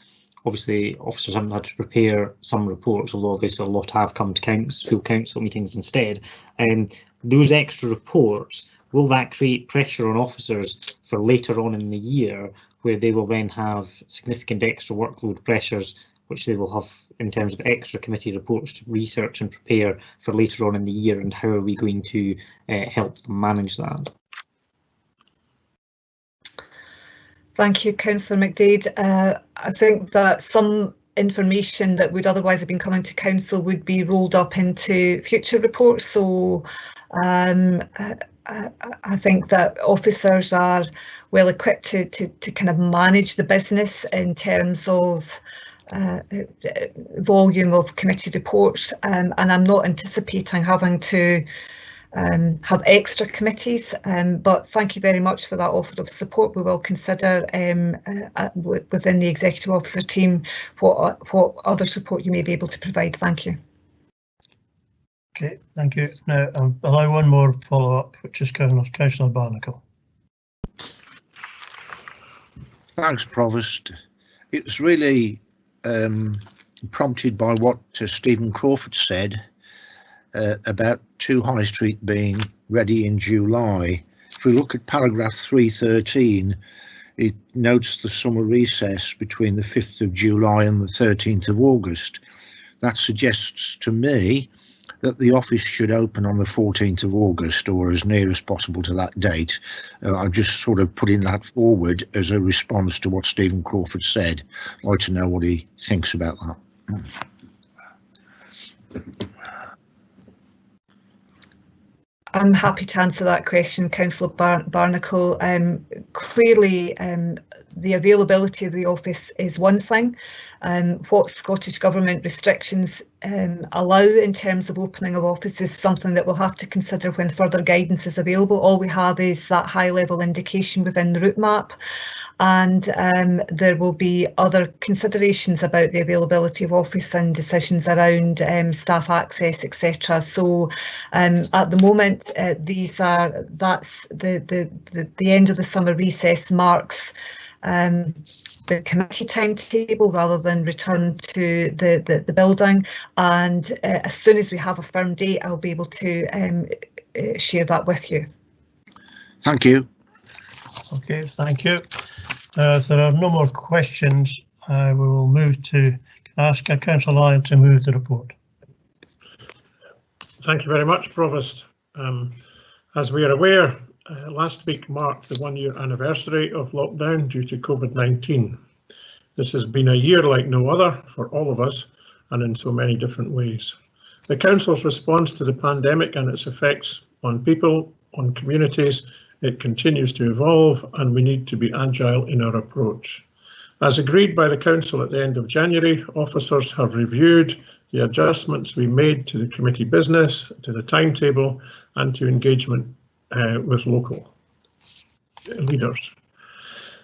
obviously officers haven't had to prepare some reports, although obviously a lot have come to full council meetings instead. Those extra reports, will that create pressure on officers for later on in the year, where they will then have significant extra workload pressures, which they will have in terms of extra committee reports to research and prepare for later on in the year, and how are we going to help them manage that? Thank you, Councillor McDade. I think that some information that would otherwise have been coming to council would be rolled up into future reports. So I think that officers are well equipped to kind of manage the business in terms of volume of committee reports, and I'm not anticipating having to have extra committees, but thank you very much for that offer of support. We will consider within the executive officer team what other support you may be able to provide. Thank you. Okay, thank you. Now I'll allow one more follow-up, which is Councillor Barnacle. Thanks, Provost. It's really prompted by what Stephen Crawford said about 2 High Street being ready in July. If we look at paragraph 313, it notes the summer recess between the 5th of July and the 13th of August. That suggests to me that the office should open on the 14th of August, or as near as possible to that date. I'm just sort of putting that forward as a response to what Stephen Crawford said. I'd like to know what he thinks about that. I'm happy to answer that question, Councillor Barnacle. Clearly, the availability of the office is one thing. What Scottish Government restrictions allow in terms of opening of office is something that we'll have to consider when further guidance is available. All we have is that high-level indication within the route map, and there will be other considerations about the availability of office and decisions around staff access, etc. So at the moment, that's the end of the summer recess marks the committee timetable rather than return to the building, and as soon as we have a firm date, I'll be able to share that with you. Thank you. Okay, thank you. If there are no more questions, we will move to ask Councillor Lyon to move the report. Thank you very much, Provost. As we are aware, last week marked the 1-year anniversary of lockdown due to COVID-19. This has been a year like no other for all of us, and in so many different ways. The Council's response to the pandemic and its effects on people, on communities, it continues to evolve, and we need to be agile in our approach. As agreed by the Council at the end of January, officers have reviewed the adjustments we made to the committee business, to the timetable and to engagement with local leaders.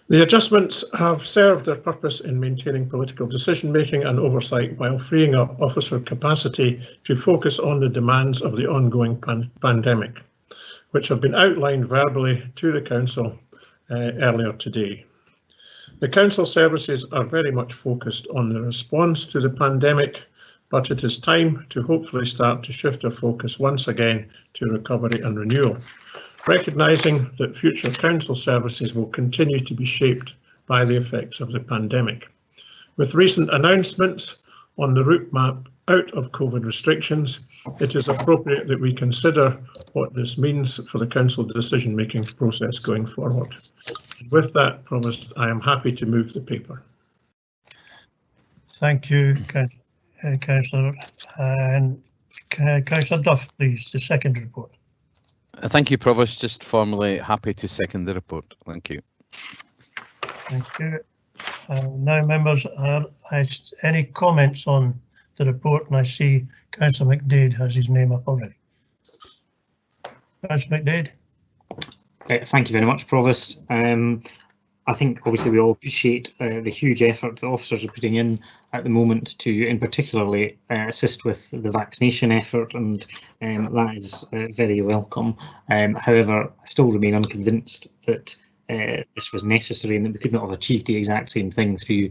The adjustments have served their purpose in maintaining political decision making and oversight while freeing up officer capacity to focus on the demands of the ongoing pandemic, which have been outlined verbally to the Council earlier today. The Council services are very much focused on the response to the pandemic, but it is time to hopefully start to shift our focus once again to recovery and renewal, recognising that future Council services will continue to be shaped by the effects of the pandemic. With recent announcements on the route map out of COVID restrictions, it is appropriate that we consider what this means for the Council decision-making process going forward. With that, Provost, I am happy to move the paper. Thank you, Councillor. And Councillor Duff, please, the second report. Thank you, Provost. Just formally happy to second the report. Thank you. Thank you. Now, members, any comments on the report? And I see Councillor McDade has his name up already. Councillor McDade. Thank you very much, Provost. I think obviously we all appreciate the huge effort the officers are putting in at the moment to, in particularly, assist with the vaccination effort, and that is very welcome. However, I still remain unconvinced that this was necessary and that we could not have achieved the exact same thing through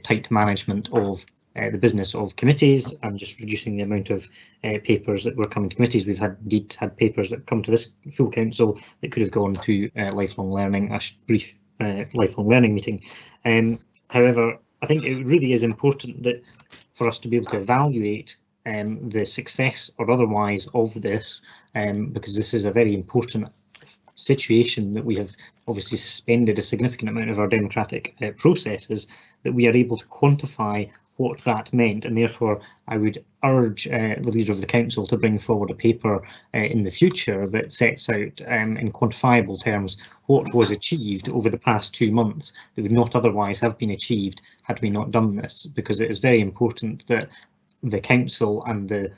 tight management of the business of committees and just reducing the amount of papers that were coming to committees. We've indeed had papers that come to this full council that could have gone to lifelong learning, a brief lifelong learning meeting. However, I think it really is important that for us to be able to evaluate the success or otherwise of this, because this is a very important situation that we have obviously suspended a significant amount of our democratic processes, that we are able to quantify what that meant, and therefore I would urge the leader of the council to bring forward a paper in the future that sets out in quantifiable terms what was achieved over the past 2 months that would not otherwise have been achieved had we not done this, because it is very important that the council and the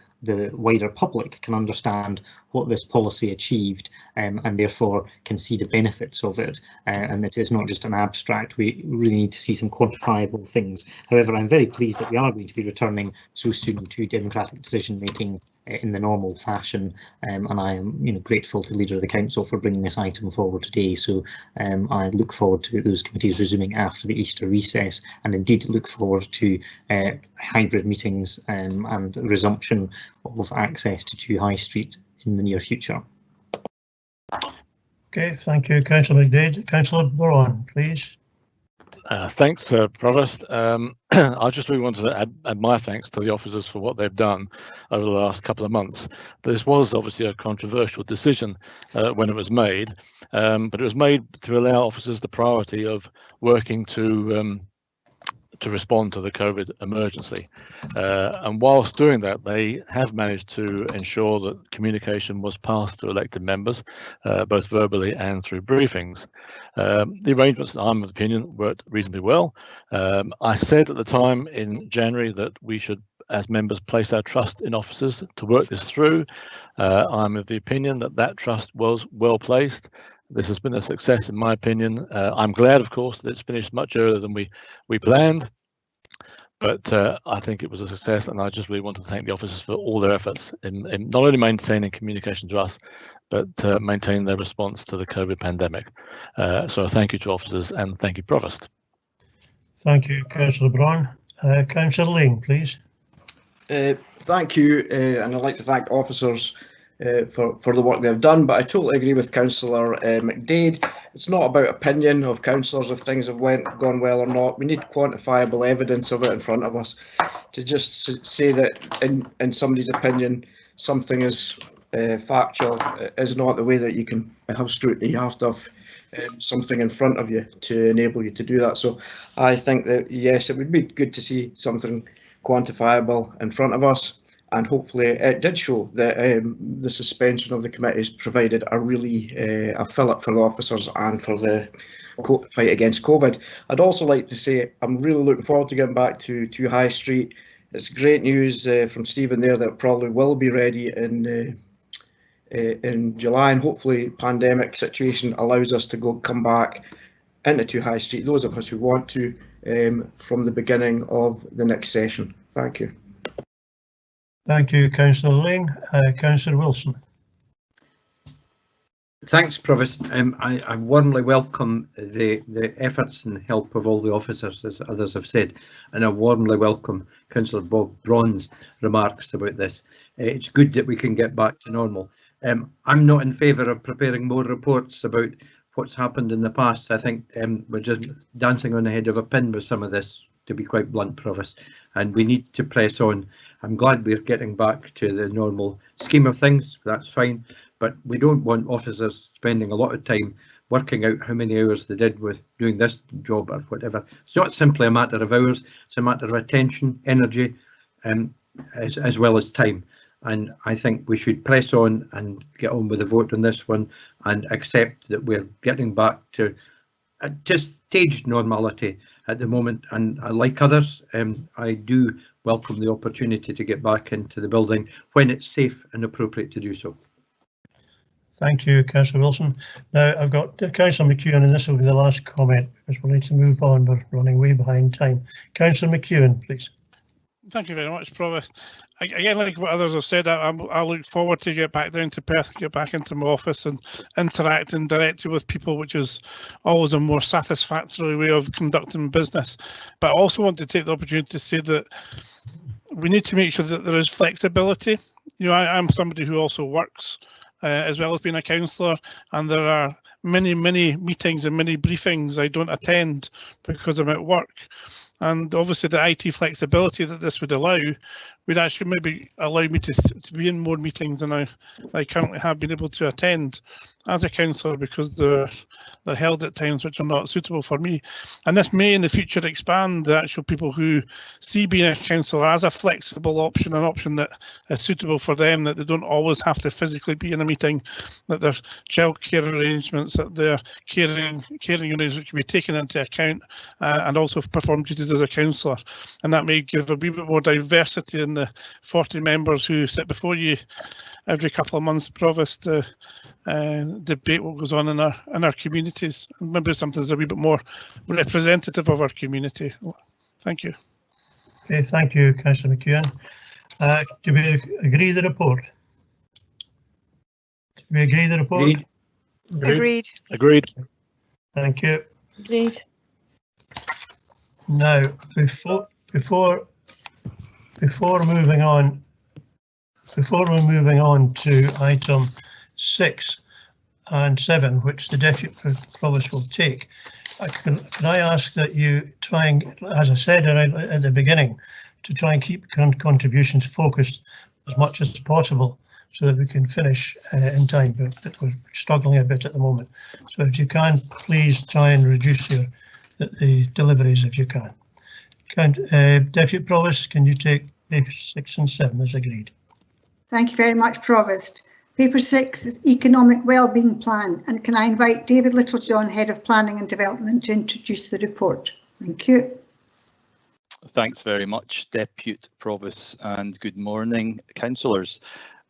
wider public can understand what this policy achieved and therefore can see the benefits of it, and that it's not just an abstract. We really need to see some quantifiable things. However, I'm very pleased that we are going to be returning so soon to democratic decision making in the normal fashion, and I am grateful to the leader of the council for bringing this item forward today. So I look forward to those committees resuming after the Easter recess, and indeed look forward to hybrid meetings and resumption of access to 2 High Street in the near future. Okay, thank you, Councillor McDade. Councillor Boron, please. Thanks, Provost. I just really wanted to add my thanks to the officers for what they've done over the last couple of months. This was obviously a controversial decision when it was made, but it was made to allow officers the priority of working to respond to the COVID emergency. And whilst doing that, they have managed to ensure that communication was passed to elected members, both verbally and through briefings. The arrangements, I'm of the opinion, worked reasonably well. I said at the time in January that we should, as members, place our trust in officers to work this through. I'm of the opinion that that trust was well placed. This has been a success, in my opinion. I'm glad, of course, that it's finished much earlier than we planned, but I think it was a success, and I just really want to thank the officers for all their efforts in not only maintaining communication to us, but maintaining their response to the COVID pandemic. So thank you to officers, and thank you, Provost. Thank you, Councillor Brown. Councillor Lane, please. Thank you, and I'd like to thank officers for the work they've done, but I totally agree with Councillor McDade. It's not about opinion of councillors if things have gone well or not. We need quantifiable evidence of it in front of us. To just say that in somebody's opinion something is factual is not the way that you can have scrutiny. You have to have something in front of you to enable you to do that. So I think that yes, it would be good to see something quantifiable in front of us. and hopefully it did show that the suspension of the committees provided a really a fill-up for the officers and for the fight against COVID. I'd also like to say I'm really looking forward to getting back to High Street. It's great news from Stephen there that probably will be ready in July, and hopefully pandemic situation allows us to come back into High Street, those of us who want to, from the beginning of the next session. Thank you. Thank you, Councillor Ling. Councillor Wilson. Thanks, Provost. I warmly welcome the efforts and help of all the officers, as others have said, and I warmly welcome Councillor Bob Braun's remarks about this. It's good that we can get back to normal. I'm not in favour of preparing more reports about what's happened in the past. I think we're just dancing on the head of a pin with some of this, to be quite blunt, Provost, and we need to press on. I'm glad we're getting back to the normal scheme of things, that's fine, but we don't want officers spending a lot of time working out how many hours they did with doing this job or whatever. It's not simply a matter of hours, it's a matter of attention, energy, as well as time. And I think we should press on and get on with the vote on this one and accept that we're getting back to just staged normality at the moment. And like others, I do welcome the opportunity to get back into the building when it's safe and appropriate to do so. Thank you, Councillor Wilson. Now I've got Councillor McEwen, and this will be the last comment because we need to move on. We're running way behind time. Councillor McEwen, please. Thank you very much, Provost. Again, like what others have said, I look forward to get back down to Perth, get back into my office and interacting directly with people, which is always a more satisfactory way of conducting business. But I also want to take the opportunity to say that we need to make sure that there is flexibility. You know, I'm somebody who also works as well as being a councillor, and there are many meetings and many briefings I don't attend because I'm at work. And obviously the IT flexibility that this would allow would actually maybe allow me to be in more meetings than I currently have been able to attend as a councillor, because they're held at times which are not suitable for me. And this may in the future expand the actual people who see being a councillor as a flexible option, an option that is suitable for them, that they don't always have to physically be in a meeting, that there's childcare arrangements, that their caring arrangements can be taken into account, and also perform duties as a councillor. And that may give a wee bit more diversity in the 40 members who sit before you every couple of months, Provost, to debate what goes on in our communities, and maybe something that's a wee bit more representative of our community. Thank you. Okay, thank you, Councillor McEwen. Do we agree the report? Do we agree the report? Agreed. Agreed. Thank you. Agreed. Now, before moving on to item 6 and 7, which the Deputy Provost will take, can I ask that you try and, as I said at the beginning, to try and keep contributions focused as much as possible so that we can finish in time, but we're struggling a bit at the moment. So if you can, please try and reduce the deliveries if you can. Deputy Provost, can you take paper 6 and 7 as agreed? Thank you very much, Provost. Paper 6 is Economic Wellbeing Plan, and can I invite David Littlejohn, Head of Planning and Development, to introduce the report? Thank you. Thanks very much, Deputy Provost, and good morning, councillors.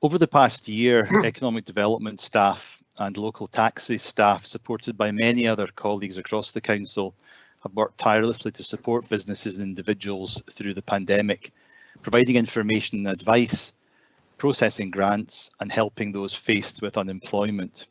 Over the past year, economic development staff and local taxes staff, supported by many other colleagues across the council, have worked tirelessly to support businesses and individuals through the pandemic, providing information and advice, processing grants, and helping those faced with unemployment.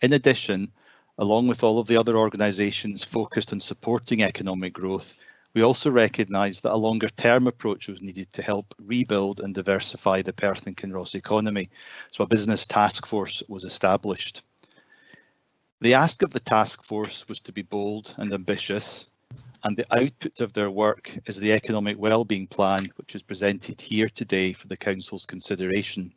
In addition, along with all of the other organisations focused on supporting economic growth, we also recognised that a longer term approach was needed to help rebuild and diversify the Perth and Kinross economy, so a business task force was established. The ask of the task force was to be bold and ambitious, and the output of their work is the Economic Wellbeing Plan, which is presented here today for the Council's consideration.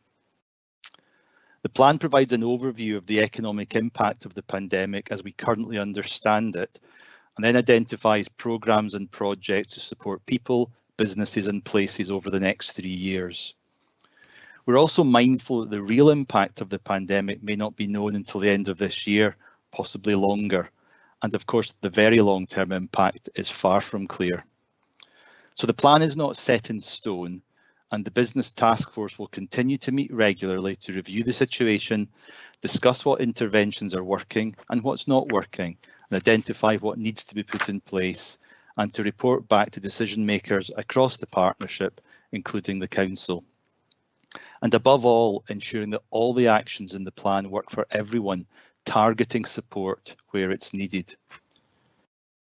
The plan provides an overview of the economic impact of the pandemic as we currently understand it, and then identifies programmes and projects to support people, businesses and places over the next 3 years. We're also mindful that the real impact of the pandemic may not be known until the end of this year, possibly longer. And of course, the very long-term impact is far from clear. So the plan is not set in stone, and the business task force will continue to meet regularly to review the situation, discuss what interventions are working and what's not working, and identify what needs to be put in place, and to report back to decision makers across the partnership, including the council. And above all, ensuring that all the actions in the plan work for everyone, targeting support where it's needed.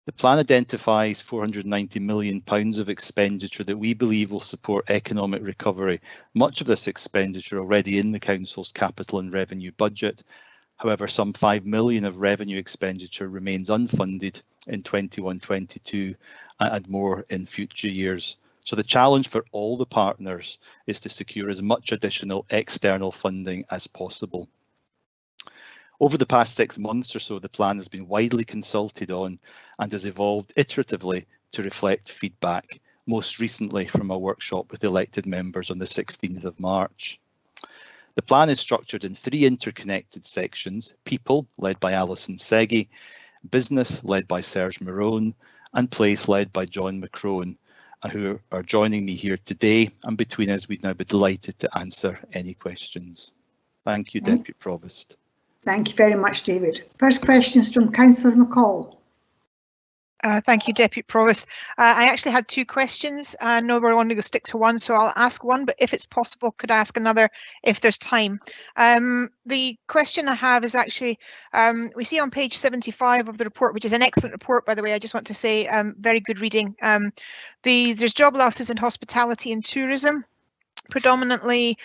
The plan identifies £490 million of expenditure that we believe will support economic recovery. Much of this expenditure already in the Council's capital and revenue budget. However, some £5 million of revenue expenditure remains unfunded in 21-22 and more in future years. So the challenge for all the partners is to secure as much additional external funding as possible. Over the past 6 months or so, the plan has been widely consulted on and has evolved iteratively to reflect feedback, most recently from a workshop with elected members on the 16th of March. The plan is structured in 3 interconnected sections: people, led by Alison Seggie, business, led by Serge Marone, and place, led by John McCrone, who are joining me here today, and between us we'd now be delighted to answer any questions. Thank you, Deputy Provost. Thank you very much, David. First question is from Councillor McCall. Thank you, Deputy Provost. I actually had 2 questions. I know we're only going to stick to one, so I'll ask one, but if it's possible, could I ask another if there's time? The question I have is actually, we see on page 75 of the report, which is an excellent report, by the way, I just want to say, very good reading. There's job losses in hospitality and tourism, predominantly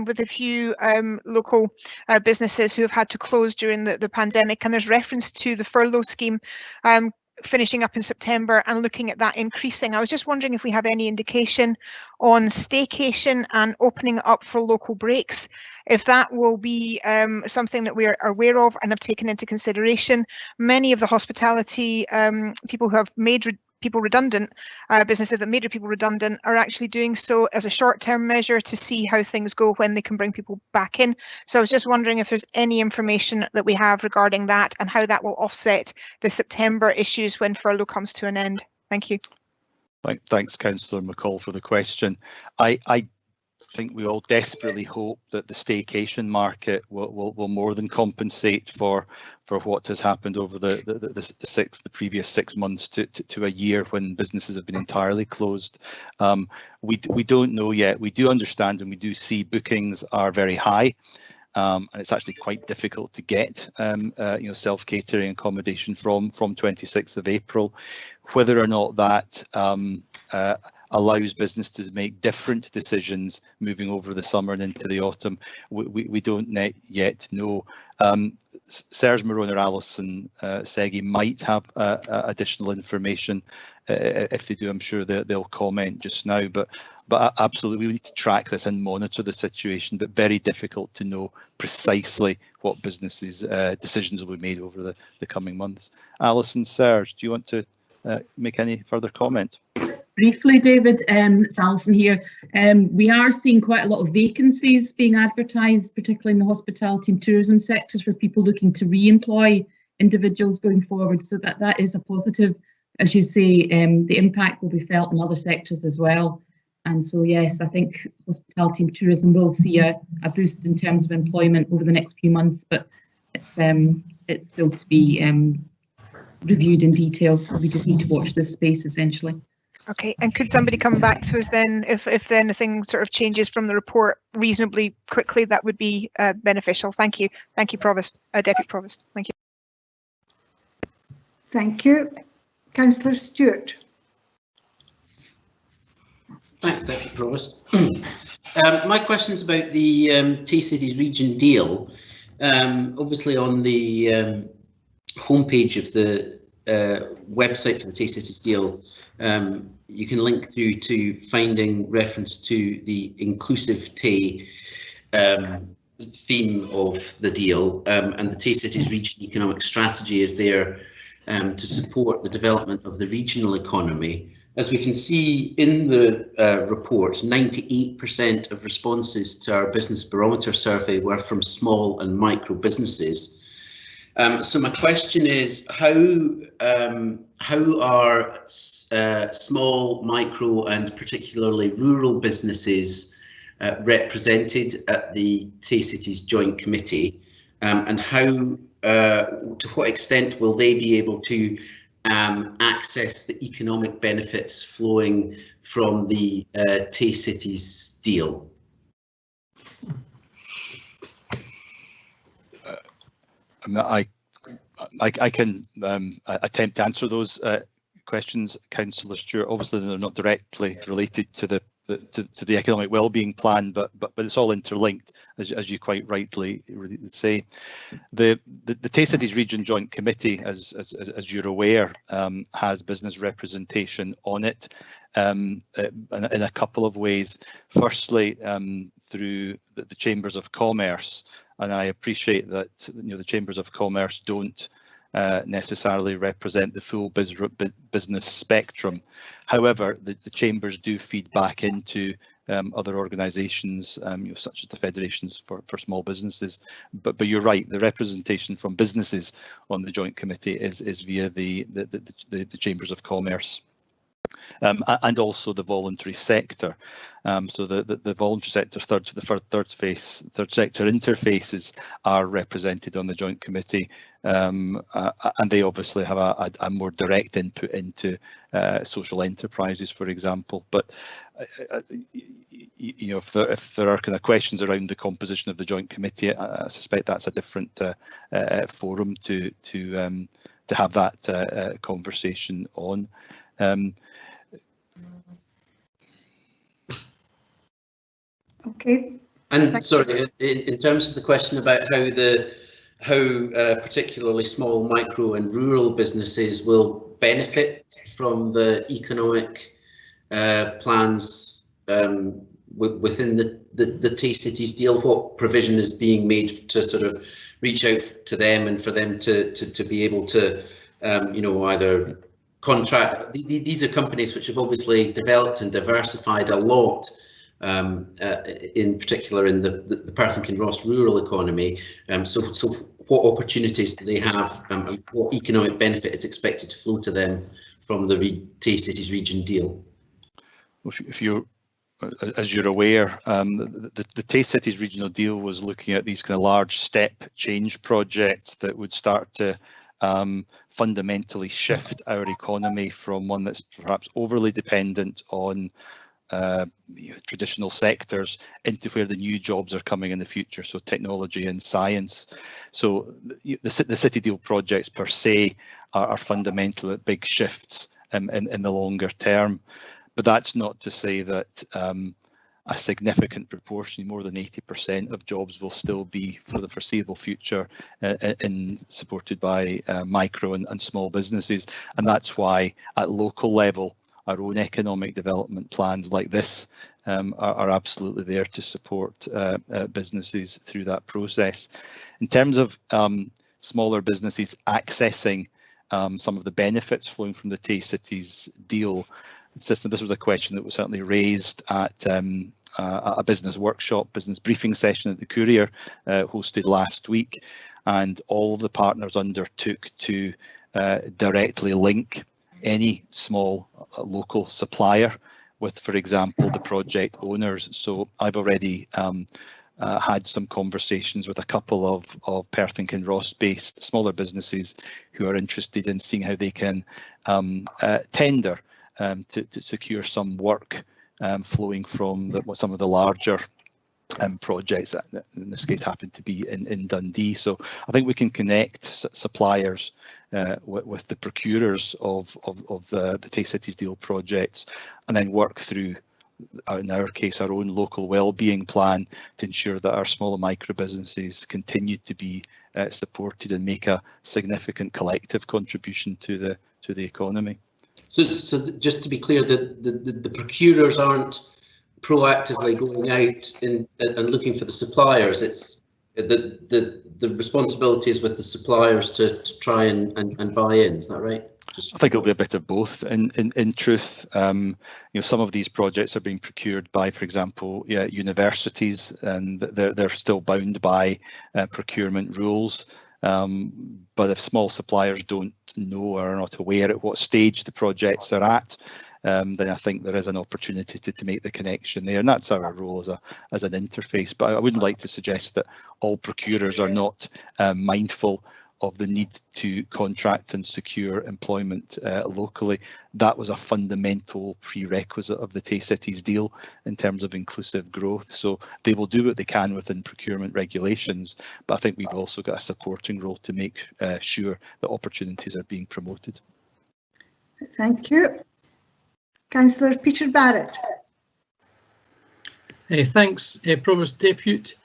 with a few local businesses who have had to close during the pandemic, and there's reference to the furlough scheme finishing up in September and looking at that increasing. I was just wondering if we have any indication on staycation and opening up for local breaks, if that will be something that we are aware of and have taken into consideration. Many of the hospitality people who have made people redundant, businesses that made people redundant, are actually doing so as a short-term measure to see how things go when they can bring people back in. So I was just wondering if there's any information that we have regarding that and how that will offset the September issues when furlough comes to an end. Thank you. Thanks, Councillor McCall, for the question. I think we all desperately hope that the staycation market will more than compensate for what has happened over the previous 6 months to a year when businesses have been entirely closed. We don't know yet. We do understand and we do see bookings are very high. And it's actually quite difficult to get self-catering accommodation from 26th of April. Whether or not that allows business to make different decisions moving over the summer and into the autumn, we don't yet know. Serge Marone or Alison Seggie might have additional information. If they do, I'm sure they'll comment just now. But absolutely, we need to track this and monitor the situation, but very difficult to know precisely what businesses' decisions will be made over the coming months. Alison, Serge, do you want to make any further comment? Briefly, David, it's Alison here. We are seeing quite a lot of vacancies being advertised, particularly in the hospitality and tourism sectors, for people looking to re-employ individuals going forward. So that is a positive. As you say, the impact will be felt in other sectors as well. And so, yes, I think hospitality and tourism will see a boost in terms of employment over the next few months, but it's still to be reviewed in detail. We just need to watch this space, essentially. Okay, and could somebody come back to us then if anything sort of changes from the report reasonably quickly? That would be beneficial. Thank you. Thank you, Provost, Deputy Provost. Thank you. Thank you. Councillor Stewart. Thanks, Deputy Provost. My question is about the Tay-Cities region deal. Obviously on the homepage of the website for the Tay-Cities deal, you can link through to finding reference to the inclusive Tay theme of the deal, and the Tay-Cities region economic strategy is there to support the development of the regional economy as we can see in the report, 98% of responses to our business barometer survey were from small and micro businesses. So my question is, how are small, micro and particularly rural businesses represented at the Tay-Cities Joint Committee, and how, to what extent will they be able to access the economic benefits flowing from the Tay-Cities deal? I can attempt to answer those questions, Councillor Stewart. Obviously, they're not directly related to the economic wellbeing plan, but it's all interlinked, as you quite rightly say. The Tay-Cities Region Joint Committee, as you're aware, has business representation on it in a couple of ways. Firstly, through the Chambers of Commerce, and I appreciate that the Chambers of Commerce don't necessarily represent the full business spectrum. However, the chambers do feed back into other organisations, such as the federations for small businesses. But you're right, the representation from businesses on the Joint Committee is via the Chambers of Commerce. And also the voluntary sector. So the voluntary sector, third sector interfaces are represented on the Joint Committee, and they obviously have a more direct input into social enterprises, for example. But if there are kind of questions around the composition of the Joint Committee, I suspect that's a different forum to have that conversation on. Okay. And sorry, in terms of the question about how particularly small, micro and rural businesses will benefit from the economic plans within the Tay-Cities deal, what provision is being made to sort of reach out to them and for them to be able to either contract. These are companies which have obviously developed and diversified a lot, in particular in the Perth and Kinross rural economy. So what opportunities do they have, and what economic benefit is expected to flow to them from the Tay-Cities region deal? If you're, as you're aware, the Tay-Cities regional deal was looking at these kind of large step change projects that would start to fundamentally shift our economy from one that's perhaps overly dependent on traditional sectors into where the new jobs are coming in the future, so technology and science. So the City Deal projects per se are fundamental big shifts in the longer term, but that's not to say that a significant proportion, more than 80% of jobs, will still be for the foreseeable future supported by micro and small businesses. And that's why at local level, our own economic development plans like this are absolutely there to support businesses through that process. In terms of smaller businesses accessing some of the benefits flowing from the Tay-Cities deal, this was a question that was certainly raised at a business workshop, business briefing session at the Courier hosted last week, and all the partners undertook to directly link any small local supplier with, for example, the project owners. So I've already had some conversations with a couple of Perth and Kinross based smaller businesses who are interested in seeing how they can tender to secure some work flowing from some of the larger projects that in this case happen to be in Dundee. So I think we can connect suppliers with the procurers of the Tay-Cities deal projects, and then work through, in our case, our own local wellbeing plan to ensure that our small and micro businesses continue to be supported and make a significant collective contribution to the economy. So just to be clear, the procurers aren't proactively going out and looking for the suppliers. It's the responsibility is with the suppliers to try and buy in. Is that right? I think it'll be a bit of both. In truth, some of these projects are being procured by, for example, universities, and they're still bound by procurement rules. But if small suppliers don't know or are not aware at what stage the projects are at, then I think there is an opportunity to make the connection there, and that's our role as an interface. But I wouldn't like to suggest that all procurers are not mindful of the need to contract and secure employment locally. That was a fundamental prerequisite of the Tay Cities deal in terms of inclusive growth. So they will do what they can within procurement regulations, but I think we've also got a supporting role to make sure that opportunities are being promoted. Thank you. Councillor Peter Barrett. Thanks, Provost Depute.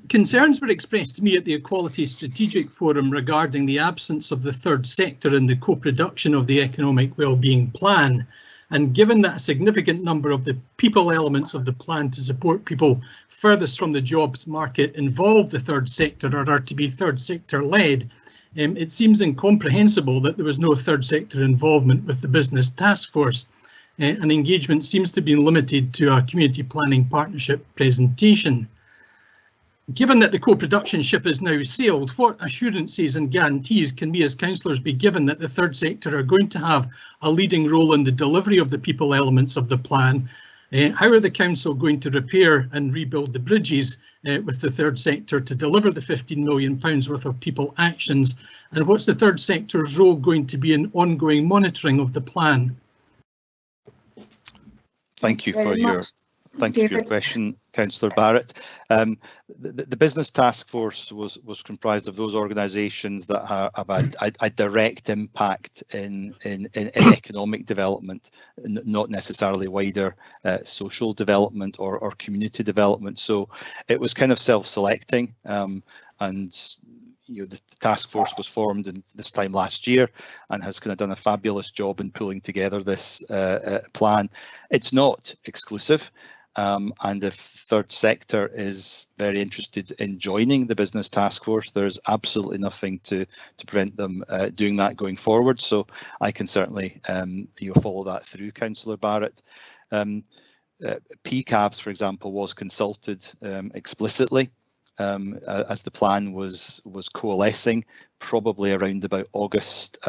Concerns were expressed to me at the Equality Strategic Forum regarding the absence of the third sector in the co-production of the Economic Wellbeing Plan. And given that a significant number of the people elements of the plan to support people furthest from the jobs market involve the third sector or are to be third sector led, it seems incomprehensible that there was no third sector involvement with the Business Task Force. And engagement seems to be limited to a community planning partnership presentation. Given that the co-production ship is now sailed, what assurances and guarantees can we as councillors be given that the third sector are going to have a leading role in the delivery of the people elements of the plan? How are the council going to repair and rebuild the bridges with the third sector to deliver the £15 million worth of people actions? And what's the third sector's role going to be in ongoing monitoring of the plan? Thank you for your question, Councillor Barrett. The Business Task Force was comprised of those organisations that have a direct impact in economic development, not necessarily wider social development or community development. So it was kind of self-selecting, and the task force was formed in this time last year and has kind of done a fabulous job in pulling together this plan. It's not exclusive. And if third sector is very interested in joining the Business Task Force, there's absolutely nothing to prevent them doing that going forward. So I can certainly follow that through, Councillor Barrett. PCABs, for example, was consulted explicitly as the plan was coalescing, probably around about August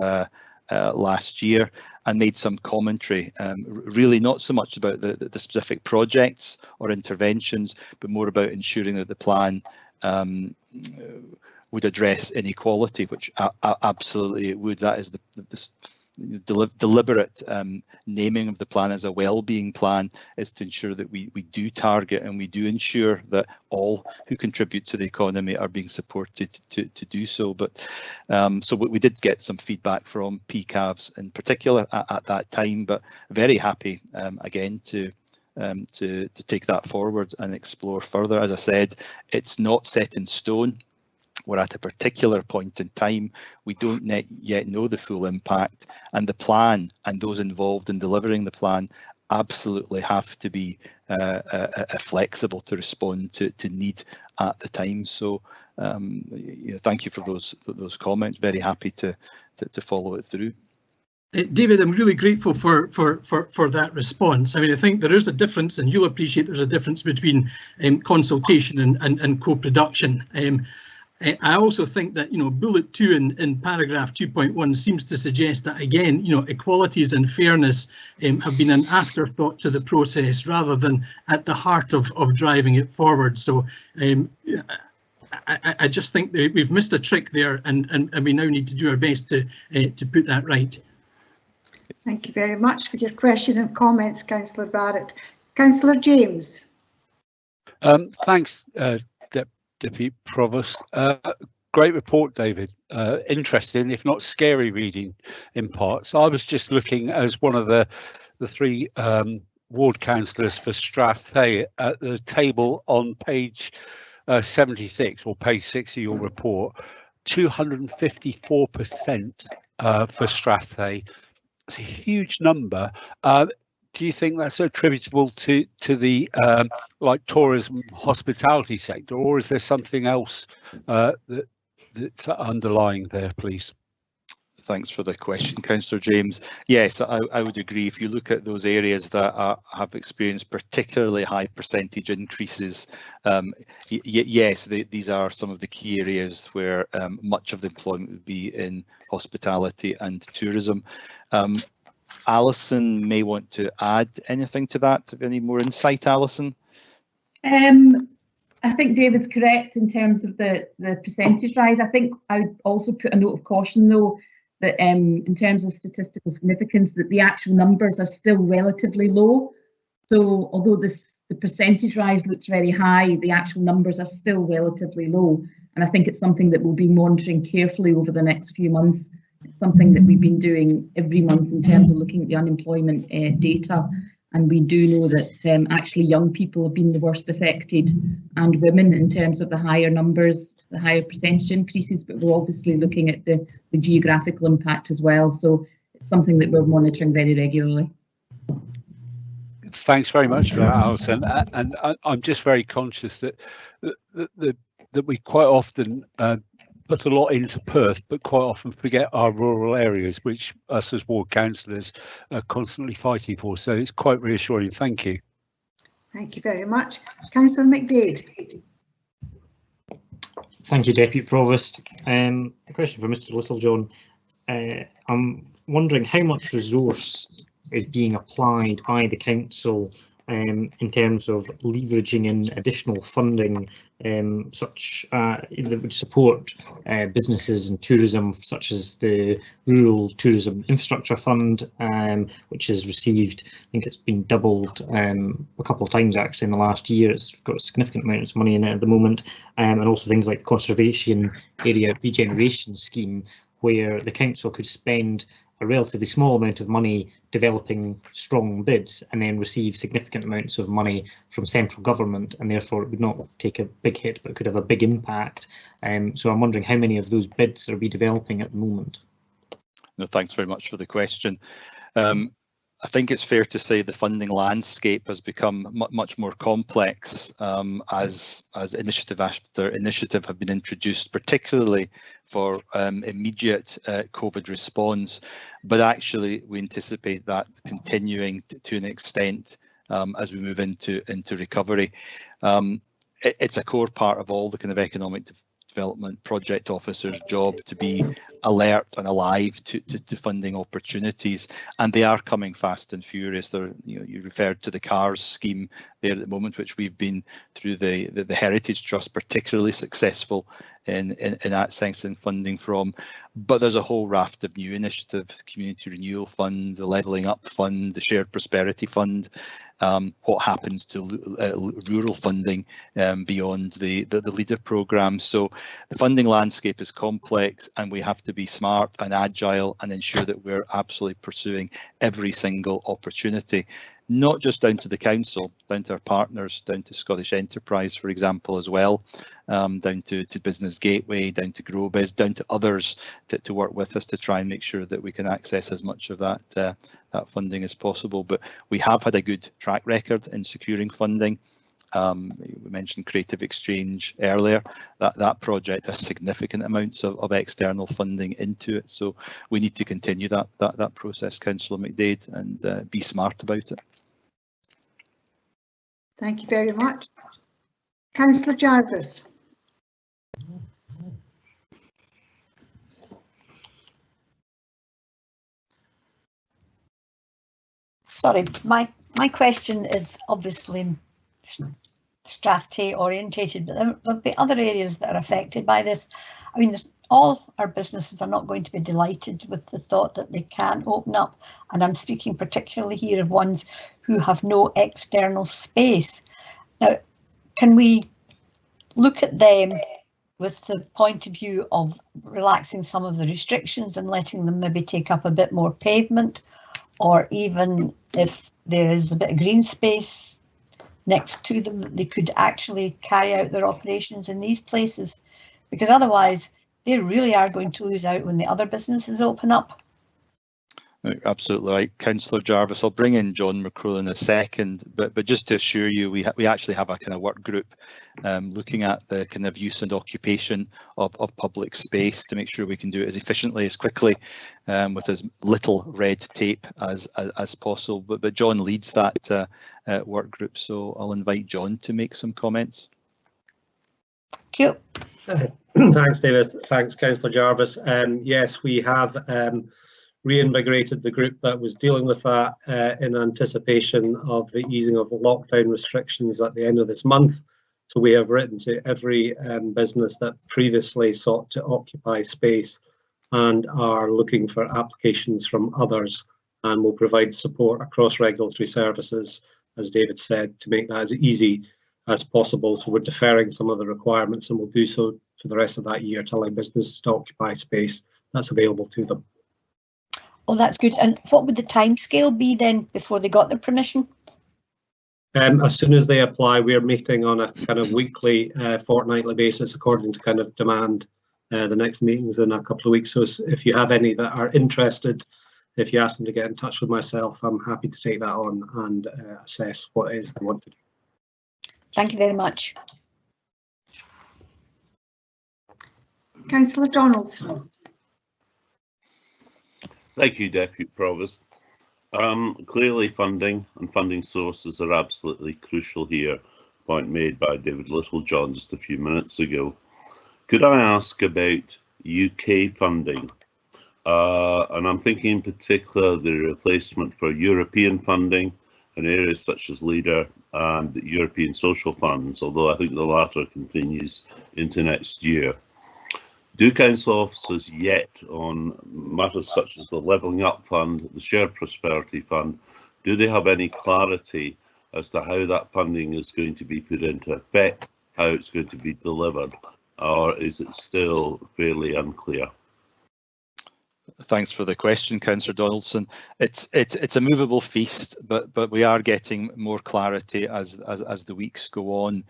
last year, and made some commentary, really not so much about the specific projects or interventions, but more about ensuring that the plan would address inequality, which absolutely it would. That is the deliberate naming of the plan as a well-being plan, is to ensure that we do target and we do ensure that all who contribute to the economy are being supported to do so. But so we did get some feedback from PCABs in particular at that time, but very happy again to take that forward and explore further. As I said, it's not set in stone. We're at a particular point in time. We don't yet know the full impact, and the plan and those involved in delivering the plan absolutely have to be flexible to respond to need at the time. So thank you for those comments. Very happy to follow it through. David, I'm really grateful for that response. I mean, I think there is a difference, and you'll appreciate there's a difference between consultation and co-production. I also think that, bullet 2 in paragraph 2.1 seems to suggest that, again, equalities and fairness have been an afterthought to the process rather than at the heart of driving it forward. So I just think that we've missed a trick there, and we now need to do our best to put that right. Thank you very much for your question and comments, Councillor Barrett. Councillor James. Thanks, Deputy Provost. Great report, David. Interesting, if not scary reading in parts. I was just looking as one of the three ward councillors for Strathay at the table on page 76 or page 6 of your report. 254% for Strathay. It's a huge number. Do you think that's attributable to the like tourism hospitality sector, or is there something else that's underlying there, please? Thanks for the question, Councillor James. Yes, I would agree. If you look at those areas that have experienced particularly high percentage increases, yes, these are some of the key areas where much of the employment would be in hospitality and tourism. Alison may want to add anything to that. Have any more insight, Alison? I think David's correct in terms of the percentage rise. I think I would also put a note of caution though, that in terms of statistical significance, that the actual numbers are still relatively low. So although the percentage rise looks very high, the actual numbers are still relatively low. And I think it's something that we'll be monitoring carefully over the next few months. It's something that we've been doing every month in terms of looking at the unemployment data. And we do know that actually young people have been the worst affected, and women in terms of the higher numbers, the higher percentage increases, but we're obviously looking at the geographical impact as well. So it's something that we're monitoring very regularly. Thanks very much for that, Alison. And I'm just very conscious that we quite often put a lot into Perth, but quite often forget our rural areas, which us as ward councillors are constantly fighting for. So it's quite reassuring. Thank you. Thank you very much. Councillor McDade. Thank you, Deputy Provost. A question for Mr Littlejohn. I'm wondering how much resource is being applied by the council in terms of leveraging in additional funding that would support businesses and tourism, such as the Rural Tourism Infrastructure Fund, which has received, I think it's been doubled a couple of times actually in the last year. It's got significant amounts of money in it at the moment, and also things like the Conservation Area Regeneration Scheme, where the council could spend a relatively small amount of money developing strong bids and then receive significant amounts of money from central government, and therefore it would not take a big hit but could have a big impact. So I'm wondering how many of those bids are we developing at the moment? No, thanks very much for the question. I think it's fair to say the funding landscape has become much more complex as initiative after initiative have been introduced, particularly for immediate COVID response. But actually, we anticipate that continuing to an extent as we move into recovery. It's a core part of all the kind of economic development project officers' job to be alert and alive to funding opportunities, and they are coming fast and furious. They're, you referred to the CARS scheme there at the moment, which we've been through the Heritage Trust particularly successful in accessing funding from. But there's a whole raft of new initiatives: Community Renewal Fund, the Levelling Up Fund, the Shared Prosperity Fund. What happens to rural funding beyond the LEADER programme? So the funding landscape is complex, and we have to be smart and agile and ensure that we're absolutely pursuing every single opportunity, not just down to the council, down to our partners, down to Scottish Enterprise, for example, as well, down to Business Gateway, down to GrowBiz, down to others to work with us to try and make sure that we can access as much of that funding as possible. But we have had a good track record in securing funding. We mentioned Creative Exchange earlier. That project has significant amounts of external funding into it, so we need to continue that process, Councillor McDade, and be smart about it. Thank you very much. Councillor Jarvis. Sorry, my question is obviously strategy orientated, but there'll be other areas that are affected by this. I mean, all our businesses are not going to be delighted with the thought that they can open up, and I'm speaking particularly here of ones who have no external space. Now, can we look at them with the point of view of relaxing some of the restrictions and letting them maybe take up a bit more pavement, or even if there is a bit of green space next to them, that they could actually carry out their operations in these places? Because otherwise they really are going to lose out when the other businesses open up. Absolutely right, Councillor Jarvis. I'll bring in John McCrone in a second, but just to assure you, we actually have a kind of work group looking at the kind of use and occupation of public space to make sure we can do it as efficiently, as quickly, with as little red tape as possible. But John leads that work group, so I'll invite John to make some comments. Thank you. Thanks, David. Thanks, Councillor Jarvis. Yes, we have reinvigorated the group that was dealing with that in anticipation of the easing of lockdown restrictions at the end of this month. So we have written to every business that previously sought to occupy space and are looking for applications from others, and will provide support across regulatory services, as David said, to make that as easy as possible. So we're deferring some of the requirements, and we'll do so for the rest of that year, to allow businesses to occupy space that's available to them. Oh, that's good. And what would the timescale be then before they got their permission? As soon as they apply, we are meeting on a kind of weekly, fortnightly basis according to kind of demand. The next meeting's in a couple of weeks. So if you have any that are interested, if you ask them to get in touch with myself, I'm happy to take that on and assess what it is they want to do. Thank you very much. Councillor Donaldson. Thank you, Deputy Provost. Clearly funding and funding sources are absolutely crucial here, point made by David Littlejohn just a few minutes ago. Could I ask about UK funding? And I'm thinking in particular the replacement for European funding in areas such as LEADER and the European social funds, although I think the latter continues into next year. Do council officers yet, on matters such as the Levelling Up Fund, the Shared Prosperity Fund, do they have any clarity as to how that funding is going to be put into effect, how it's going to be delivered, or is it still fairly unclear? Thanks for the question, Councillor Donaldson. It's a movable feast, but we are getting more clarity as the weeks go on.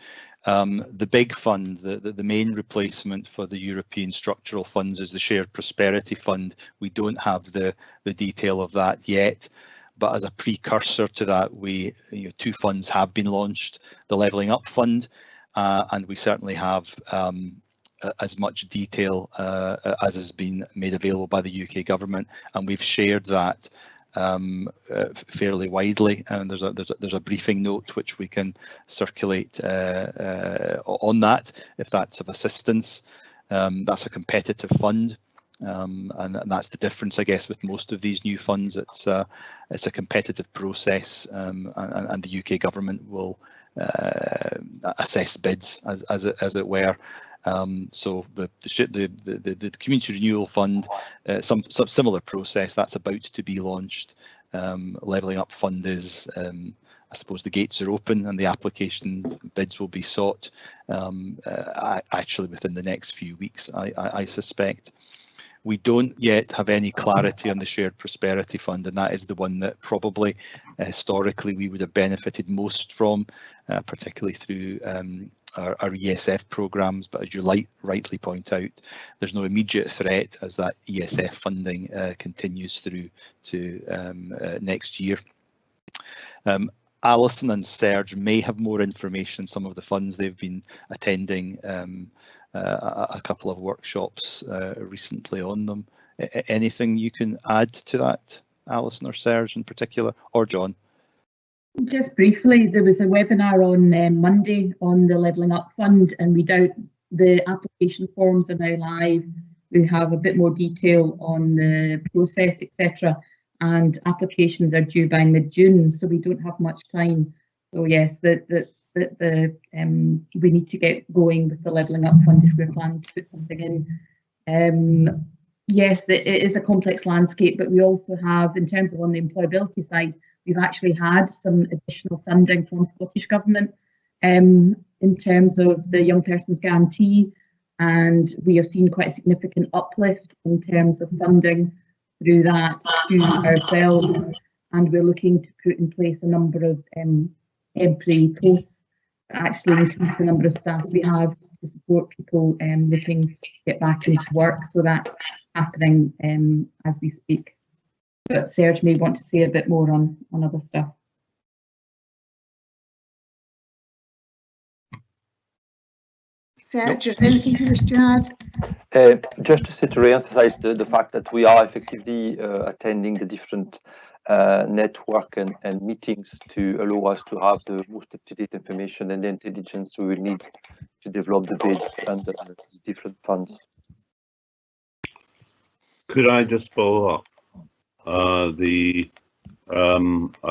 The big fund, the main replacement for the European structural funds, is the Shared Prosperity Fund. We don't have the detail of that yet, but as a precursor to that, two funds have been launched: the Levelling Up Fund, and we certainly have as much detail as has been made available by the UK government, and we've shared that fairly widely, and there's a briefing note which we can circulate on that if that's of assistance. That's a competitive fund, and that's the difference, I guess, with most of these new funds. It's a competitive process, and the UK government will assess bids as it were. So the Community Renewal Fund, some similar process, that's about to be launched. Levelling Up Fund is, I suppose the gates are open and the application bids will be sought actually within the next few weeks, I suspect. We don't yet have any clarity on the Shared Prosperity Fund, and that is the one that probably historically we would have benefited most from, particularly through our ESF programmes. But as you rightly point out, there's no immediate threat as that ESF funding continues through to next year. Alison and Serge may have more information. Some of the funds they've been attending a couple of workshops recently on them. Anything you can add to that, Alison or Serge in particular, or John? Just briefly, there was a webinar on Monday on the Levelling Up Fund, and the application forms are now live. We have a bit more detail on the process, etc. And applications are due by mid-June, so we don't have much time. So yes, we need to get going with the Levelling Up Fund if we're planning to put something in. Yes, it is a complex landscape, but we also have, in terms of on the employability side, we've actually had some additional funding from Scottish Government in terms of the Young Persons Guarantee, and we have seen quite a significant uplift in terms of funding through that to ourselves, and we're looking to put in place a number of temporary posts to actually increase the number of staff we have to support people looking to get back into work. So that's happening as we speak. but Serge may want to say a bit more on other stuff. Serge, is there anything you wish to add? Just to re-emphasize the fact that we are effectively attending the different network and meetings to allow us to have the most up-to-date information and the intelligence we will need to develop the bids and the different funds. Could I just follow up? I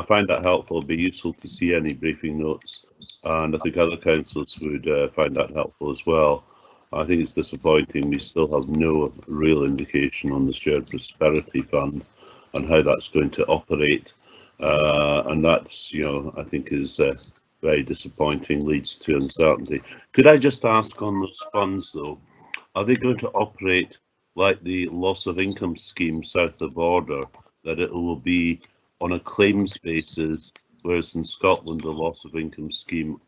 find that helpful. It'd be useful to see any briefing notes, and I think other councillors would find that helpful as well. I think it's disappointing we still have no real indication on the Shared Prosperity Fund and how that's going to operate, and that's, I think is very disappointing, leads to uncertainty. Could I just ask on those funds though, are they going to operate like the loss of income scheme south of border, that it will be on a claims basis, whereas in Scotland the loss of income scheme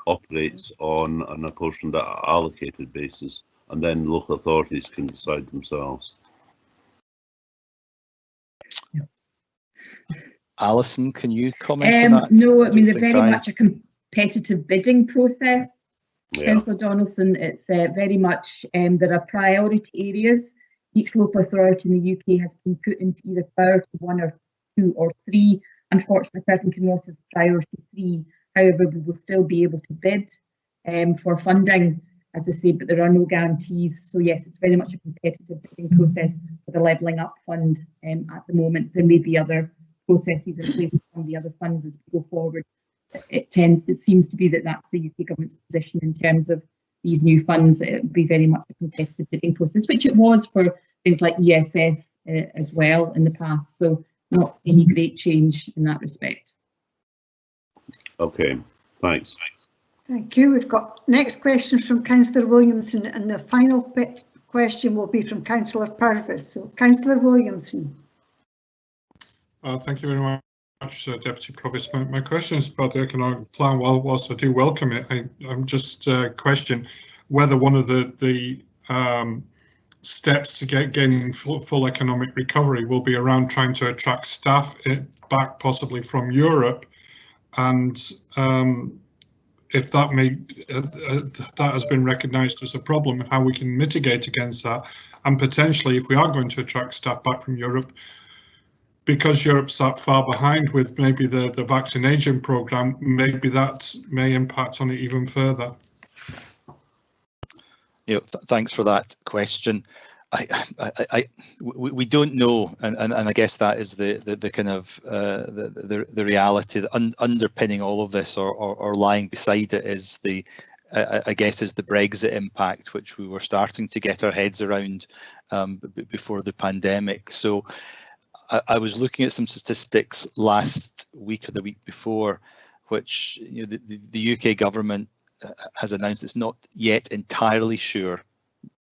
operates on an apportioned allocated basis, and then local authorities can decide themselves? Alison, can you comment on that? No, I mean, they're very much a competitive bidding process. Yeah. Councillor Donaldson, it's very much, there are priority areas. Each local authority in the UK has been put into either priority 1 or 2 or 3. Unfortunately, Perth and Kinross is priority 3. However, we will still be able to bid for funding, as I say, but there are no guarantees. So yes, it's very much a competitive bidding process for the Levelling Up Fund at the moment. There may be other processes in place from the other funds as we go forward. It seems to be that that's the UK government's position in terms of these new funds. It would be very much a competitive bidding process, which it was for things like ESF as well in the past. So not any great change in that respect. Okay, thanks. Thank you. We've got next question from Councillor Williamson, and the final question will be from Councillor Purvis. So Councillor Williamson. Thank you very much, Deputy Provost. My question is about the economic plan. Whilst I do welcome it, I'm just question whether one of the steps to gaining full economic recovery will be around trying to attract staff back, possibly from Europe, and if that has been recognised as a problem, and how we can mitigate against that, and potentially if we are going to attract staff back from Europe, because Europe's that far behind with maybe the vaccination programme, maybe that may impact on it even further. Thanks for that question. We don't know, and I guess that is the kind of the reality that underpinning all of this, or lying beside it, is I guess is the Brexit impact, which we were starting to get our heads around before the pandemic. So I was looking at some statistics last week or the week before, which the UK government has announced it's not yet entirely sure,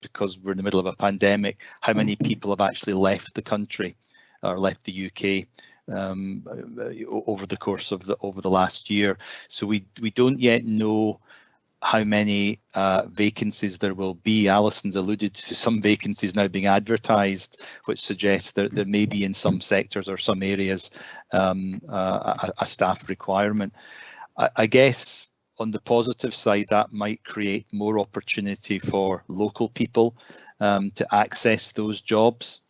because we're in the middle of a pandemic, how many people have actually left the country or left the UK over the course of the last year. So we don't yet know how many vacancies there will be. Alison's alluded to some vacancies now being advertised, which suggests that there may be in some sectors or some areas a staff requirement. I guess on the positive side, that might create more opportunity for local people to access those jobs.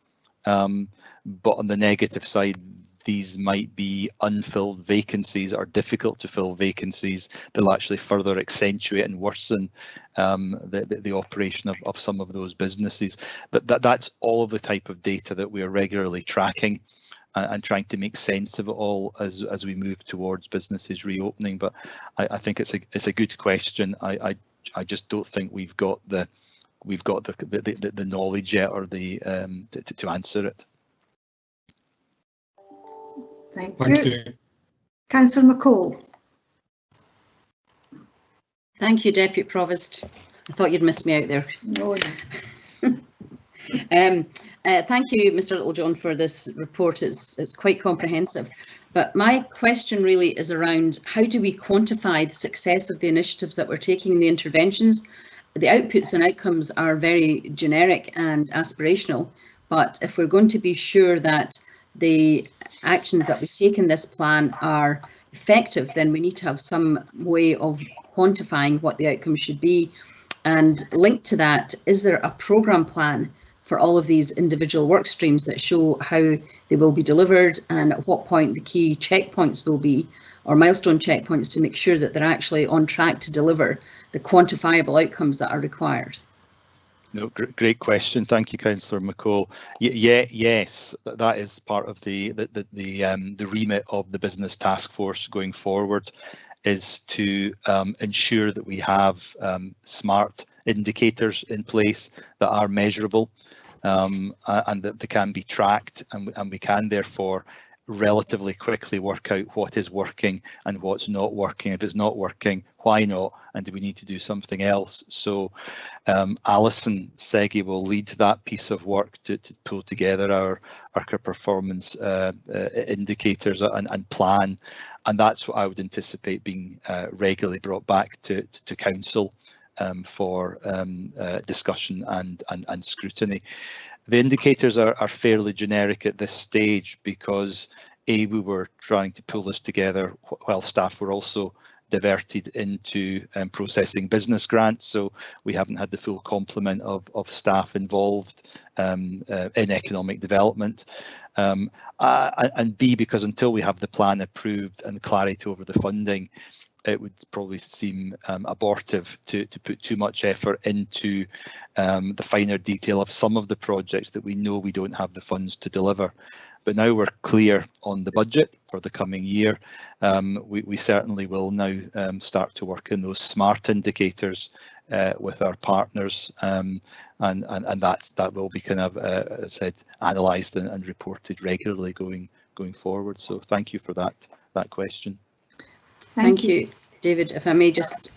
But on the negative side, these might be unfilled vacancies or difficult to fill vacancies that will actually further accentuate and worsen the operation of some of those businesses. But that's all of the type of data that we are regularly tracking and trying to make sense of it all as we move towards businesses reopening. But I think it's a good question. I just don't think we've got the knowledge yet, or to answer it. Thank you. Councillor McCall. Thank you, Deputy Provost. I thought you'd missed me out there. No. Thank you, Mr. Littlejohn, for this report. It's quite comprehensive. But my question really is around, how do we quantify the success of the initiatives that we're taking, the interventions? The outputs and outcomes are very generic and aspirational, but if we're going to be sure that the actions that we take in this plan are effective, then we need to have some way of quantifying what the outcome should be. And linked to that, is there a programme plan for all of these individual work streams that show how they will be delivered and at what point the key checkpoints will be, or milestone checkpoints, to make sure that they're actually on track to deliver the quantifiable outcomes that are required? No, great question. Thank you, Councillor McCall. Yes, that is part of the remit of the business task force going forward, is to ensure that we have smart indicators in place that are measurable and that they can be tracked, and we can therefore relatively quickly work out what is working and what's not working. If it's not working, why not? And do we need to do something else? So Alison Seggie will lead that piece of work to pull together our performance indicators and plan. And that's what I would anticipate being regularly brought back to Council for discussion and scrutiny. The indicators are fairly generic at this stage because we were trying to pull this together while staff were also diverted into processing business grants, so we haven't had the full complement of staff involved in economic development, and B, because until we have the plan approved and clarity over the funding, it would probably seem abortive to put too much effort into the finer detail of some of the projects that we know we don't have the funds to deliver. But now we're clear on the budget for the coming year, we certainly will now start to work in those smart indicators with our partners, and that will be kind of, as I said, analysed and reported regularly going forward. So thank you for that question. Thank you, David. If I may just,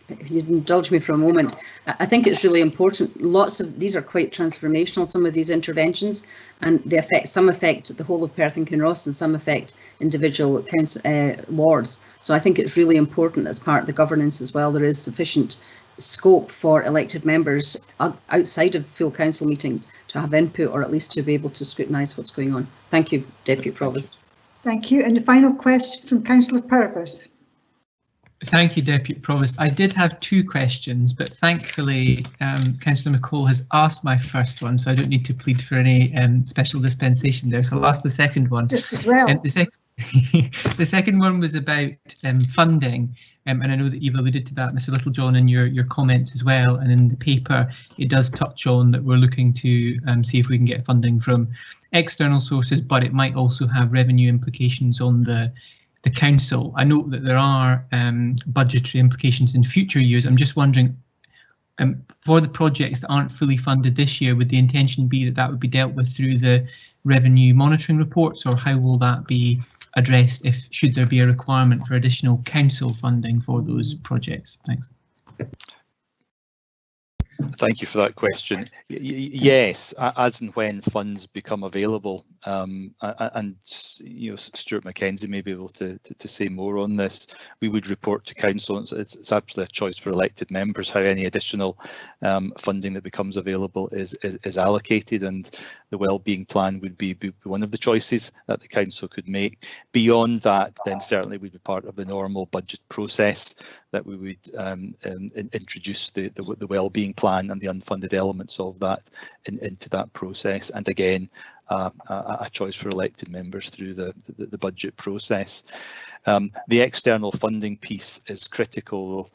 if you'd indulge me for a moment, I think it's really important. Lots of these are quite transformational, some of these interventions, and they affect the whole of Perth and Kinross, and some affect individual wards. So I think it's really important as part of the governance as well, there is sufficient scope for elected members outside of full council meetings to have input, or at least to be able to scrutinise what's going on. Thank you, Deputy Provost. Thank you. And the final question from Councillor Purvis. Thank you, Deputy Provost. I did have two questions, but thankfully Councillor McCall has asked my first one, so I don't need to plead for any special dispensation there. So I'll ask the second one. Just as well. The second one was about funding, and I know that you've alluded to that, Mr. Littlejohn, in your comments as well, and in the paper it does touch on that we're looking to see if we can get funding from external sources, but it might also have revenue implications on the council. I note that there are budgetary implications in future years. I'm just wondering, for the projects that aren't fully funded this year, would the intention be that that would be dealt with through the revenue monitoring reports, or how will that be addressed if should there be a requirement for additional council funding for those projects? Thanks. Thank you for that question. Yes, as and when funds become available, and Stuart Mackenzie may be able to say more on this, we would report to council. It's absolutely a choice for elected members how any additional funding that becomes available is allocated, and the wellbeing plan would be one of the choices that the council could make. Beyond that, then certainly would be part of the normal budget process that we would introduce the wellbeing plan and the unfunded elements of that into that process, and again a choice for elected members through the budget process. The external funding piece is critical, though,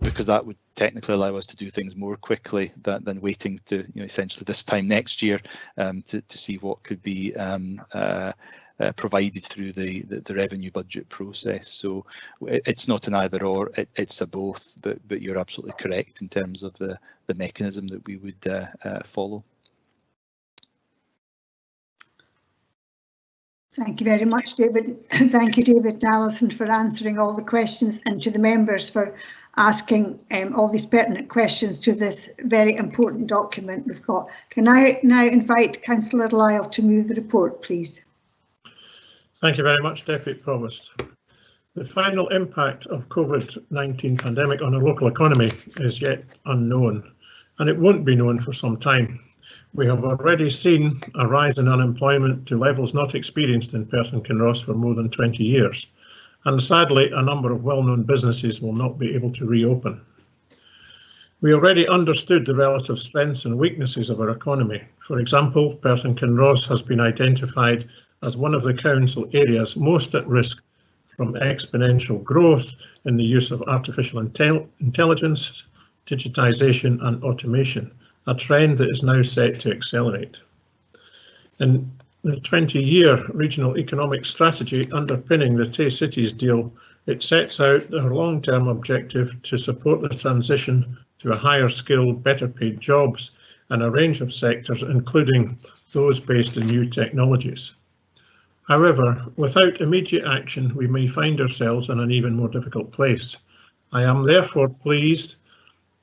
because that would technically allow us to do things more quickly than waiting to essentially this time next year to see what could be provided through the revenue budget process. So it's not an either or, it's a both, but you're absolutely correct in terms of the mechanism that we would follow. Thank you very much, David. Thank you, David and Alison, for answering all the questions, and to the members for asking all these pertinent questions to this very important document we've got. Can I now invite Councillor Lyle to move the report, please? Thank you very much, Deputy Provost. The final impact of COVID-19 pandemic on our local economy is yet unknown, and it won't be known for some time. We have already seen a rise in unemployment to levels not experienced in Perth and Kinross for more than 20 years, and sadly a number of well-known businesses will not be able to reopen. We already understood the relative strengths and weaknesses of our economy. For example, Perth and Kinross has been identified as one of the council areas most at risk from exponential growth in the use of artificial intelligence, digitisation and automation, a trend that is now set to accelerate. In the 20-year regional economic strategy underpinning the Tay Cities deal, it sets out our long-term objective to support the transition to a higher skilled, better paid jobs in a range of sectors, including those based in new technologies. However, without immediate action, we may find ourselves in an even more difficult place. I am therefore pleased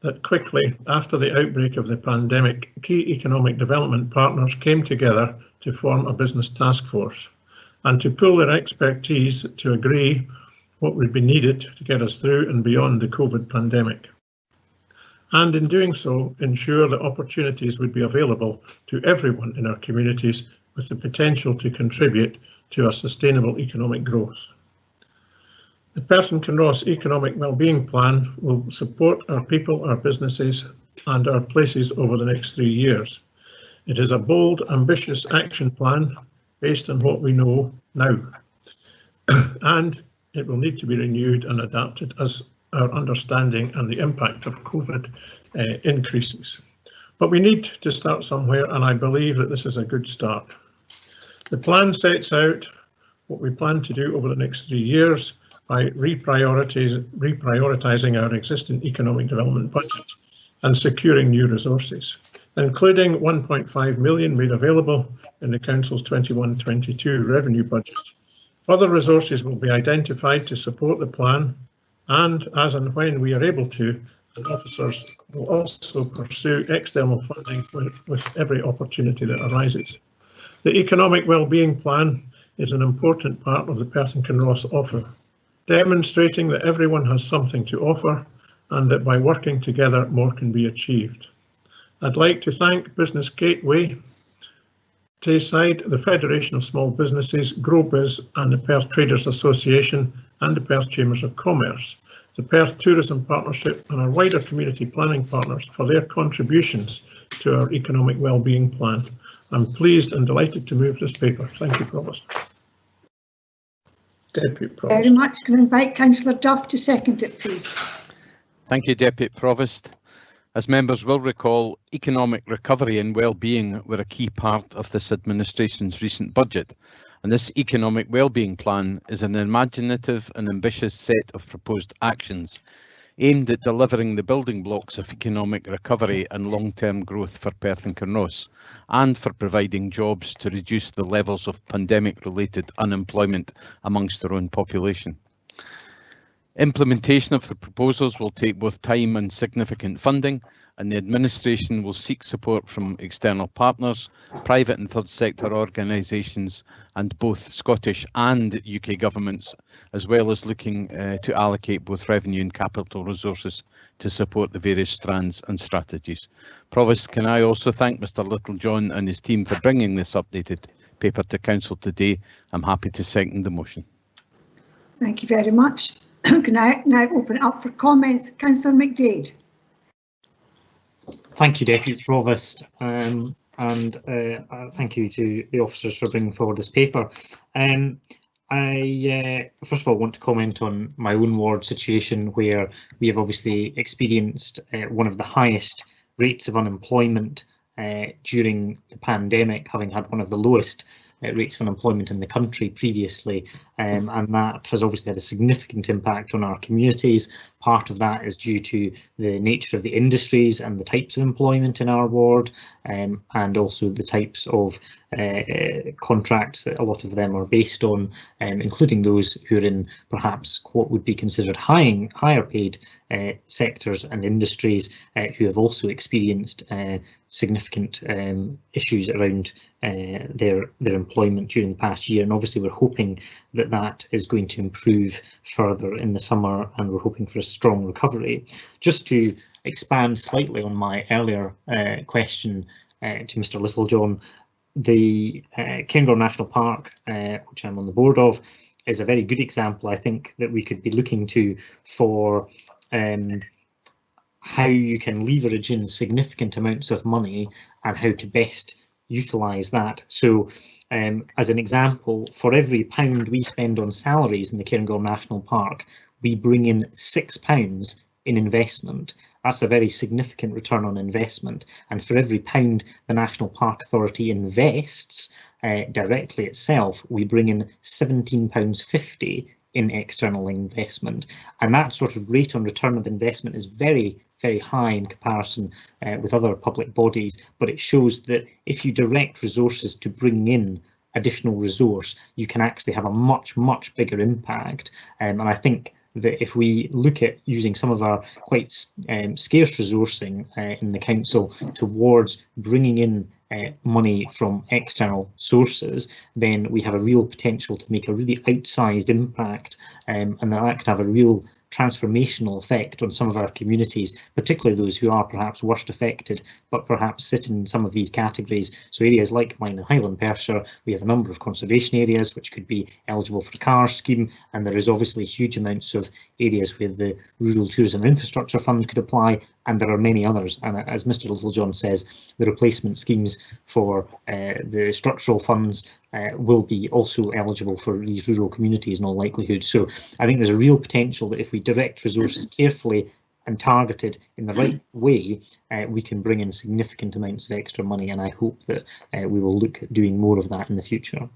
that quickly after the outbreak of the pandemic, key economic development partners came together to form a business task force and to pool their expertise to agree what would be needed to get us through and beyond the COVID pandemic. And in doing so, ensure that opportunities would be available to everyone in our communities with the potential to contribute to a sustainable economic growth. The Perth and Kinross Economic Wellbeing Plan will support our people, our businesses and our places over the next 3 years. It is a bold, ambitious action plan based on what we know now, and it will need to be renewed and adapted as our understanding and the impact of COVID increases. But we need to start somewhere, and I believe that this is a good start. The plan sets out what we plan to do over the next 3 years by reprioritising our existing economic development budget and securing new resources, including 1.5 million made available in the Council's 21-22 revenue budget. Further resources will be identified to support the plan, and as and when we are able to, the officers will also pursue external funding with every opportunity that arises. The Economic Wellbeing Plan is an important part of the Perth and Kinross offer, demonstrating that everyone has something to offer and that by working together more can be achieved. I'd like to thank Business Gateway, Tayside, the Federation of Small Businesses, GrowBiz and the Perth Traders Association and the Perth Chambers of Commerce, the Perth Tourism Partnership and our wider community planning partners for their contributions to our Economic Wellbeing Plan. I'm pleased and delighted to move this paper. Thank you, Provost. Deputy Provost. Very much. Can I invite Councillor Duff to second it, please? Thank you, Deputy Provost. As members will recall, economic recovery and well-being were a key part of this administration's recent budget, and this economic well-being plan is an imaginative and ambitious set of proposed actions aimed at delivering the building blocks of economic recovery and long-term growth for Perth and Kinross, and for providing jobs to reduce the levels of pandemic-related unemployment amongst their own population. Implementation of the proposals will take both time and significant funding, and the administration will seek support from external partners, private and third sector organisations, and both Scottish and UK governments, as well as looking to allocate both revenue and capital resources to support the various strands and strategies. Provost, can I also thank Mr Littlejohn and his team for bringing this updated paper to Council today. I'm happy to second the motion. Thank you very much. Can I now open it up for comments? Councillor McDade. Thank you, Deputy Provost, and thank you to the officers for bringing forward this paper. I first of all want to comment on my own ward situation, where we have obviously experienced one of the highest rates of unemployment during the pandemic, having had one of the lowest rates of unemployment in the country previously, and that has obviously had a significant impact on our communities. Part of that is due to the nature of the industries and the types of employment in our ward, and also the types of contracts that a lot of them are based on, including those who are in perhaps what would be considered higher paid sectors and industries, who have also experienced significant issues around their employment during the past year. And obviously we're hoping that that is going to improve further in the summer, and we're hoping for a strong recovery. Just to expand slightly on my earlier question to Mr. Littlejohn, the Kinross National Park, which I'm on the board of, is a very good example, I think, that we could be looking to for how you can leverage in significant amounts of money and how to best utilise that. So as an example, for every £1 we spend on salaries in the Kinross National Park, we bring in £6 in investment. That's a very significant return on investment. And for every £1 the National Park Authority invests directly itself, we bring in £17.50 in external investment. And that sort of rate on return of investment is very, very high in comparison with other public bodies, but it shows that if you direct resources to bring in additional resource, you can actually have a much, much bigger impact. And I think that if we look at using some of our quite scarce resourcing in the council towards bringing in money from external sources, then we have a real potential to make a really outsized impact, and that could have a real transformational effect on some of our communities, particularly those who are perhaps worst affected, but perhaps sit in some of these categories. So areas like mine in Highland Perthshire, we have a number of conservation areas which could be eligible for the CAR scheme, and there is obviously huge amounts of areas where the Rural Tourism Infrastructure Fund could apply, and there are many others. And as Mr. Littlejohn says, the replacement schemes for the structural funds will be also eligible for these rural communities in all likelihood. So I think there's a real potential that if we direct resources carefully and targeted in the right way, we can bring in significant amounts of extra money, and I hope that we will look at doing more of that in the future.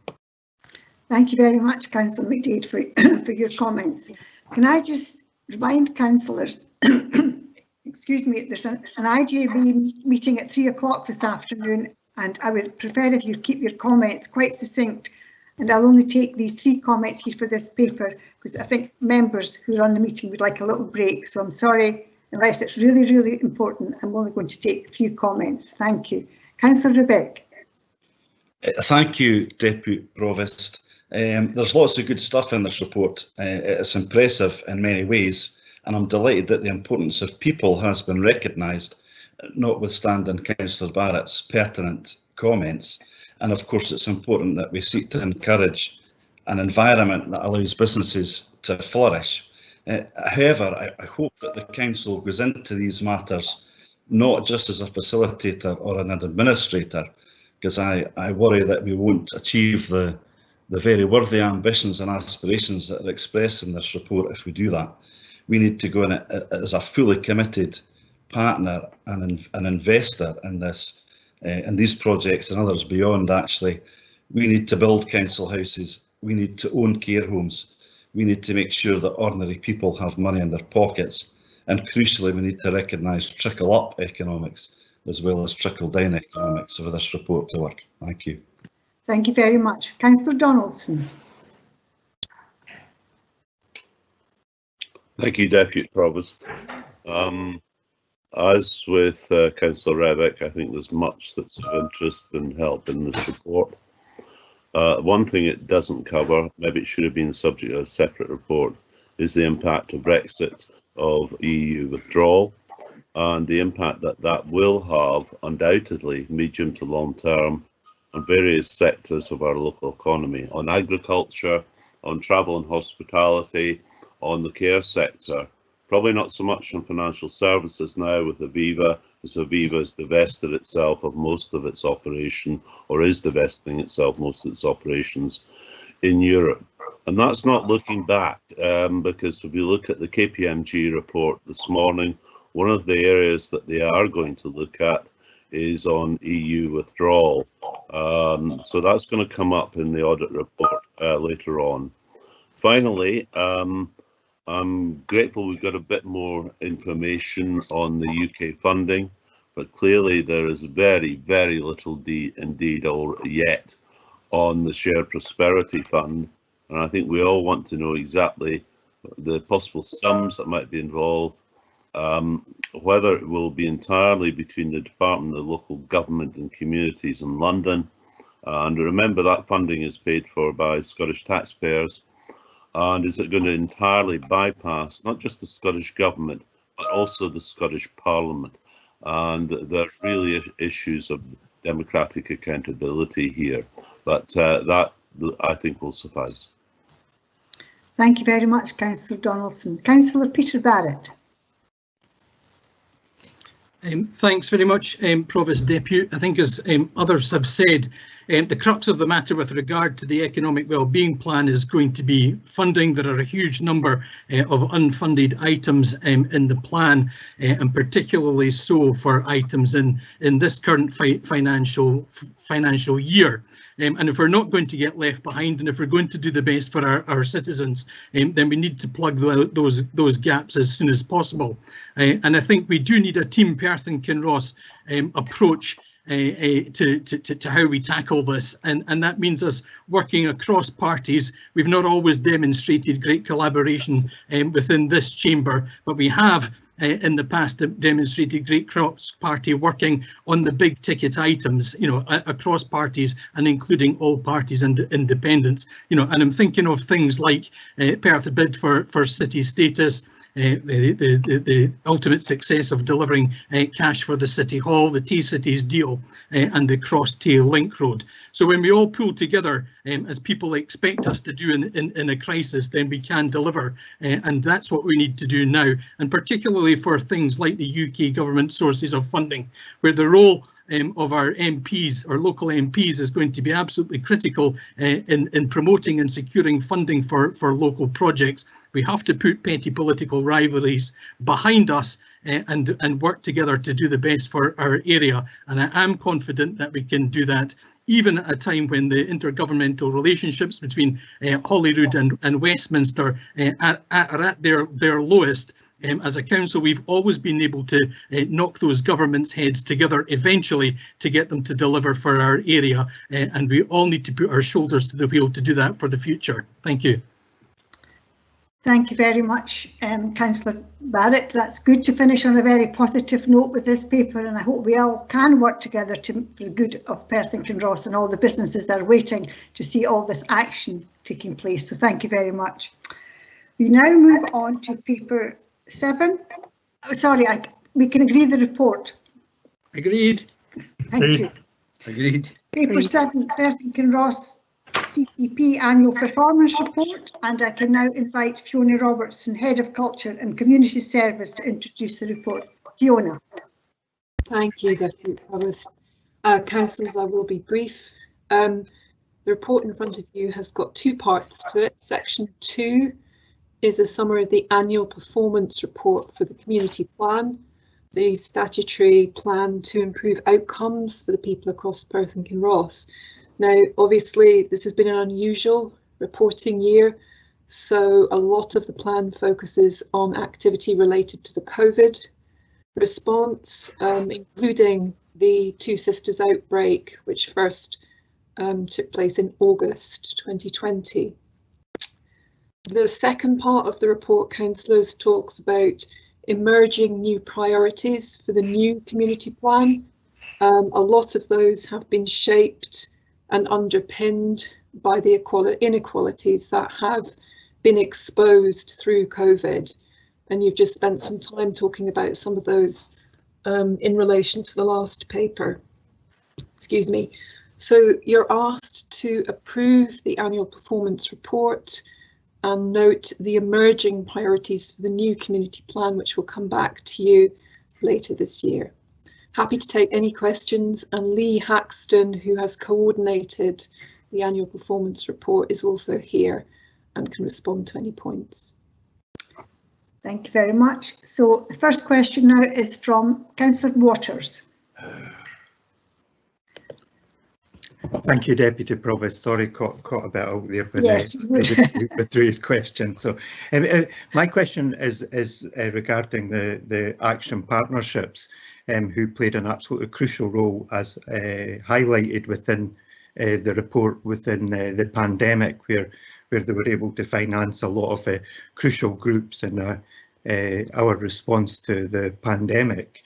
Thank you very much, Councillor McDade, for your comments. Can I just remind councillors, excuse me, there's an IGAB meeting at 3 o'clock this afternoon, and I would prefer if you keep your comments quite succinct, and I'll only take these 3 comments here for this paper because I think members who are on the meeting would like a little break, so I'm sorry, unless it's really, really important, I'm only going to take a few comments. Thank you. Councillor Rebeck. Thank you, Deputy Provost. There's lots of good stuff in this report. It's impressive in many ways, and I'm delighted that the importance of people has been recognised, notwithstanding Councillor Barrett's pertinent comments. And of course, it's important that we seek to encourage an environment that allows businesses to flourish. However, I hope that the Council goes into these matters not just as a facilitator or an administrator, because I worry that we won't achieve the very worthy ambitions and aspirations that are expressed in this report if we do that. We need to go in as a fully committed partner and an investor in this, in these projects and others beyond. Actually, we need to build council houses, we need to own care homes, we need to make sure that ordinary people have money in their pockets, and crucially we need to recognise trickle-up economics as well as trickle-down economics for this report to work. Thank you. Thank you very much. Councillor Donaldson. Thank you, Deputy Provost. As with Councillor Rebeck, I think there's much that's of interest and help in this report. One thing it doesn't cover, maybe it should have been the subject of a separate report, is the impact of Brexit, of EU withdrawal, and the impact that that will have, undoubtedly, medium to long term, on various sectors of our local economy, on agriculture, on travel and hospitality, on the care sector. Probably not so much on financial services now with Aviva, as Aviva has divested itself of most of its operation, or is divesting itself most of its operations in Europe. And that's not looking back, because if you look at the KPMG report this morning, one of the areas that they are going to look at is on EU withdrawal. So that's going to come up in the audit report later on. Finally, I'm grateful we've got a bit more information on the UK funding, but clearly there is very, very little indeed yet on the Shared Prosperity Fund. And I think we all want to know exactly the possible sums that might be involved, whether it will be entirely between the Department of Local Government and Communities in London. And remember that funding is paid for by Scottish taxpayers. And is it going to entirely bypass not just the Scottish Government, but also the Scottish Parliament? And there's really issues of democratic accountability here. But that, I think, will suffice. Thank you very much, Councillor Donaldson. Councillor Peter Barrett. Thanks very much, Provost Depute. I think, as others have said, the crux of the matter with regard to the economic wellbeing plan is going to be funding. There are a huge number of unfunded items in the plan, and particularly so for items in this current financial year. And if we're not going to get left behind, and if we're going to do the best for our citizens, then we need to plug those gaps as soon as possible. And I think we do need a Team Perth and Kinross approach to how we tackle this, and that means us working across parties. We've not always demonstrated great collaboration within this chamber, but we have in the past demonstrated great cross-party working on the big ticket items, you know, across parties and including all parties and independents, you know. And I'm thinking of things like Perth bid for city status, the ultimate success of delivering cash for the City Hall, the T-Cities deal, and the Cross-Tail Link Road. So when we all pull together, as people expect us to do in a crisis, then we can deliver, and that's what we need to do now, and particularly for things like the UK government sources of funding, where the role of our MPs or local MPs is going to be absolutely critical in promoting and securing funding for local projects. We have to put petty political rivalries behind us and work together to do the best for our area. And I am confident that we can do that, even at a time when the intergovernmental relationships between Holyrood and Westminster are at their lowest. As a council, we've always been able to knock those governments' heads together eventually to get them to deliver for our area, and we all need to put our shoulders to the wheel to do that for the future. Thank you. Thank you very much, Councillor Barrett. That's good to finish on a very positive note with this paper, and I hope we all can work together for the good of Perth and Kinross, and all the businesses are waiting to see all this action taking place. So thank you very much. We now move on to paper 7. Oh, sorry, we can agree the report. Agreed. Thank you. Agreed. Paper 7, Perth and Kinross CPP Annual Performance Report, and I can now invite Fiona Robertson, Head of Culture and Community Service, to introduce the report. Fiona. Thank you, Deputy Provost. Councillors, I will be brief. The report in front of you has got 2 parts to it. Section 2 is a summary of the annual performance report for the community plan, the statutory plan to improve outcomes for the people across Perth and Kinross. Now, obviously, this has been an unusual reporting year, so a lot of the plan focuses on activity related to the COVID response, including the Two Sisters outbreak, which first took place in August 2020. The second part of the report, councillors, talks about emerging new priorities for the new community plan. A lot of those have been shaped and underpinned by the inequalities that have been exposed through COVID. And you've just spent some time talking about some of those in relation to the last paper. Excuse me. So you're asked to approve the annual performance report and note the emerging priorities for the new community plan, which will come back to you later this year. Happy to take any questions, and Lee Haxton, who has coordinated the annual performance report, is also here and can respond to any points. Thank you very much. So the first question now is from Councillor Waters. Thank you, Deputy Provost. Sorry, caught a bit out there with, yes, with Drew's question. So my question is regarding the action partnerships, who played an absolutely crucial role, as highlighted within the report within the pandemic, where they were able to finance a lot of crucial groups in our response to the pandemic.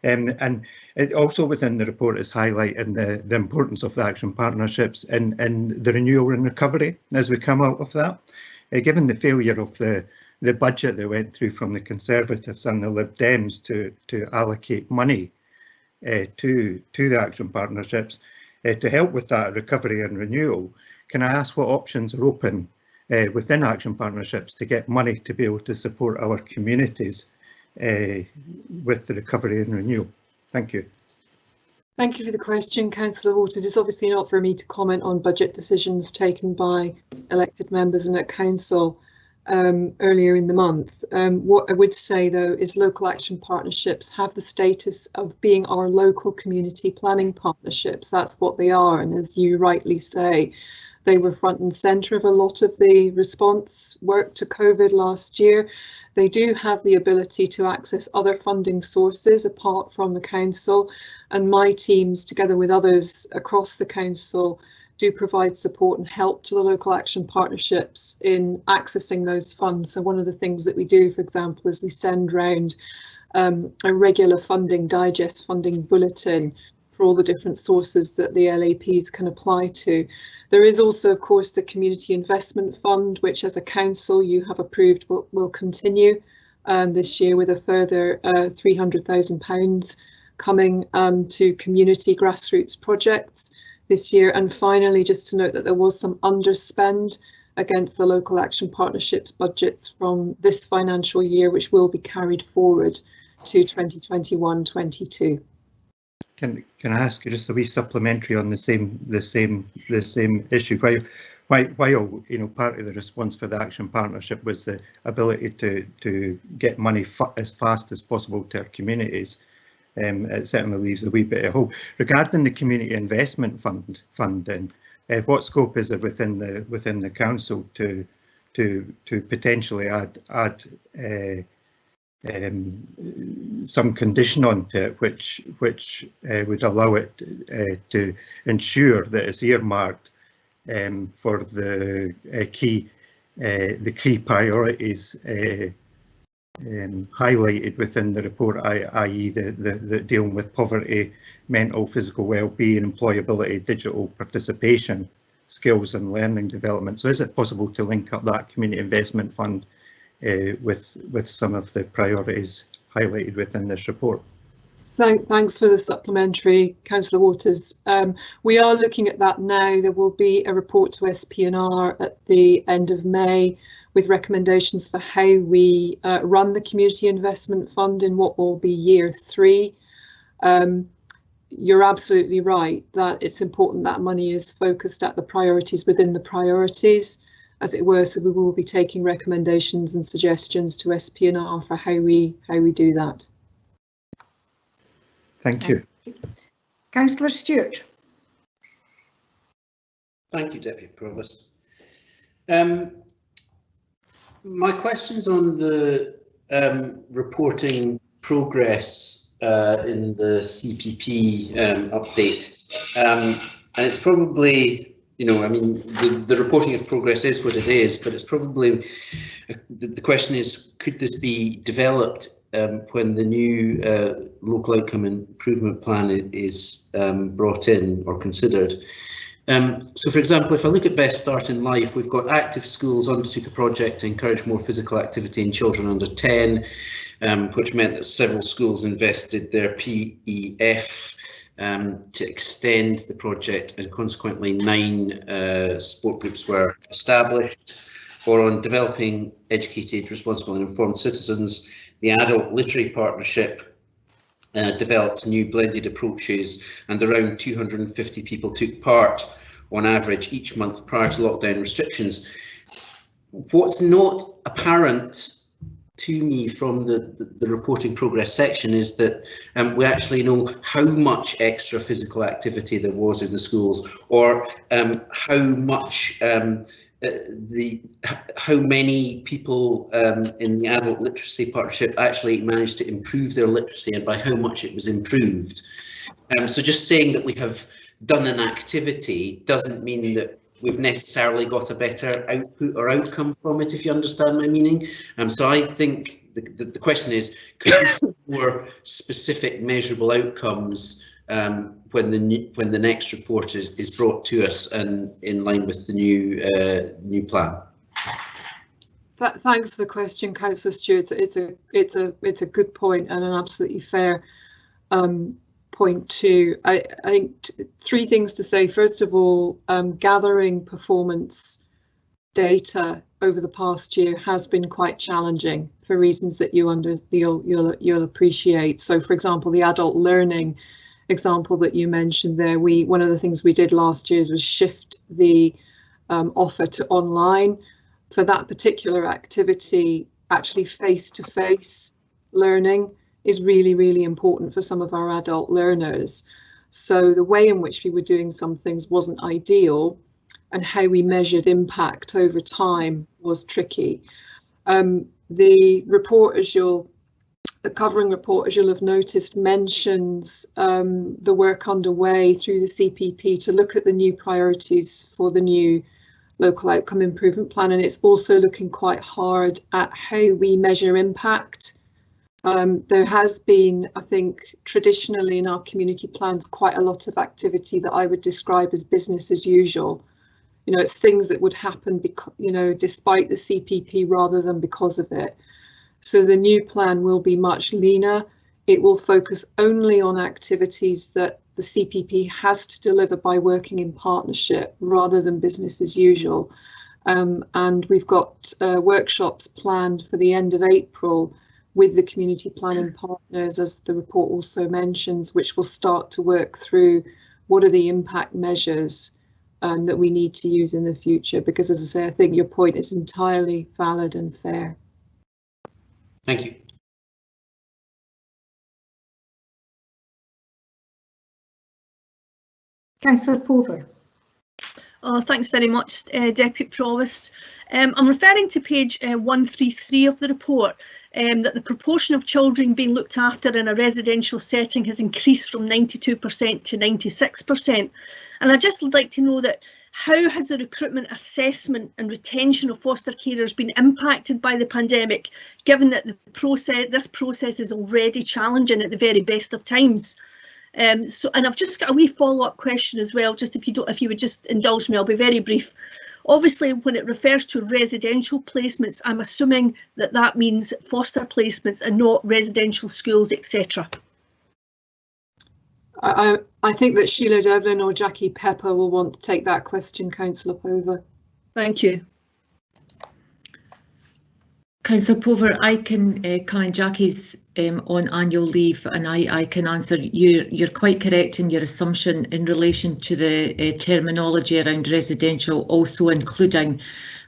And it also within the report is highlighting the importance of the action partnerships and the renewal and recovery as we come out of that. Given the failure of the budget that went through from the Conservatives and the Lib Dems to allocate money to the action partnerships to help with that recovery and renewal. Can I ask what options are open within action partnerships to get money to be able to support our communities with the recovery and renewal? Thank you. Thank you for the question, Councillor Waters. It's obviously not for me to comment on budget decisions taken by elected members and at council earlier in the month. What I would say though is local action partnerships have the status of being our local community planning partnerships. That's what they are, and as you rightly say, they were front and centre of a lot of the response work to COVID last year. They do have the ability to access other funding sources apart from the council, and my teams, together with others across the council, do provide support and help to the local action partnerships in accessing those funds. So one of the things that we do, for example, is we send round a regular funding digest, funding bulletin for all the different sources that the LAPs can apply to. There is also, of course, the Community Investment Fund, which as a council you have approved will continue this year with a further £300,000 coming to community grassroots projects this year. And finally, just to note that there was some underspend against the local action partnerships budgets from this financial year, which will be carried forward to 2021-22. Can I ask you just a wee supplementary on the same issue? While you know, part of the response for the action partnership was the ability to get money as fast as possible to our communities, it certainly leaves a wee bit of hope. Regarding the community investment funding, what scope is there within the council to potentially add some condition onto it, which would allow it to ensure that it's earmarked for the key priorities highlighted within the report, i.e. the dealing with poverty, mental, physical well-being, employability, digital participation, skills and learning development. So is it possible to link up that community investment fund with some of the priorities highlighted within this report? Thanks for the supplementary, Councillor Waters. We are looking at that now. There will be a report to SPNR at the end of May with recommendations for how we run the Community Investment Fund in what will be year 3. You're absolutely right that it's important that money is focused at the priorities within the priorities, as it were, so we will be taking recommendations and suggestions to SPNR for how we do that. Thank you. Councillor Stewart. Thank you, Deputy Provost. My question's on the reporting progress in the CPP update, and it's probably, you know, I mean, the reporting of progress is what it is, but it's probably, the question is, could this be developed when the new local outcome improvement plan is brought in or considered? So, for example, if I look at Best Start in Life, we've got Active Schools undertook a project to encourage more physical activity in children under 10, which meant that several schools invested their PEF to extend the project, and consequently 9 sport groups were established. Or on Developing Educated, Responsible and Informed Citizens, the Adult Literary Partnership developed new blended approaches, and around 250 people took part on average each month prior to lockdown restrictions. What's not apparent to me from the reporting progress section is that we actually know how much extra physical activity there was in the schools, or how much how many people in the Adult Literacy Partnership actually managed to improve their literacy, and by how much it was improved. So just saying that we have done an activity doesn't mean that we've necessarily got a better output or outcome from it, if you understand my meaning. So I think the question is, could we see more specific measurable outcomes when the next report is brought to us and in line with the new plan? Thanks for the question, Councillor Stewart. It's a good point and an absolutely fair point 2. I think three things to say. First of all, gathering performance data over the past year has been quite challenging for reasons that you'll appreciate. So, for example, the adult learning example that you mentioned there, one of the things we did last year was shift the offer to online. For that particular activity, actually face-to-face learning is really, really important for some of our adult learners. So the way in which we were doing some things wasn't ideal, and how we measured impact over time was tricky. The report, the covering report, as you'll have noticed, mentions the work underway through the CPP to look at the new priorities for the new local outcome improvement plan, and it's also looking quite hard at how we measure impact. There has been, I think, traditionally in our community plans, quite a lot of activity that I would describe as business as usual. You know, it's things that would happen, despite the CPP rather than because of it. So the new plan will be much leaner. It will focus only on activities that the CPP has to deliver by working in partnership rather than business as usual. And we've got workshops planned for the end of April with the community planning partners, as the report also mentions, which will start to work through what are the impact measures that we need to use in the future, because, as I say, I think your point is entirely valid and fair. Thank you. Councillor Pover. Oh, thanks very much, Deputy Provost. I'm referring to page 133 of the report, that the proportion of children being looked after in a residential setting has increased from 92% to 96%. And I'd just like to know that how has the recruitment, assessment and retention of foster carers been impacted by the pandemic, given that this process is already challenging at the very best of times? And I've just got a wee follow-up question as well, just if you would just indulge me, I'll be very brief. Obviously, when it refers to residential placements, I'm assuming that that means foster placements and not residential schools, etc. I think that Sheila Devlin or Jackie Pepper will want to take that question, Councillor Pover. Thank you. Councillor Pover, I can comment. Jackie's on annual leave, and I can answer. You're quite correct in your assumption in relation to the terminology around residential, also including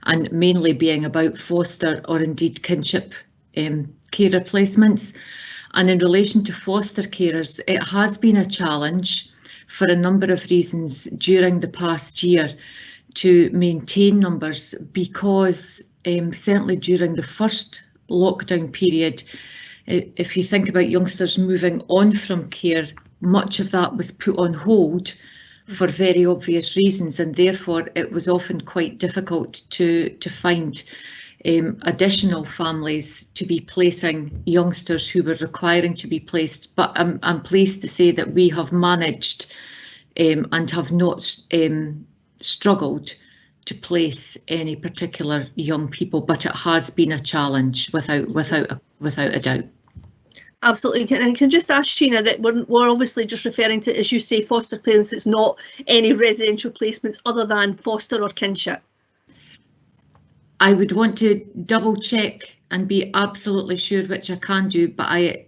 and mainly being about foster or indeed kinship carer placements. And in relation to foster carers, it has been a challenge for a number of reasons during the past year to maintain numbers, because certainly during the first lockdown period, if you think about youngsters moving on from care, much of that was put on hold for very obvious reasons, and therefore it was often quite difficult to find additional families to be placing youngsters who were requiring to be placed. But I'm pleased to say that we have managed and have not struggled to place any particular young people, but it has been a challenge without a doubt. Absolutely. And I can just ask Sheena that we're obviously just referring to, as you say, foster placements. It's not any residential placements other than foster or kinship. I would want to double check and be absolutely sure, which I can do, but I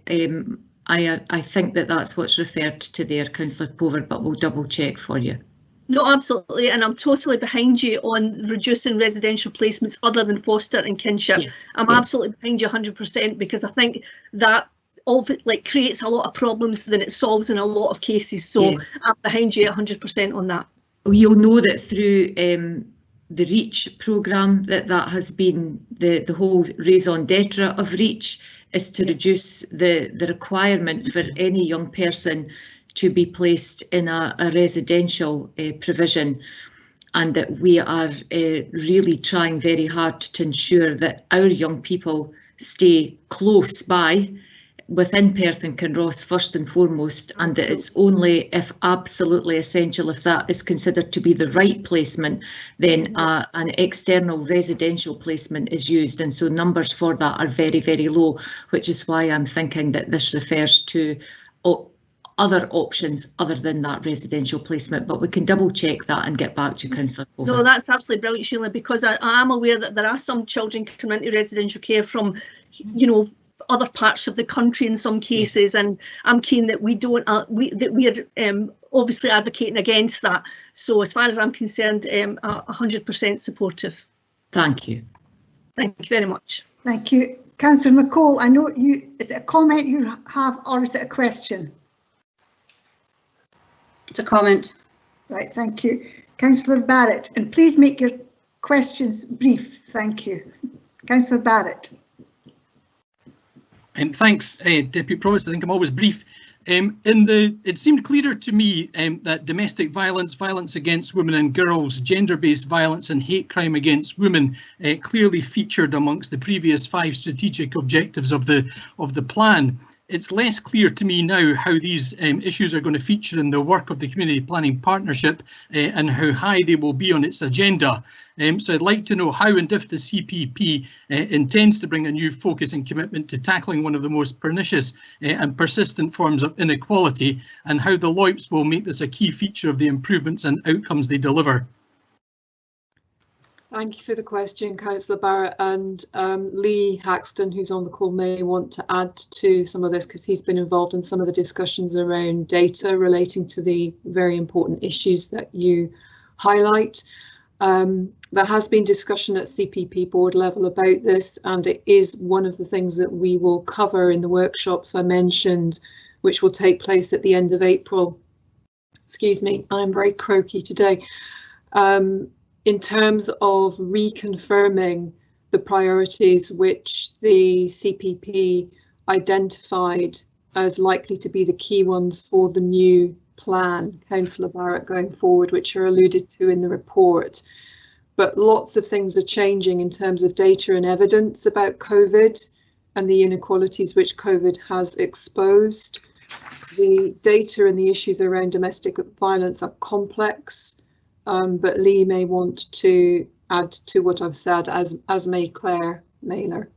think that that's what's referred to there, Councillor Pover, but we'll double check for you. No, absolutely, and I'm totally behind you on reducing residential placements other than foster and kinship. Yeah. I'm absolutely behind you 100%, because I think that creates a lot of problems than it solves in a lot of cases. So yeah. I'm behind you 100% on that. You'll know that through the REACH programme that has been the whole raison d'etre of REACH is to reduce the requirement for any young person to be placed in a residential provision, and that we are really trying very hard to ensure that our young people stay close by within Perth and Kinross first and foremost, and that it's only if absolutely essential, if that is considered to be the right placement, then an external residential placement is used. And so numbers for that are very, very low, which is why I'm thinking that this refers to other options other than that residential placement, but we can double check that and get back to Councillor Pover. No, that's absolutely brilliant, Sheila, because I am aware that there are some children coming into residential care from, you know, other parts of the country in some cases, and I'm keen that we don't, that we are obviously advocating against that. So as far as I'm concerned, 100% supportive. Thank you. Thank you very much. Thank you. Councillor McCall, I know you, is it a comment you have or is it a question? It's a comment. Right, thank you. Councillor Barrett, and please make your questions brief. Thank you. Councillor Barrett. Thanks, Deputy Provost. I think I'm always brief. It seemed clearer to me that domestic violence, violence against women and girls, gender-based violence and hate crime against women clearly featured amongst the previous 5 strategic objectives of the plan. It's less clear to me now how these issues are going to feature in the work of the Community Planning Partnership and how high they will be on its agenda. So I'd like to know how and if the CPP intends to bring a new focus and commitment to tackling one of the most pernicious and persistent forms of inequality, and how the LOIPs will make this a key feature of the improvements and outcomes they deliver. Thank you for the question, Councillor Barrett, and Lee Haxton, who's on the call, may want to add to some of this because he's been involved in some of the discussions around data relating to the very important issues that you highlight. There has been discussion at CPP board level about this, and it is one of the things that we will cover in the workshops I mentioned, which will take place at the end of April. Excuse me, I'm very croaky today. In terms of reconfirming the priorities which the CPP identified as likely to be the key ones for the new plan, Councillor Barrett, going forward, which are alluded to in the report. But lots of things are changing in terms of data and evidence about COVID and the inequalities which COVID has exposed. The data and the issues around domestic violence are complex. But Lee may want to add to what I've said, as may Claire Mailer.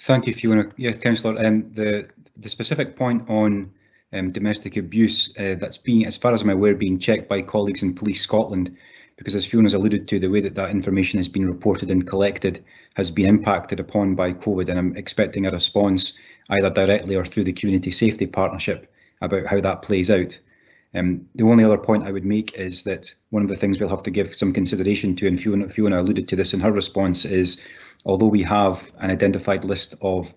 Thank you, Fiona. Yes, Councillor. The specific point on domestic abuse that's being, as far as I'm aware, being checked by colleagues in Police Scotland, because as Fiona's alluded to, the way that that information has been reported and collected has been impacted upon by COVID, and I'm expecting a response either directly or through the Community Safety Partnership about how that plays out. The only other point I would make is that one of the things we'll have to give some consideration to, and Fiona alluded to this in her response, is although we have an identified list of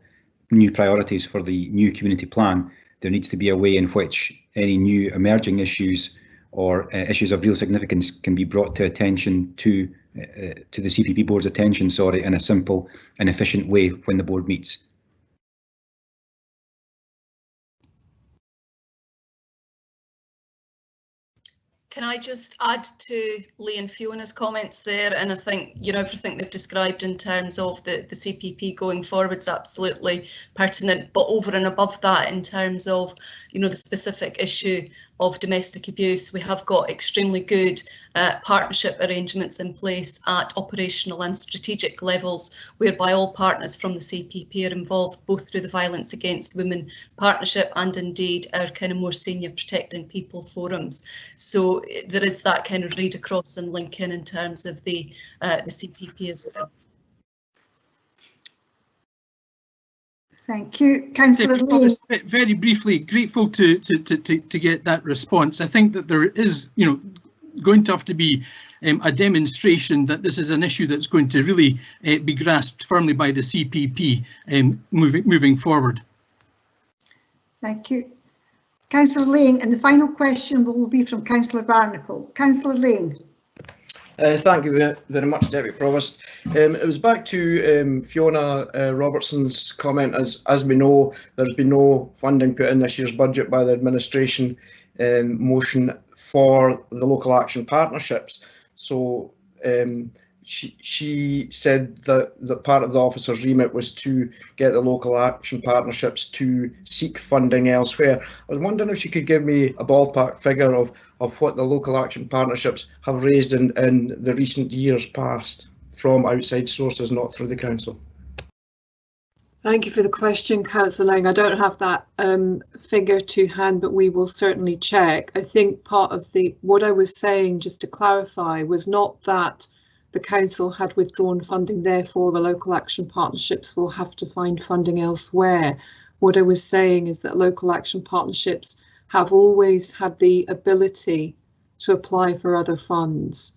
new priorities for the new community plan, there needs to be a way in which any new emerging issues or issues of real significance can be brought to attention to the CPP board's attention, in a simple and efficient way when the board meets. Can I just add to Lee and Fiona's comments there? And I think, you know, everything they've described in terms of the CPP going forward is absolutely pertinent. But over and above that, in terms of, you know, the specific issue of domestic abuse, we have got extremely good partnership arrangements in place at operational and strategic levels, whereby all partners from the CPP are involved, both through the Violence Against Women Partnership and indeed our kind of more senior Protecting People forums. So there is that kind of read across and link in terms of the CPP as well. Thank you, Councillor Lee. Very briefly, grateful to get that response. I think that there is, you know, going to have to be a demonstration that this is an issue that's going to really be grasped firmly by the CPP moving forward. Thank you, Councillor Lane, and the final question will be from Councillor Barnacle. Councillor Lane. Thank you very much, Deputy Provost. It was back to Fiona Robertson's comment. As we know, there's been no funding put in this year's budget by the administration motion for the local action partnerships. So she said that part of the officer's remit was to get the local action partnerships to seek funding elsewhere. I was wondering if she could give me a ballpark figure of what the local action partnerships have raised in the recent years past from outside sources, not through the council. Thank you for the question, Councillor Lang. I don't have that figure to hand, but we will certainly check. I think part of what I was saying, just to clarify, was not that the council had withdrawn funding, therefore the local action partnerships will have to find funding elsewhere. What I was saying is that local action partnerships have always had the ability to apply for other funds.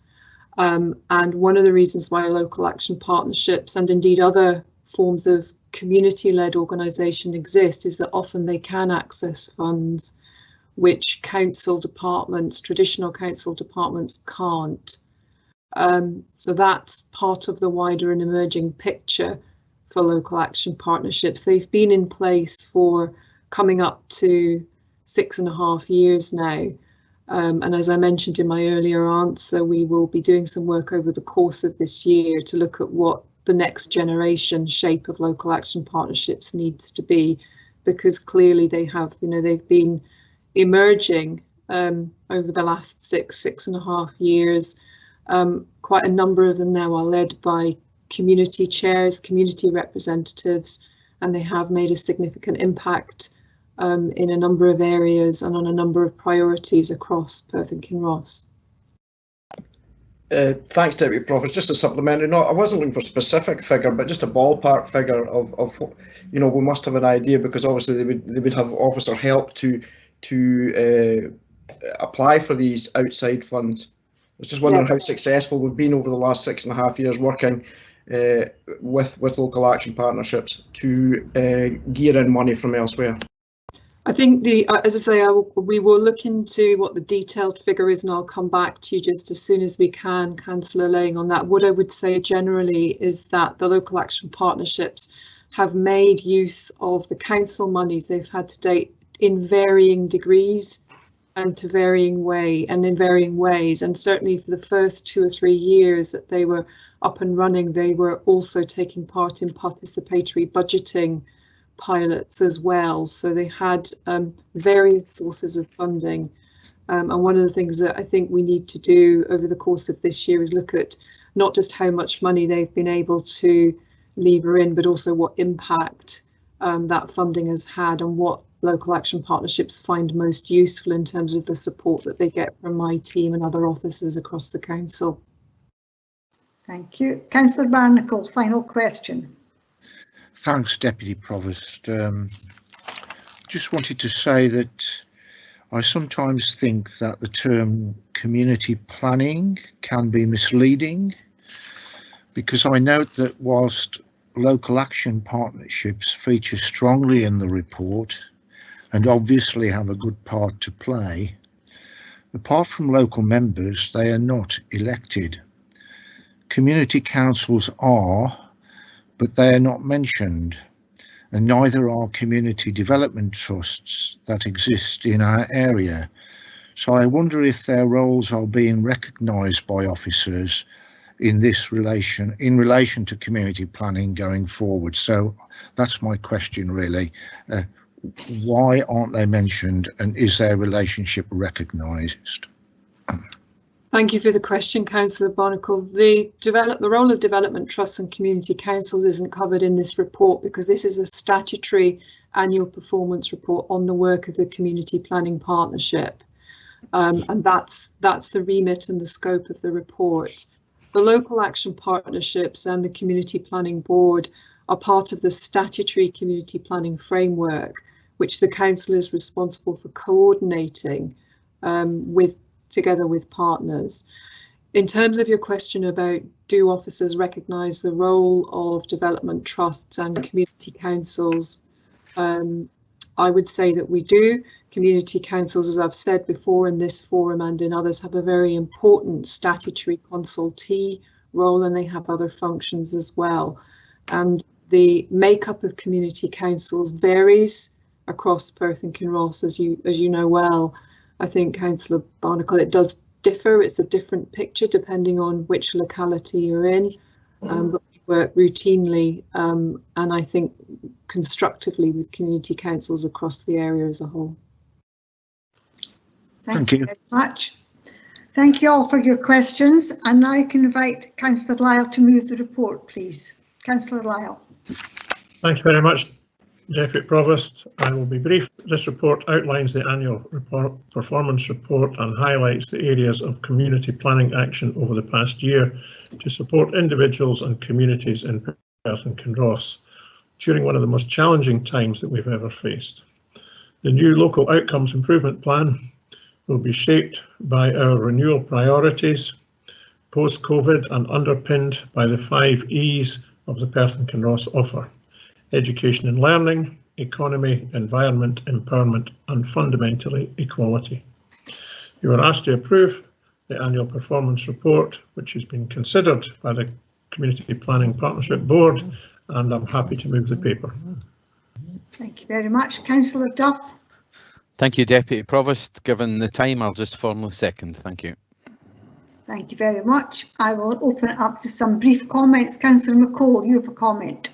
And one of the reasons why local action partnerships, and indeed other forms of community-led organisation exist, is that often they can access funds which council departments, traditional council departments, can't. So that's part of the wider and emerging picture for local action partnerships. They've been in place for coming up to 6.5 years now. And as I mentioned in my earlier answer, we will be doing some work over the course of this year to look at what the next generation shape of local action partnerships needs to be, because clearly they have, they've been emerging over the last 6.5 years. Quite a number of them now are led by community chairs, community representatives, and they have made a significant impact in a number of areas and on a number of priorities across Perth and Kinross. Thanks, Deputy Provost. Just a supplementary note, I wasn't looking for a specific figure, but just a ballpark figure of we must have an idea, because obviously they would have officer help to apply for these outside funds. I was just wondering how successful we've been over the last 6.5 years working with local action partnerships to gear in money from elsewhere. I think as I say, we will look into what the detailed figure is, and I'll come back to you just as soon as we can, Councillor Lang, on that. What I would say generally is that the local action partnerships have made use of the council monies they've had to date in varying degrees and in varying ways. And certainly for the first 2 or 3 years that they were up and running, they were also taking part in participatory budgeting pilots as well. So they had various sources of funding. And one of the things that I think we need to do over the course of this year is look at not just how much money they've been able to lever in, but also what impact that funding has had and what local action partnerships find most useful in terms of the support that they get from my team and other officers across the council. Thank you. Councillor Barnacle, final question. Thanks, Deputy Provost. Just wanted to say that I sometimes think that the term community planning can be misleading, because I note that whilst local action partnerships feature strongly in the report and obviously have a good part to play, apart from local members, they are not elected. Community councils are, but they are not mentioned, and neither are community development trusts that exist in our area. So I wonder if their roles are being recognised by officers in relation to community planning going forward. So that's my question really. Why aren't they mentioned, and is their relationship recognised? Thank you for the question, Councillor Barnacle. The role of development trusts and community councils isn't covered in this report because this is a statutory annual performance report on the work of the community planning partnership. And that's the remit and the scope of the report. The local action partnerships and the community planning board are part of the statutory community planning framework, which the council is responsible for coordinating together with partners. In terms of your question about do officers recognise the role of development trusts and community councils, I would say that we do. Community councils, as I've said before in this forum and in others, have a very important statutory consultee role, and they have other functions as well. And the makeup of community councils varies across Perth and Kinross, as you know well. I think, Councillor Barnacle, it does differ. It's a different picture depending on which locality you're in, but we work routinely and I think constructively with community councils across the area as a whole. Thank you very much. Thank you all for your questions, and now I can invite Councillor Lyle to move the report, please. Councillor Lyle. Thank you very much, Deputy Provost. I will be brief. This report outlines the annual performance report and highlights the areas of community planning action over the past year to support individuals and communities in Perth and Kinross during one of the most challenging times that we've ever faced. The new Local Outcomes Improvement Plan will be shaped by our renewal priorities post-COVID and underpinned by the 5 E's of the Perth and Kinross offer: education and learning, economy, environment, empowerment, and fundamentally equality. You are asked to approve the annual performance report, which has been considered by the Community Planning Partnership Board, and I'm happy to move the paper. Thank you very much. Councillor Duff. Thank you, Deputy Provost. Given the time, I'll just formally second. Thank you. Thank you very much. I will open it up to some brief comments. Councillor McCall, you have a comment.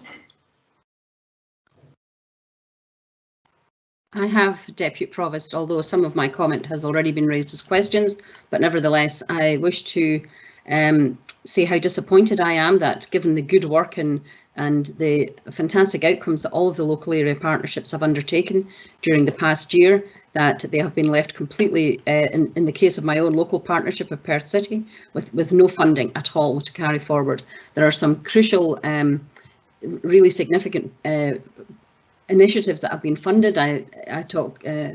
I have, Deputy Provost, although some of my comment has already been raised as questions, but nevertheless, I wish to say how disappointed I am that, given the good work and the fantastic outcomes that all of the local area partnerships have undertaken during the past year, that they have been left completely, in the case of my own local partnership of Perth City, with no funding at all to carry forward. There are some crucial, really significant initiatives that have been funded. I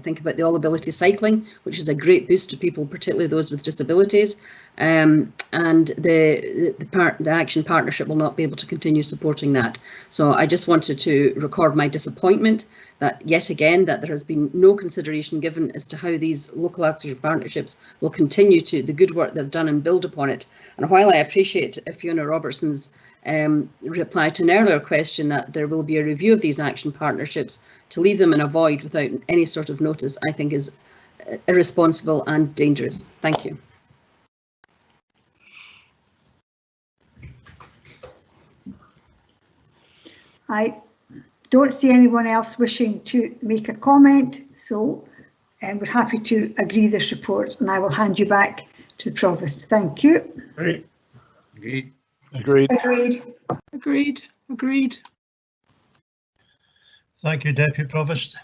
think about the All Ability Cycling, which is a great boost to people, particularly those with disabilities, and the Action Partnership will not be able to continue supporting that. So I just wanted to record my disappointment that yet again that there has been no consideration given as to how these local action partnerships will continue to the good work they've done and build upon it. And while I appreciate Fiona Robertson's reply to an earlier question that there will be a review of these action partnerships, to leave them in a void without any sort of notice, I think is irresponsible and dangerous. Thank you. I don't see anyone else wishing to make a comment, so we're happy to agree this report, and I will hand you back to the Provost. Thank you. Great. Agreed. Agreed. Agreed. Agreed. Agreed. Thank you, Deputy Provost.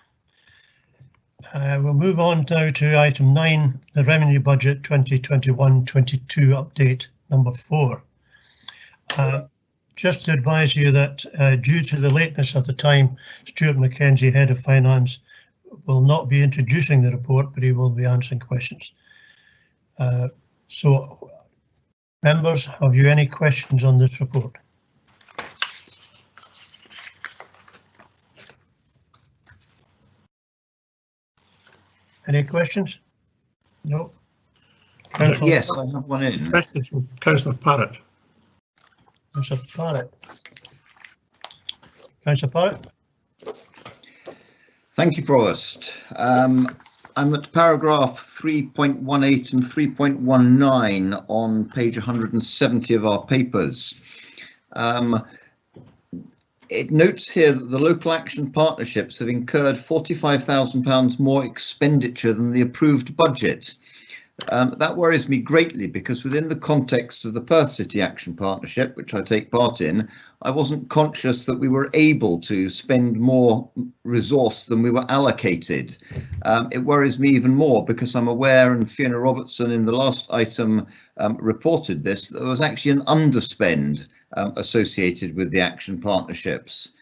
We'll move on now to item 9, the Revenue Budget 2021-22 update number 4. Just to advise you that due to the lateness of the time, Stuart Mackenzie, Head of Finance, will not be introducing the report, but he will be answering questions. So, members, have you any questions on this report? Any questions? No. Yes, I have one in. Questions from Councillor Parrott. Councillor Parrott. Councillor Parrott. Thank you, Provost. I'm at paragraph 3.18 and 3.19 on page 170 of our papers. It notes here that the local action partnerships have incurred £45,000 more expenditure than the approved budget. That worries me greatly because within the context of the Perth City Action Partnership, which I take part in, I wasn't conscious that we were able to spend more resource than we were allocated. It worries me even more because I'm aware, and Fiona Robertson in the last item reported this, that there was actually an underspend associated with the action partnerships.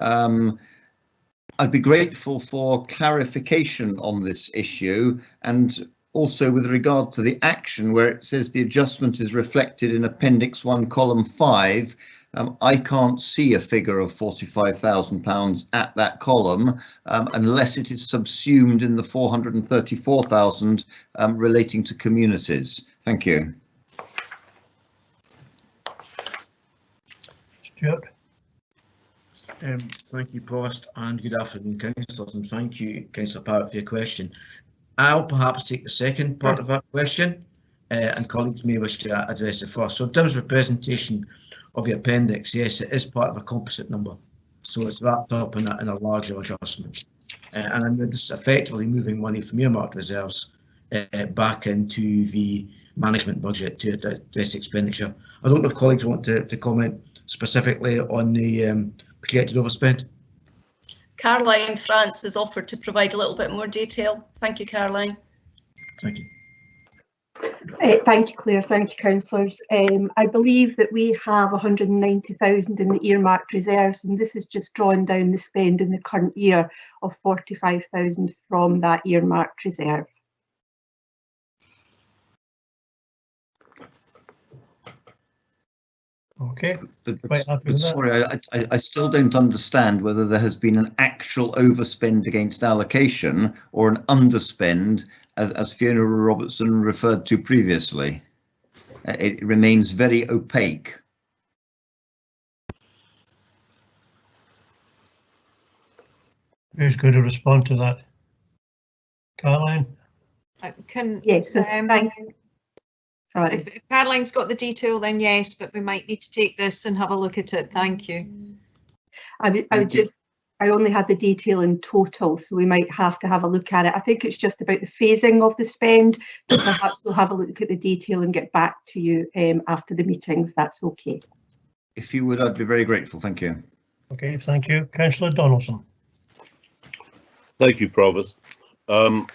I'd be grateful for clarification on this issue, and also with regard to the action where it says the adjustment is reflected in Appendix 1, column 5. I can't see a figure of £45,000 at that column unless it is subsumed in the 434,000 relating to communities. Thank you. Stuart. Thank you, Provost, and good afternoon, councillors, and thank you, Councillor Parrott, for your question. I'll perhaps take the second part of that question, and colleagues may wish to address it first. So in terms of presentation of the appendix, yes, it is part of a composite number, so it's wrapped up in a larger adjustment, and I'm just effectively moving money from earmarked reserves back into the management budget to address expenditure. I don't know if colleagues want to comment specifically on the projected overspend. Caroline France has offered to provide a little bit more detail. Thank you, Caroline. Thank you. Thank you, Claire. Thank you, councillors. I believe that we have 190,000 in the earmarked reserves, and this is just drawing down the spend in the current year of 45,000 from that earmarked reserve. Okay. But sorry, I still don't understand whether there has been an actual overspend against allocation or an underspend, as Fiona Robertson referred to previously. It remains very opaque. Who's going to respond to that? Caroline? Yes, If Caroline's got the detail, then yes, but we might need to take this and have a look at it. Thank you. I only had the detail in total, so we might have to have a look at it. I think it's just about the phasing of the spend, but perhaps we'll have a look at the detail and get back to you after the meeting, if that's okay. If you would, I'd be very grateful. Thank you. Okay, thank you. Councillor Donaldson. Thank you, Provost.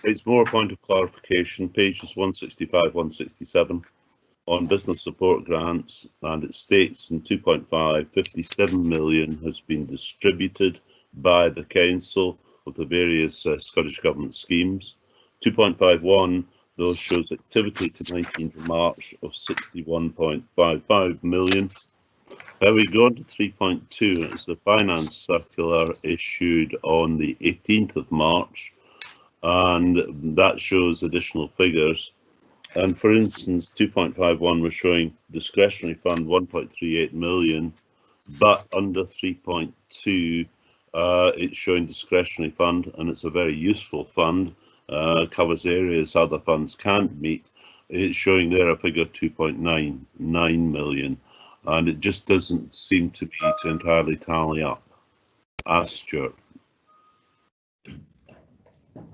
It's more a point of clarification, pages 165, 167 on business support grants, and it states in 2.5, 57 million has been distributed by the council of the various Scottish Government schemes. 2.51, those shows activity to 19th of March of 61.55 million. We go on to 3.2, it's the finance circular issued on the 18th of March. And that shows additional figures. And for instance, 2.51 was showing discretionary fund 1.38 million, but under 3.2, it's showing discretionary fund, and it's a very useful fund, covers areas other funds can't meet. It's showing there a figure 2.99 million, and it just doesn't seem to be to entirely tally up. Ask Stuart.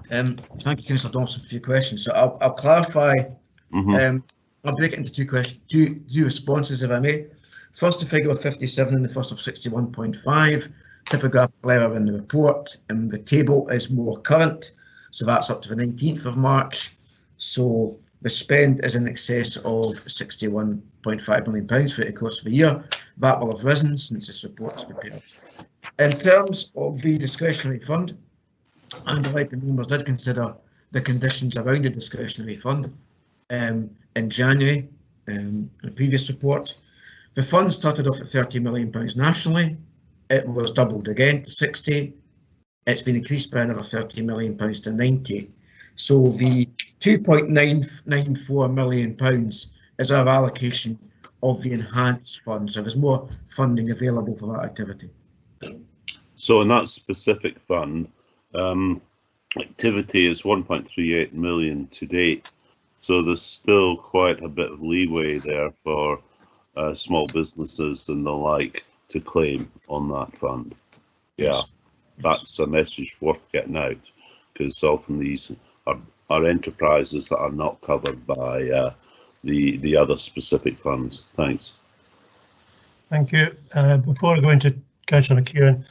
Thank you, Councillor Dawson, for your question. So I'll clarify. I'll break it into two responses, if I may. First, the figure of 57 and the first of 61.5. Typographical error in the report, and the table is more current, so that's up to the 19th of March. So the spend is in excess of £61.5 million for the course of the year. That will have risen since this report is prepared. In terms of the discretionary fund, and like the members did consider the conditions around the discretionary fund in January, in the previous report. The fund started off at £30 million nationally. It was doubled again to 60. It's been increased by another £30 million to 90. So the £2.994 million is our allocation of the enhanced fund. So there's more funding available for that activity. So in that specific fund, activity is 1.38 million to date, so there's still quite a bit of leeway there for small businesses and the like to claim on that fund. Yeah, that's a message worth getting out, because often these are enterprises that are not covered by the other specific funds. Thanks. Thank you. Before I go into Councillor McEwen,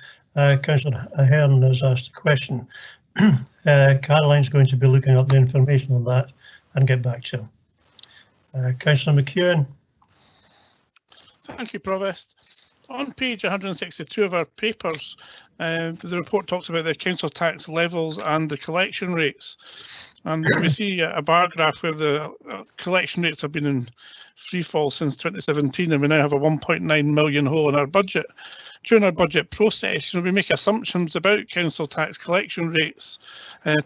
Councillor Ahern has asked a question. Caroline's going to be looking up the information on that and get back to him. Councillor McEwen. Thank you, Provost. On page 162 of our papers, the report talks about the council tax levels and the collection rates. And we see a bar graph where the collection rates have been in free fall since 2017, and we now have a 1.9 million hole in our budget. During our budget process, we make assumptions about council tax collection rates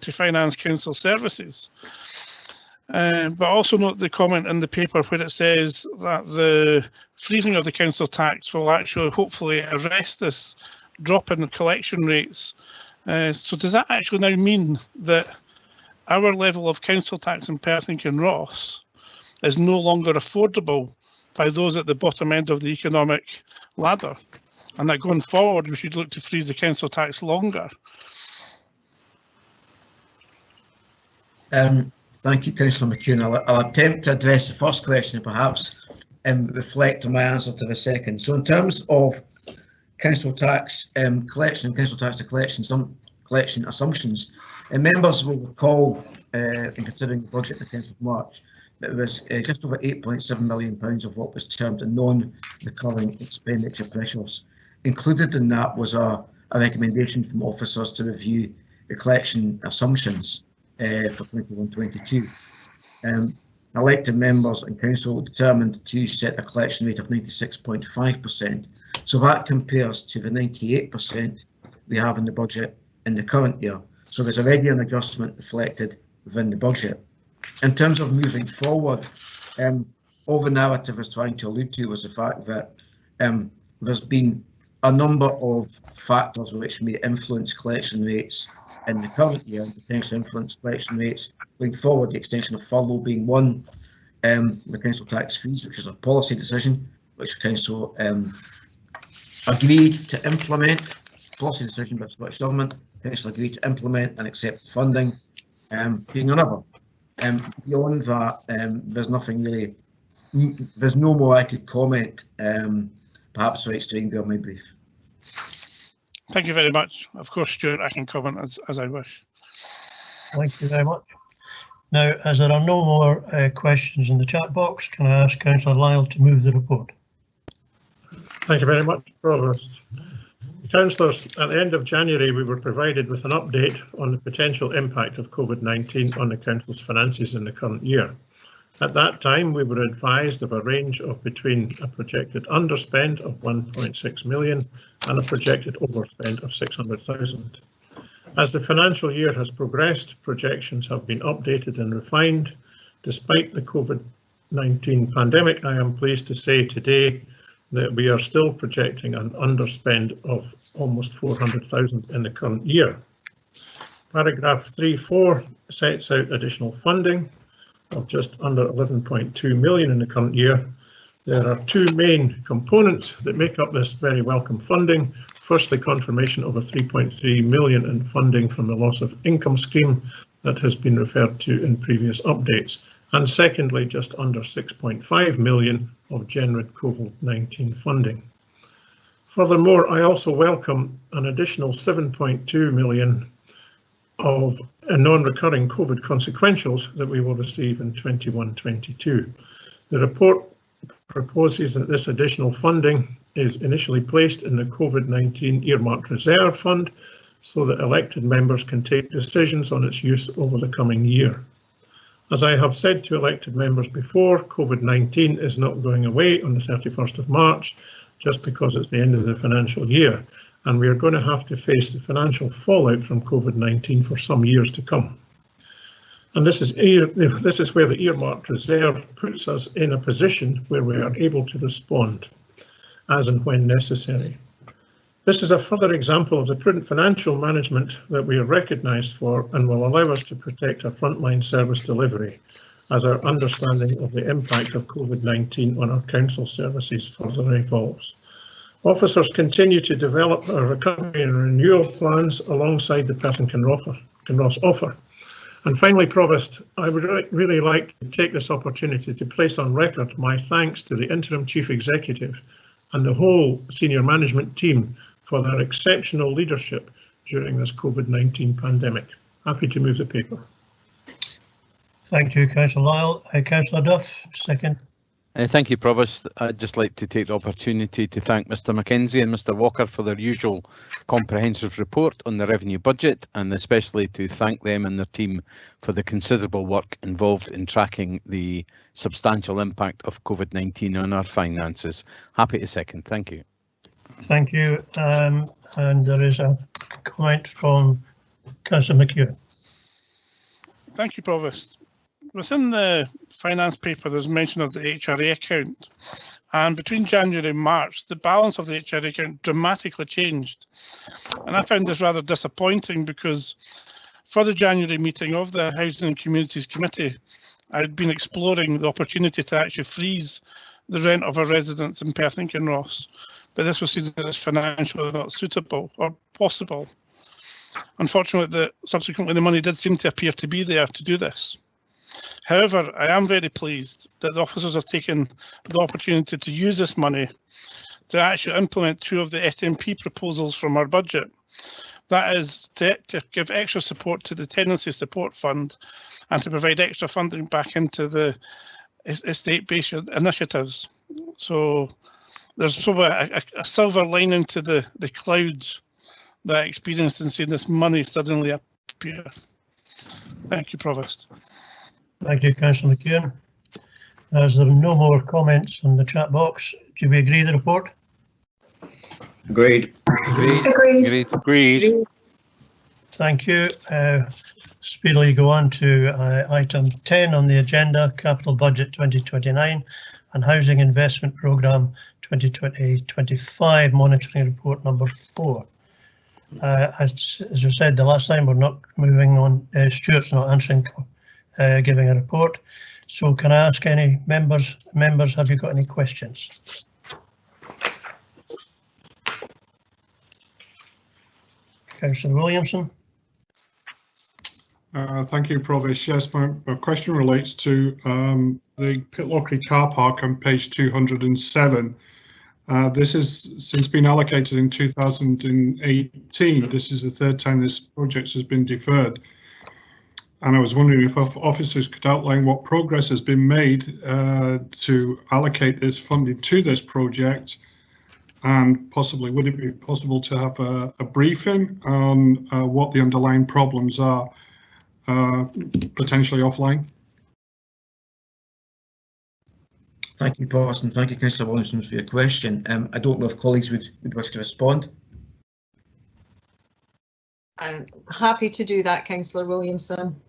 to finance council services. But also note the comment in the paper where it says that the freezing of the council tax will actually hopefully arrest this drop in collection rates. So does that actually now mean that our level of council tax in Perth and Kinross is no longer affordable by those at the bottom end of the economic ladder, and that going forward we should look to freeze the council tax longer? Thank you, Councillor McEwen. I'll attempt to address the first question and perhaps reflect on my answer to the second. So in terms of council tax collection and council tax to collection, some collection assumptions. And members will recall, in considering the budget in the 10th of March, that it was just over £8.7 million of what was termed a non-recurring expenditure pressures. Included in that was a recommendation from officers to review the collection assumptions for 21-22. Elected members and council determined to set a collection rate of 96.5%. So that compares to the 98% we have in the budget in the current year. So there's already an adjustment reflected within the budget. In terms of moving forward, all the narrative is trying to allude to was the fact that there's been a number of factors which may influence collection rates in the current year and potentially influence collection rates going forward, the extension of furlough being one, the council tax fees, which is a policy decision, which council agreed to implement, policy decision by the Scottish Government, council agreed to implement and accept funding, being another. Beyond that, there's nothing really, there's no more I could comment, perhaps right staying beyond my brief. Thank you very much. Of course, Stuart, I can comment as I wish. Thank you very much. Now, as there are no more questions in the chat box, can I ask Councillor Lyle to move the report? Thank you very much, Provost. Councillors, at the end of January, we were provided with an update on the potential impact of COVID-19 on the Council's finances in the current year. At that time, we were advised of a range of between a projected underspend of 1.6 million and a projected overspend of 600,000. As the financial year has progressed, projections have been updated and refined. Despite the COVID-19 pandemic, I am pleased to say today that we are still projecting an underspend of almost 400,000 in the current year. Paragraph 3.4 sets out additional funding of just under 11.2 million in the current year. There are two main components that make up this very welcome funding. Firstly, confirmation of a 3.3 million in funding from the loss of income scheme that has been referred to in previous updates. And secondly, just under 6.5 million of generic COVID-19 funding. Furthermore, I also welcome an additional 7.2 million of non-recurring COVID consequentials that we will receive in 21-22. The report proposes that this additional funding is initially placed in the COVID-19 earmarked reserve fund so that elected members can take decisions on its use over the coming year. As I have said to elected members before, COVID-19 is not going away on the 31st of March just because it's the end of the financial year, and we are going to have to face the financial fallout from COVID-19 for some years to come. And this is where the earmarked reserve puts us in a position where we are able to respond as and when necessary. This is a further example of the prudent financial management that we are recognised for and will allow us to protect our frontline service delivery as our understanding of the impact of COVID-19 on our council services further evolves. Officers continue to develop our recovery and renewal plans alongside the Perth and Kinross offer. And finally, Provost, I would really like to take this opportunity to place on record my thanks to the Interim Chief Executive and the whole senior management team for their exceptional leadership during this COVID-19 pandemic. Happy to move the paper. Thank you, Councillor Lyle. Councillor Duff, second. Thank you, Provost. I'd just like to take the opportunity to thank Mr Mackenzie and Mr Walker for their usual comprehensive report on the revenue budget, and especially to thank them and their team for the considerable work involved in tracking the substantial impact of COVID-19 on our finances. Happy to second. Thank you. Thank you. And there is a comment from Councillor McEwen. Thank you, Provost. Within the finance paper, there's mention of the HRA account, and between January and March, the balance of the HRA account dramatically changed. And I found this rather disappointing because for the January meeting of the Housing and Communities Committee, I'd been exploring the opportunity to actually freeze the rent of our residents in Perth and Kinross, but this was seen as financially not suitable or possible. Unfortunately, subsequently the money did seem to appear to be there to do this. However, I am very pleased that the officers have taken the opportunity to use this money to actually implement 2 of the SNP proposals from our budget. That is to give extra support to the Tenancy Support Fund and to provide extra funding back into the estate-based initiatives. So there's probably a silver lining to the clouds that I experienced in seeing this money suddenly appear. Thank you, Provost. Thank you, Councillor McKeon. As there are no more comments in the chat box, do we agree the report? Agreed. Agreed. Thank you. Speedily go on to item 10 on the agenda, Capital Budget 2029 and Housing Investment Programme 2020-25, Monitoring Report number 4. As we said the last time, we're not moving on. Stuart's not answering, giving a report. So can I ask any members, have you got any questions? Councillor Williamson. Thank you, Provost. Yes, my question relates to the Pitlochry car park on page 207. This has since been allocated in 2018. This is the 3rd time this project has been deferred. And I was wondering if officers could outline what progress has been made to allocate this funding to this project, and possibly would it be possible to have a briefing on what the underlying problems are, potentially offline? Thank you, Provost, and thank you, Councillor Williamson, for your question. I don't know if colleagues would wish to respond. I'm happy to do that, Councillor Williamson.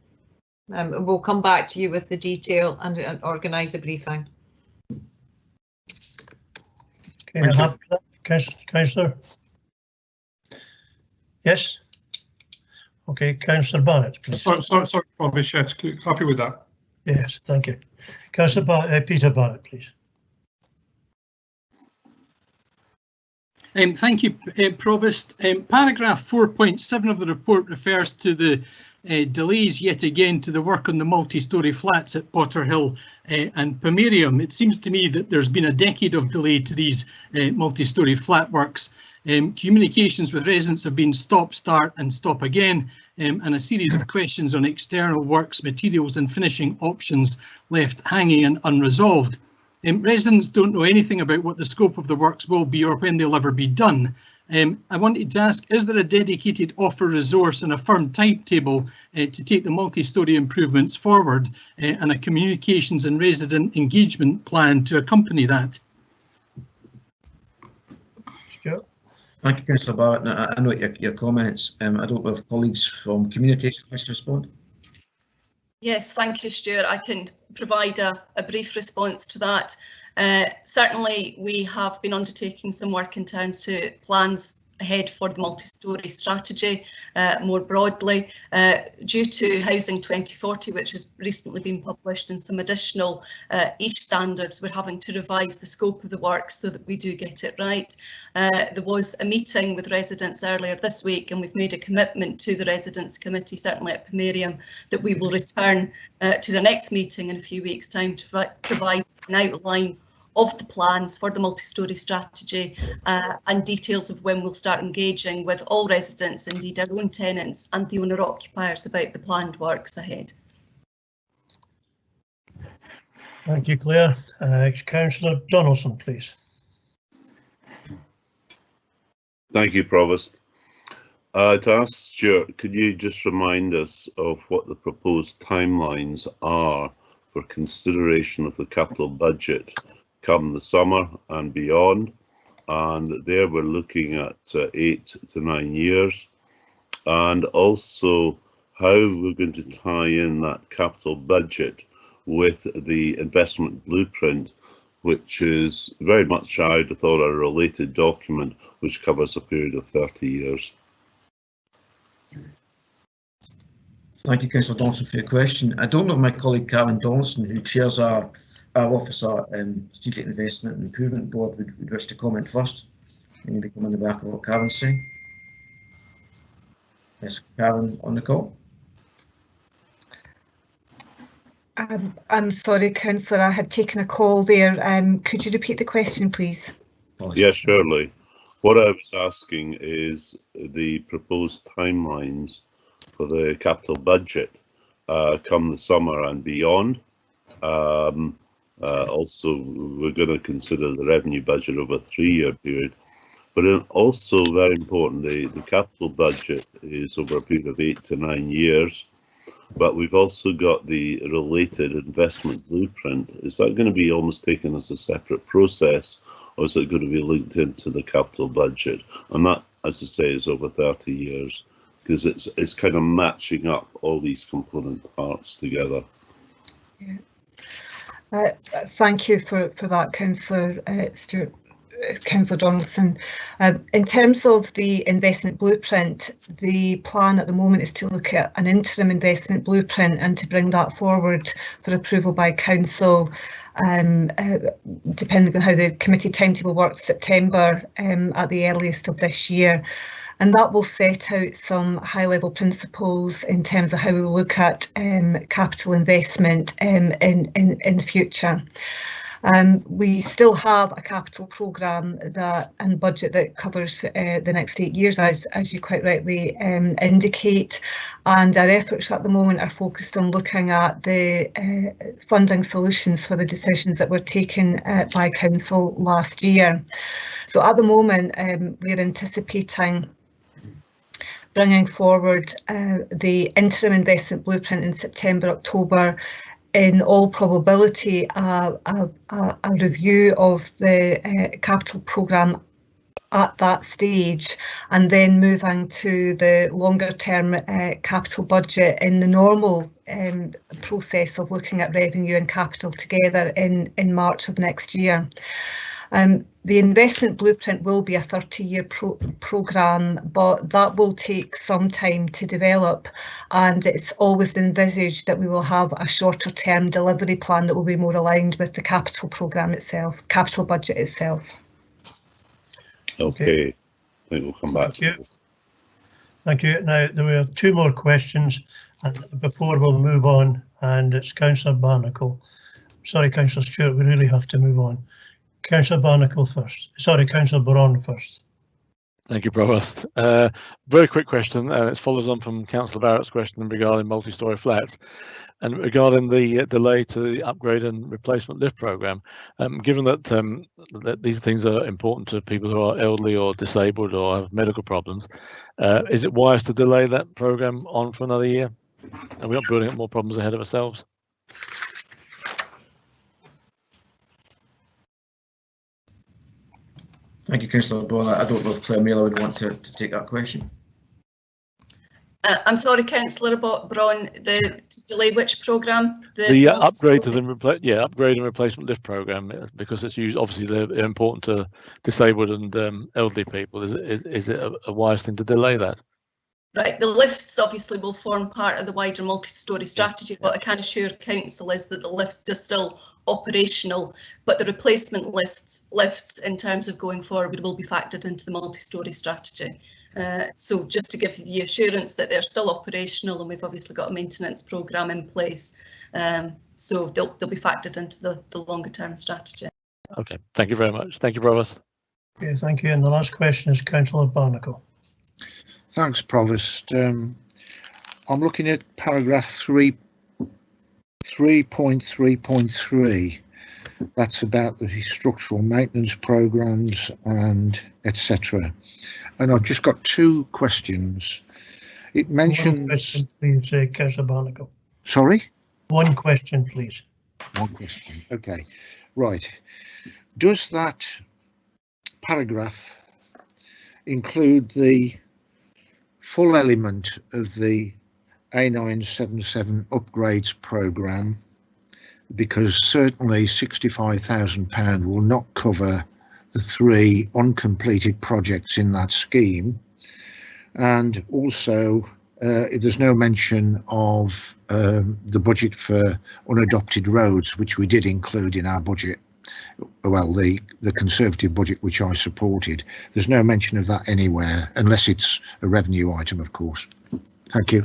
We'll come back to you with the detail and organise a briefing. Okay, Councillor. Yes. Okay, Councillor Barnett, please. Sorry, Provost, yes, happy with that. Yes, thank you. Councillor Peter Barnett, please. Thank you, Provost. Paragraph 4.7 of the report refers to the delays yet again to the work on the multi-storey flats at Potter Hill and Pomerium. It seems to me that there's been a decade of delay to these multi-storey flat works. Communications with residents have been stop, start and stop again, and a series of questions on external works, materials and finishing options left hanging and unresolved. Residents don't know anything about what the scope of the works will be or when they'll ever be done. I wanted to ask, is there a dedicated offer resource and a firm timetable to take the multi-storey improvements forward and a communications and resident engagement plan to accompany that? Stuart. Thank you, Councillor Barrett. I note your comments. I don't know if colleagues from communication wish to respond. Yes, thank you, Stuart. I can provide a brief response to that. Certainly, we have been undertaking some work in terms of plans ahead for the multi-storey strategy more broadly. Due to Housing 2040, which has recently been published, and some additional EASH standards, we're having to revise the scope of the work so that we do get it right. There was a meeting with residents earlier this week, and we've made a commitment to the Residents Committee, certainly at Pomerium, that we will return to the next meeting in a few weeks' time to provide an outline of the plans for the multi-storey strategy and details of when we'll start engaging with all residents, indeed our own tenants and the owner occupiers, about the planned works ahead. Thank you, Claire. Councillor Donaldson, please. Thank you, Provost. To ask Stuart, could you just remind us of what the proposed timelines are for consideration of the capital budget come the summer and beyond? And there we're looking at 8 to 9 years, and also how we're going to tie in that capital budget with the investment blueprint, which is very much, I would have thought, a related document which covers a period of 30 years. Thank you, Councillor Donaldson, for your question. I don't know if my colleague Karen Donaldson, who chairs our Office of Strategic Investment and Improvement Board, would wish to comment first. Maybe come on the back of what Karen's saying. Yes, Karen on the call. I'm sorry, Councillor, I had taken a call there. Could you repeat the question, please? Yes, surely. What I was asking is the proposed timelines for the capital budget come the summer and beyond. Also, we're going to consider the revenue budget over a 3-year period, but also very importantly, the capital budget is over a period of 8 to 9 years, but we've also got the related investment blueprint. Is that going to be almost taken as a separate process, or is it going to be linked into the capital budget? And that, as I say, is over 30 years, because it's kind of matching up all these component parts together. Yeah. Thank you for that, Councillor Stewart. Councillor Donaldson. In terms of the investment blueprint, the plan at the moment is to look at an interim investment blueprint and to bring that forward for approval by Council, depending on how the committee timetable works, September at the earliest of this year. And that will set out some high-level principles in terms of how we will look at capital investment in future. We still have a capital programme and budget that covers the next 8 years, as you quite rightly indicate, and our efforts at the moment are focused on looking at the funding solutions for the decisions that were taken by Council last year. So at the moment, we're anticipating bringing forward the interim investment blueprint in September, October, in all probability a review of the capital programme at that stage, and then moving to the longer term capital budget in the normal process of looking at revenue and capital together in March of next year. The investment blueprint will be a 30-year programme, but that will take some time to develop, and it's always envisaged that we will have a shorter term delivery plan that will be more aligned with the capital programme itself, capital budget itself. Okay, I think we'll come back to this. Thank you. Now, there were 2 more questions before we'll move on, and it's Councillor Barnacle. Sorry, Councillor Stewart, we really have to move on. Councillor Barnacle first. Sorry, Councillor Brown first. Thank you, Provost. Very quick question. It follows on from Councillor Barrett's question regarding multi-storey flats and regarding the delay to the upgrade and replacement lift programme. Given that, that these things are important to people who are elderly or disabled or have medical problems, is it wise to delay that programme on for another year? Are we not building up more problems ahead of ourselves? Thank you, Councillor Bowen. I don't know if Claire Miller would want to take that question. I'm sorry, Councillor Braun, the delay which programme? The upgrade to the upgrade and replacement lift programme, because it's used, obviously they're important to disabled and elderly people. Is it a wise thing to delay that? Right, the lifts obviously will form part of the wider multi-storey strategy. What I can assure Council is that the lifts are still operational, but the replacement lifts in terms of going forward will be factored into the multi-storey strategy. So just to give you the assurance that they're still operational, and we've obviously got a maintenance programme in place, so they'll be factored into the longer term strategy. Okay, thank you very much. Thank you, Provost. Okay, thank you. And the last question is Councillor Barnacle. Thanks, Provost. I'm looking at paragraph 3.3.3. That's about the structural maintenance programmes and etc. And I've just got 2 questions. It mentions. 1 question, please, Councillor Barnacle. Sorry? 1 question, please. 1 question. Okay. Right. Does that paragraph include the full element of the A977 upgrades programme? Because certainly £65,000 will not cover the 3 uncompleted projects in that scheme, and also there's no mention of the budget for unadopted roads, which we did include in our budget. Well, the Conservative budget, which I supported. There's no mention of that anywhere, unless it's a revenue item, of course. Thank you.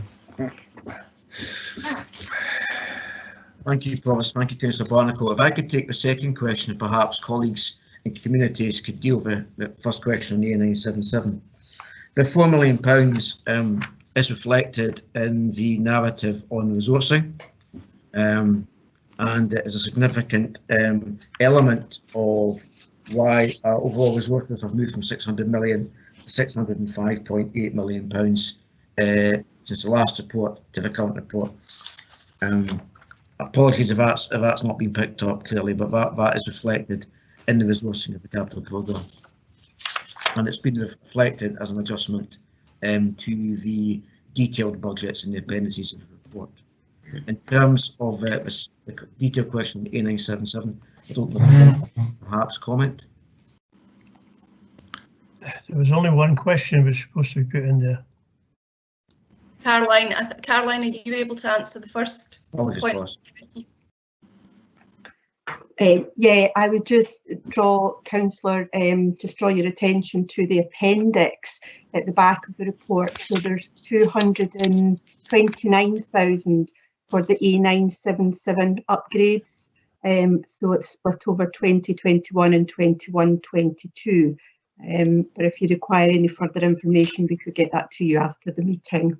Thank you, Provost. Thank you, Councillor Barnacle. If I could take the second question, perhaps colleagues and communities could deal with the first question on A977. The £4 million is reflected in the narrative on resourcing, and it is a significant element of why our overall resources have moved from 600 million to 605.8 million pounds since the last report to the current report. Apologies if that's not been picked up clearly, but that is reflected in the resourcing of the capital programme, and it's been reflected as an adjustment to the detailed budgets and the appendices of the report. In terms of the detailed question on A977, I don't know if perhaps comment. There was only one question which was supposed to be put in there. Caroline, Caroline, are you able to answer the first point? Yeah, I would just draw, Councillor, just draw your attention to the appendix at the back of the report. So there's 229,000 for the A977 upgrades. So it's split over 2021 and 21-22. But if you require any further information, we could get that to you after the meeting.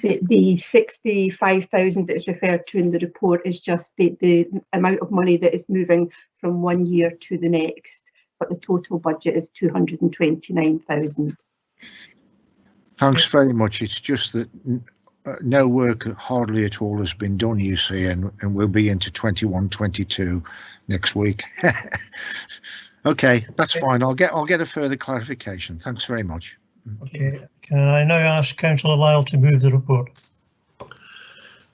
The 65,000 that is referred to in the report is just the amount of money that is moving from one year to the next, but the total budget is 229,000. Thanks very much. It's just that no work hardly at all has been done, you see, and we'll be into 21-22 next week. Okay, that's fine. I'll get a further clarification. Thanks very much. Okay, can I now ask Councillor Lyle to move the report?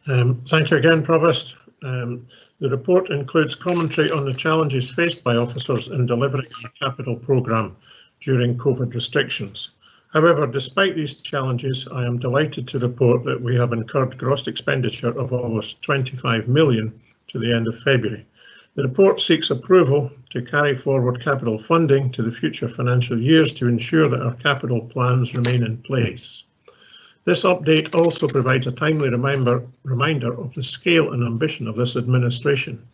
Thank you again, Provost. The report includes commentary on the challenges faced by officers in delivering our capital programme during COVID restrictions. However, despite these challenges, I am delighted to report that we have incurred gross expenditure of almost 25 million to the end of February. The report seeks approval to carry forward capital funding to the future financial years to ensure that our capital plans remain in place. This update also provides a timely reminder of the scale and ambition of this administration.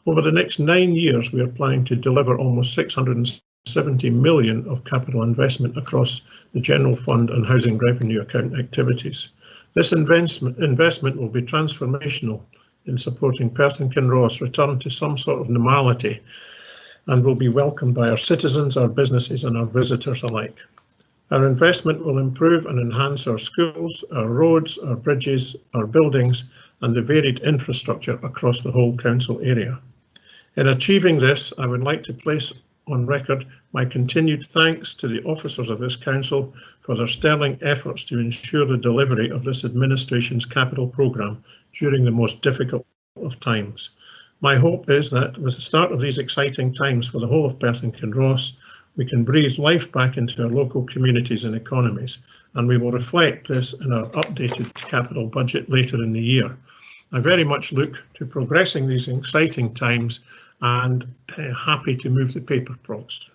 Over the next 9 years, we are planning to deliver almost 670 million of capital investment across the General Fund and Housing Revenue Account activities. This investment will be transformational in supporting Perth and Kinross return to some sort of normality, and will be welcomed by our citizens, our businesses and our visitors alike. Our investment will improve and enhance our schools, our roads, our bridges, our buildings and the varied infrastructure across the whole council area. In achieving this, I would like to place on record my continued thanks to the officers of this council for their sterling efforts to ensure the delivery of this administration's capital programme during the most difficult of times. My hope is that with the start of these exciting times for the whole of Perth and Kinross, we can breathe life back into our local communities and economies, and we will reflect this in our updated capital budget later in the year. I very much look to progressing these exciting times and happy to move the paper, Provost.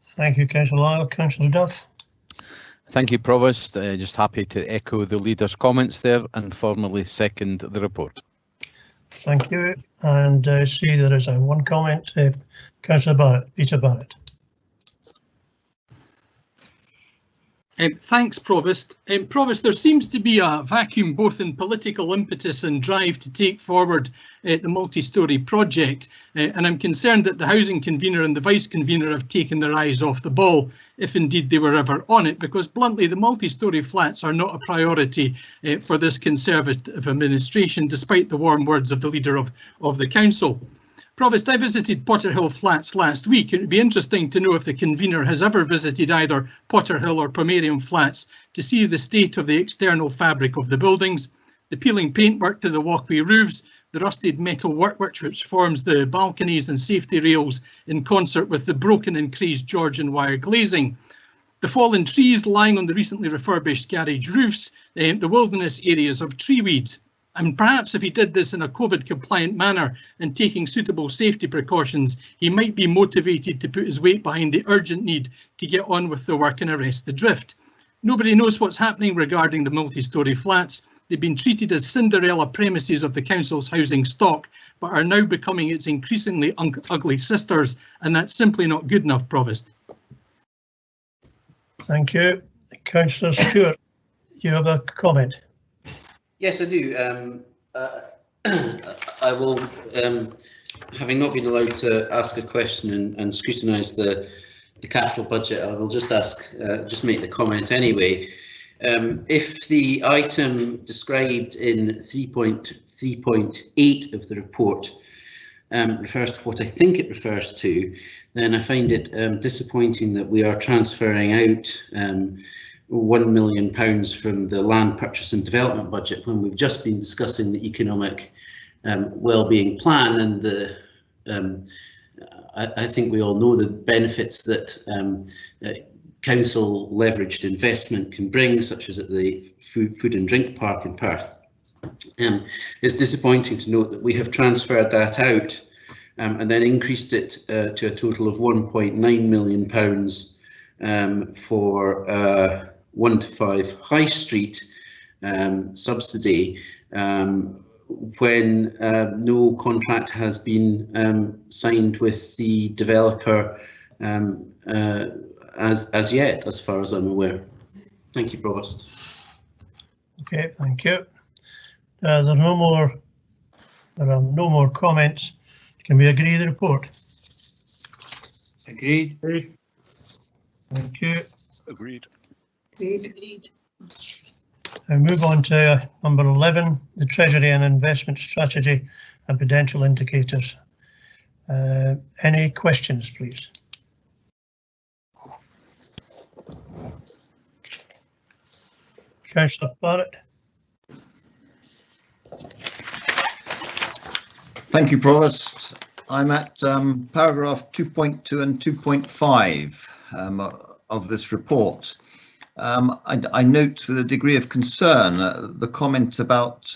Thank you, Councillor Lyle. Councillor Duff. Thank you, Provost. Just happy to echo the leader's comments there and formally second the report. Thank you. And I see there is one comment. Councillor Barrett, Peter Barrett. Thanks, Provost. Provost, there seems to be a vacuum both in political impetus and drive to take forward the multi-storey project, and I'm concerned that the housing convener and the vice convener have taken their eyes off the ball, if indeed they were ever on it, because bluntly the multi-storey flats are not a priority for this Conservative administration, despite the warm words of the leader of the council. Provost, I visited Potter Hill Flats last week. It would be interesting to know if the convener has ever visited either Potter Hill or Pomerium Flats to see the state of the external fabric of the buildings, the peeling paintwork to the walkway roofs, the rusted metal workwork which forms the balconies and safety rails in concert with the broken and creased Georgian wire glazing, the fallen trees lying on the recently refurbished garage roofs, the wilderness areas of tree weeds. And perhaps if he did this in a COVID compliant manner and taking suitable safety precautions, he might be motivated to put his weight behind the urgent need to get on with the work and arrest the drift. Nobody knows what's happening regarding the multi-storey flats. They've been treated as Cinderella premises of the council's housing stock, but are now becoming its increasingly ugly sisters, and that's simply not good enough, Provost. Thank you. Councillor Stewart, you have a comment? Yes, I do. I will, having not been allowed to ask a question and scrutinise the capital budget, I will just ask, just make the comment anyway. If the item described in 3.3.8 of the report refers to what I think it refers to, then I find it disappointing that we are transferring out £1 million from the land purchase and development budget when we've just been discussing the economic wellbeing plan, and the I think we all know the benefits that council leveraged investment can bring, such as at the food and drink park in Perth. It's disappointing to note that we have transferred that out and then increased it to a total of £1.9 million for 1 to 5 High Street subsidy, when no contract has been signed with the developer as yet, as far as I'm aware. Thank you, Provost. Okay, thank you. There are no more comments. Can we agree the report? Agreed. Thank you. Agreed. Agreed. And move on to number 11, the Treasury and Investment Strategy and Prudential Indicators. Any questions, please? Councillor Barrett. Thank you, Provost. I'm at paragraph 2.2 and 2.5 of this report. I note with a degree of concern the comment about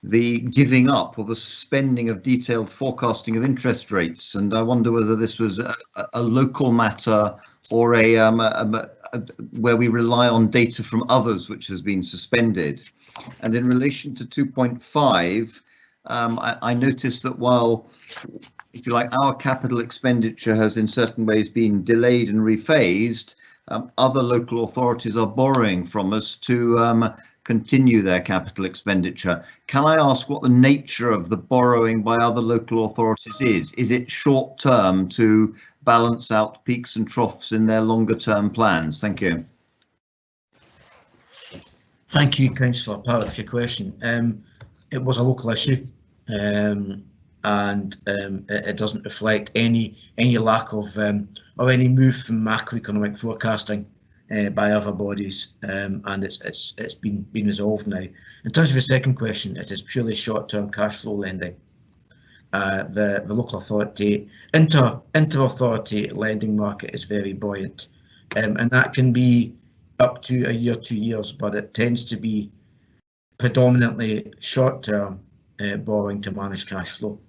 the giving up or the suspending of detailed forecasting of interest rates, and I wonder whether this was a local matter or where we rely on data from others which has been suspended. And in relation to 2.5, I noticed that while, if you like, our capital expenditure has in certain ways been delayed and rephased, other local authorities are borrowing from us to continue their capital expenditure. Can I ask what the nature of the borrowing by other local authorities is? Is it short term to balance out peaks and troughs in their longer term plans? Thank you. Thank you, Councillor Parrott, for your question. It was a local issue, and it doesn't reflect any lack of any move from macroeconomic forecasting by other bodies, and it's been resolved now. In terms of the second question, it is purely short-term cash flow lending. The local authority inter-authority lending market is very buoyant, and that can be up to a year, 2 years, but it tends to be predominantly short-term borrowing to manage cash flow.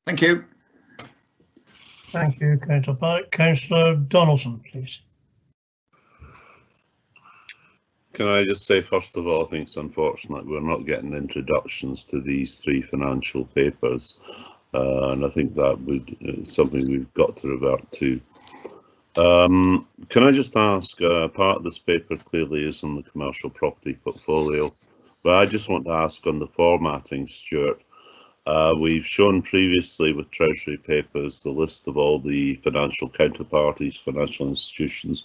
Thank you. Thank you, Councillor Parrott. Councillor Donaldson, please. Can I just say, first of all, I think it's unfortunate we're not getting introductions to these 3 financial papers, and I think that is something we've got to revert to. Can I just ask, part of this paper clearly is on the commercial property portfolio, but I just want to ask on the formatting, Stuart. We've shown previously with Treasury papers the list of all the financial counterparties, financial institutions,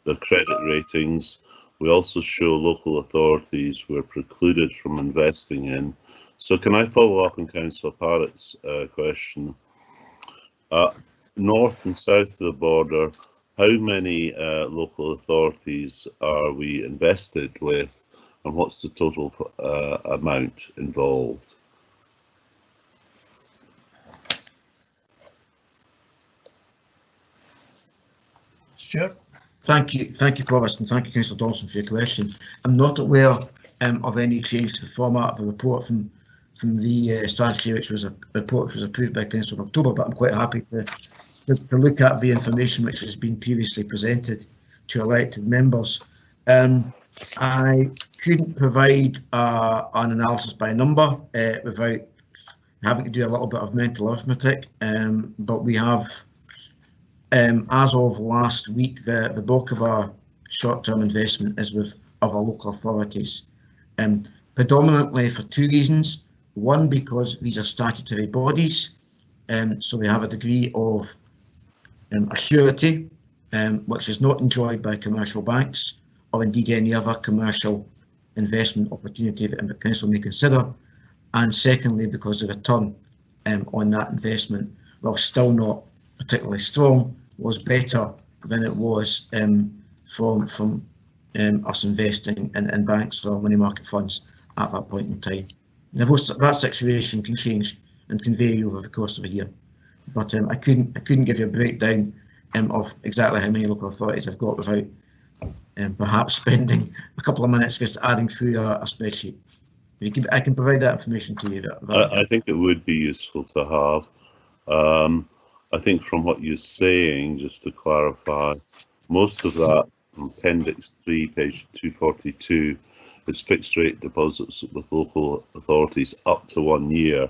their credit ratings. We also show local authorities were precluded from investing in. So can I follow up on Councillor Parrott's question? North and south of the border, how many local authorities are we invested with, and what's the total amount involved? Stuart. Thank you, Provost, and thank you, Councillor Dawson, for your question. I'm not aware of any change to the format of the report from the strategy, which was a report which was approved by Council in October, but I'm quite happy to look at the information which has been previously presented to elected members. I couldn't provide an analysis by number without having to do a little bit of mental arithmetic, but we have, as of last week, the bulk of our short-term investment is with other local authorities, predominantly for two reasons. One, because these are statutory bodies, so we have a degree of surety, which is not enjoyed by commercial banks or indeed any other commercial investment opportunity that the council may consider. And secondly, because the return on that investment, while still not particularly strong, was better than it was from us investing in banks or money market funds at that point in time. Now, that situation can change and can vary over the course of a year, but I couldn't give you a breakdown of exactly how many local authorities I've got without perhaps spending a couple of minutes just adding through a spreadsheet. I can provide that information to you. I think it would be useful to have. I think from what you're saying, just to clarify, most of that Appendix 3, page 242, is fixed rate deposits with local authorities up to 1 year,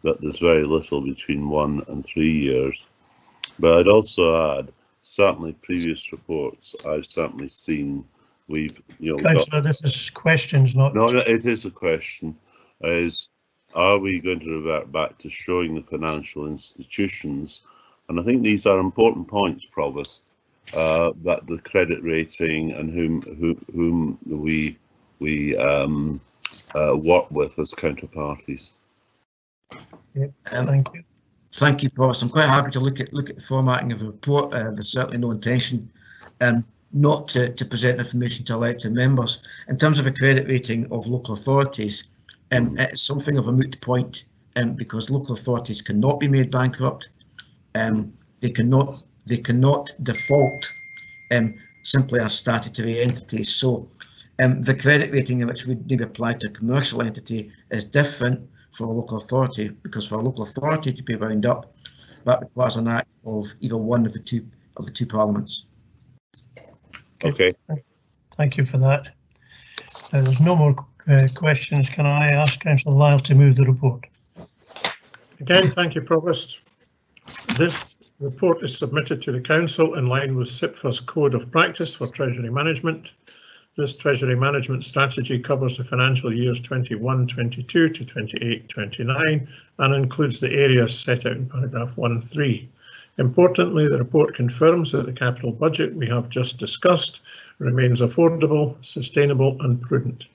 that there's very little between 1 and 3 years. But I'd also add, certainly previous reports I've certainly seen, we've, Councillor, this is questions, not... No, it is a question, are we going to revert back to showing the financial institutions, and I think these are important points, Provost, that the credit rating and whom we work with as counterparties. Yeah, thank you. Thank you, Provost. I'm quite happy to look at the formatting of the report. There's certainly no intention not to present information to elected members. In terms of a credit rating of local authorities, it's something of a moot point because local authorities cannot be made bankrupt. They cannot default simply as statutory entities. So the credit rating which would be applied to a commercial entity is different for a local authority, because for a local authority to be wound up, that requires an act of either one of the two parliaments. Okay. Thank you for that. There's no more questions. Can I ask Councillor Lyle to move the report? Again, thank you, Provost. This report is submitted to the Council in line with SIPFA's Code of Practice for Treasury Management. This Treasury Management strategy covers the financial years 21-22 to 28-29 and includes the areas set out in paragraph 1.3. Importantly, the report confirms that the capital budget we have just discussed remains affordable, sustainable and prudent.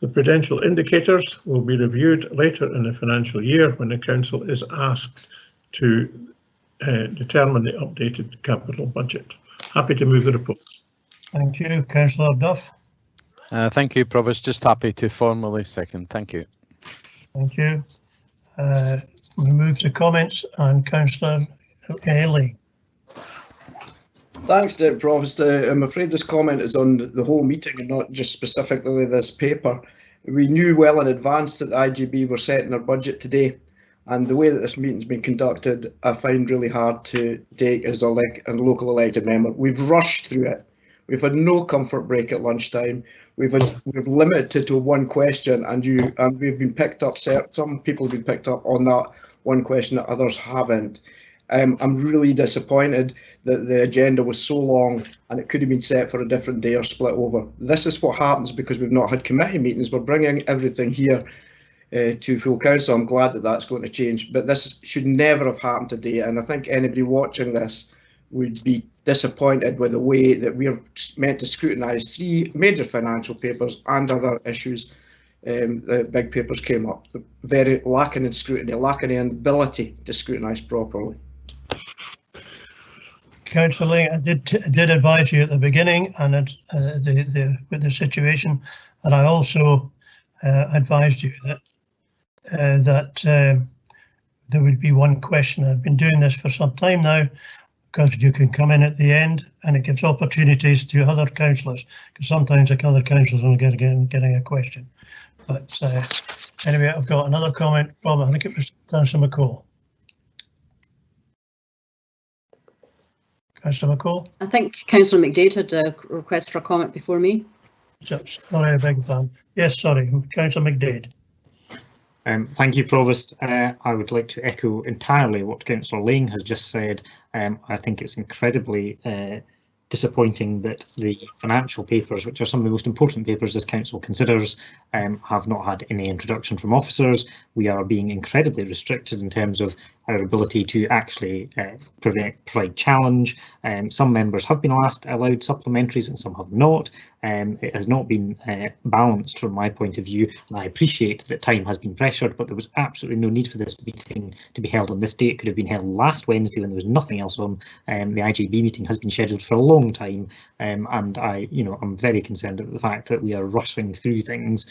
The prudential indicators will be reviewed later in the financial year when the Council is asked to determine the updated capital budget. Happy to move the report. Thank you. Councillor Duff. Thank you, Provost. Just happy to formally second. Thank you. Thank you. We move to comments and Councillor Lee. Thanks, Deputy Provost. I'm afraid this comment is on the whole meeting and not just specifically this paper. We knew well in advance that the IGB were setting their budget today, and the way that this meeting's been conducted, I find really hard to take as a local elected member. We've rushed through it. We've had no comfort break at lunchtime. We've limited to one question, and we've been picked up. Some people have been picked up on that one question that others haven't. I'm really disappointed that the agenda was so long and it could have been set for a different day or split over. This is what happens because we've not had committee meetings. We're bringing everything here to full council. I'm glad that that's going to change, but this should never have happened today. And I think anybody watching this would be disappointed with the way that we're meant to scrutinise 3 major financial papers and other issues. The big papers came up. Very lacking in scrutiny, lacking in ability to scrutinise properly. Councillor Lee, I did advise you at the beginning and with the situation, and I also advised you that there would be one question. I've been doing this for some time now, because you can come in at the end and it gives opportunities to other councillors, because sometimes like other councillors only getting a question. But anyway, I've got another comment from, I think it was Councillor McCall. Councillor McCall? I think Councillor McDade had a request for a comment before me. Sorry, I beg your pardon. Yes, sorry, Councillor McDade. Thank you, Provost. I would like to echo entirely what Councillor Lang has just said. I think it's incredibly disappointing that the financial papers, which are some of the most important papers this council considers, have not had any introduction from officers. We are being incredibly restricted in terms of our ability to actually provide challenge. Some members have been allowed supplementaries and some have not. It has not been balanced from my point of view, and I appreciate that time has been pressured, but there was absolutely no need for this meeting to be held on this date. It could have been held last Wednesday when there was nothing else on. The IGB meeting has been scheduled for a long time, and I'm very concerned at the fact that we are rushing through things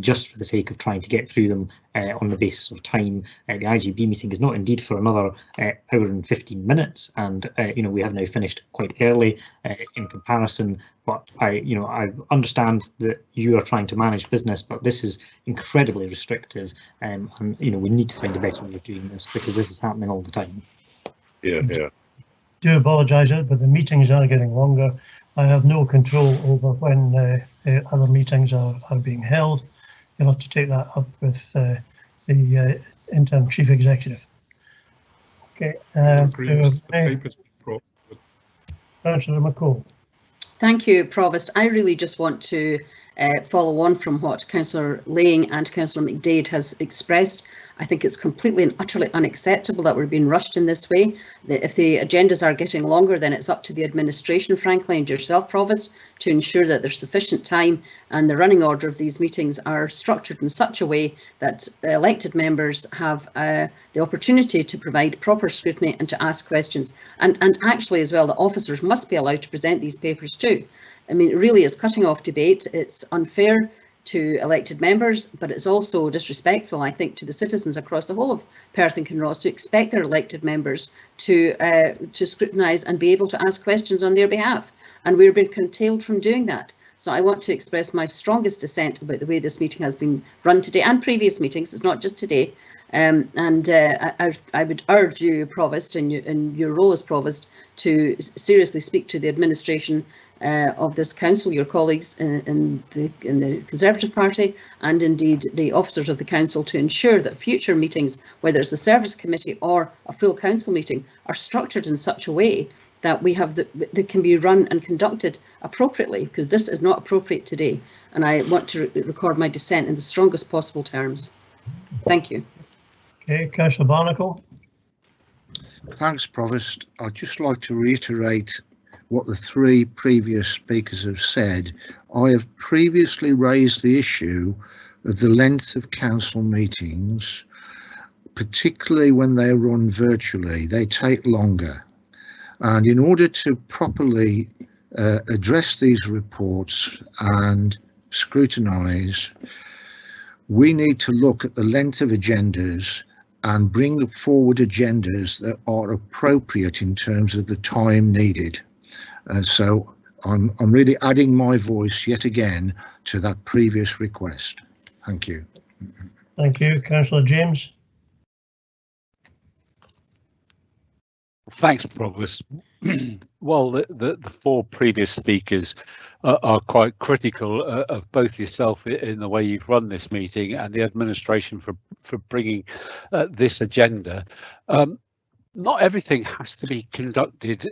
just for the sake of trying to get through them on the basis of time. The IGB meeting is not indeed for another hour and 15 minutes, and we have now finished quite early in comparison. But I understand that you are trying to manage business, but this is incredibly restrictive, and we need to find a better way of doing this because this is happening all the time. Yeah. Do apologise, but the meetings are getting longer. I have no control over when other meetings are being held. You'll have to take that up with the interim chief executive. Okay. Councillor McCall. Thank you, Provost. I really just want to follow on from what Councillor Lang and Councillor McDade has expressed. I think it's completely and utterly unacceptable that we're being rushed in this way. If the agendas are getting longer, then it's up to the administration, frankly, and yourself, Provost, to ensure that there's sufficient time and the running order of these meetings are structured in such a way that elected members have the opportunity to provide proper scrutiny and to ask questions. And actually as well, the officers must be allowed to present these papers too. I mean, it really is cutting off debate. It's unfair to elected members, but it's also disrespectful, I think, to the citizens across the whole of Perth and Kinross to expect their elected members to scrutinise and be able to ask questions on their behalf. And we're being curtailed from doing that. So I want to express my strongest dissent about the way this meeting has been run today and previous meetings. It's not just today. I would urge you, Provost, in your role as Provost, to seriously speak to the administration of this council, your colleagues in the Conservative Party, and indeed the officers of the council, to ensure that future meetings, whether it's a service committee or a full council meeting, are structured in such a way that we have that can be run and conducted appropriately, because this is not appropriate today. And I want to record my dissent in the strongest possible terms. Thank you. Okay, Councillor Barnacle. Thanks, Provost. I'd just like to reiterate what the three previous speakers have said. I have previously raised the issue of the length of council meetings, particularly when they're run virtually. They take longer. And in order to properly address these reports and scrutinise, we need to look at the length of agendas and bring forward agendas that are appropriate in terms of the time needed. So I'm really adding my voice yet again to that previous request. Thank you. Thank you. Councillor James. Thanks, Provost. Well, the four previous speakers are quite critical of both yourself in the way you've run this meeting and the administration for bringing this agenda. Not everything has to be conducted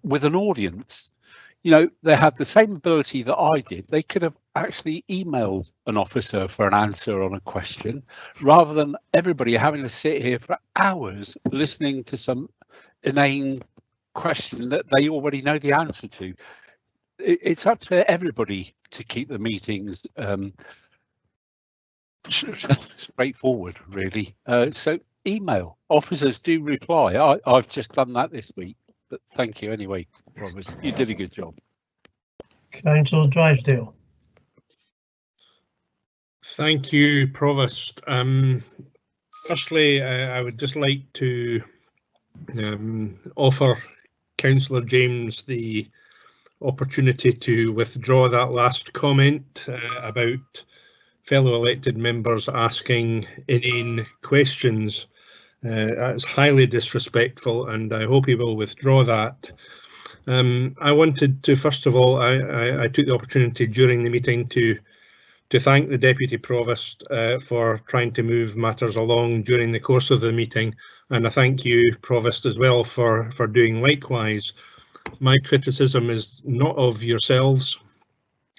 with an audience. You know, they have the same ability that I did. They could have actually emailed an officer for an answer on a question, rather than everybody having to sit here for hours listening to some inane question that they already know the answer to. It's up to everybody to keep the meetings straightforward, really. So email. Officers do reply. I've just done that this week, but thank you anyway, Provost. You did a good job. Councillor Drysdale. Thank you, Provost. Firstly, I would just like to offer Councillor James the opportunity to withdraw that last comment about fellow elected members asking inane questions. That's highly disrespectful, and I hope he will withdraw that. I wanted to, first of all, I took the opportunity during the meeting to to thank the Deputy Provost for trying to move matters along during the course of the meeting, and I thank you, Provost, as well for doing likewise. My criticism is not of yourselves,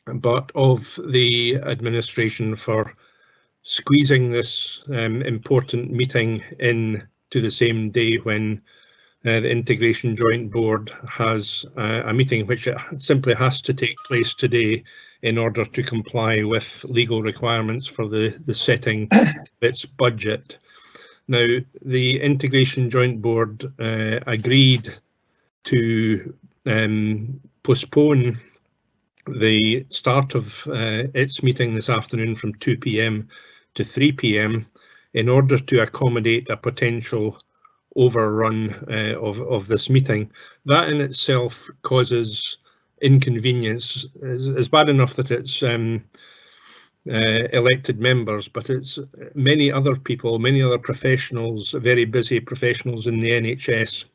but of the administration for squeezing this important meeting in to the same day when the Integration Joint Board has a meeting which it simply has to take place today in order to comply with legal requirements for the setting of its budget. Now, the Integration Joint Board agreed to postpone the start of its meeting this afternoon from 2 p.m. to 3 p.m. in order to accommodate a potential overrun of this meeting. That in itself causes inconvenience. It's bad enough that it's elected members, but it's many other people, many other professionals, very busy professionals in the NHS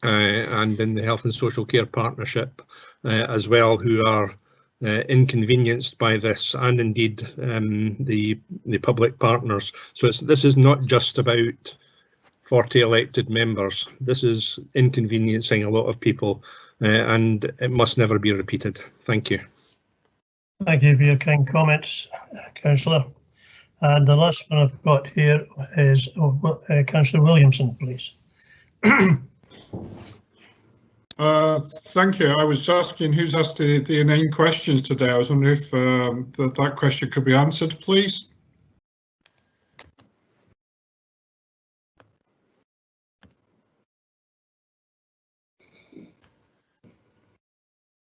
and in the Health and Social Care Partnership as well, who are inconvenienced by this, and indeed the public partners. So this is not just about 40 elected members. This is inconveniencing a lot of people, and it must never be repeated. Thank you. Thank you for your kind comments, Councillor. And the last one I've got here is Councillor Williamson, please. Thank you. I was asking who's asked the inane questions today. I was wondering if that question could be answered, please.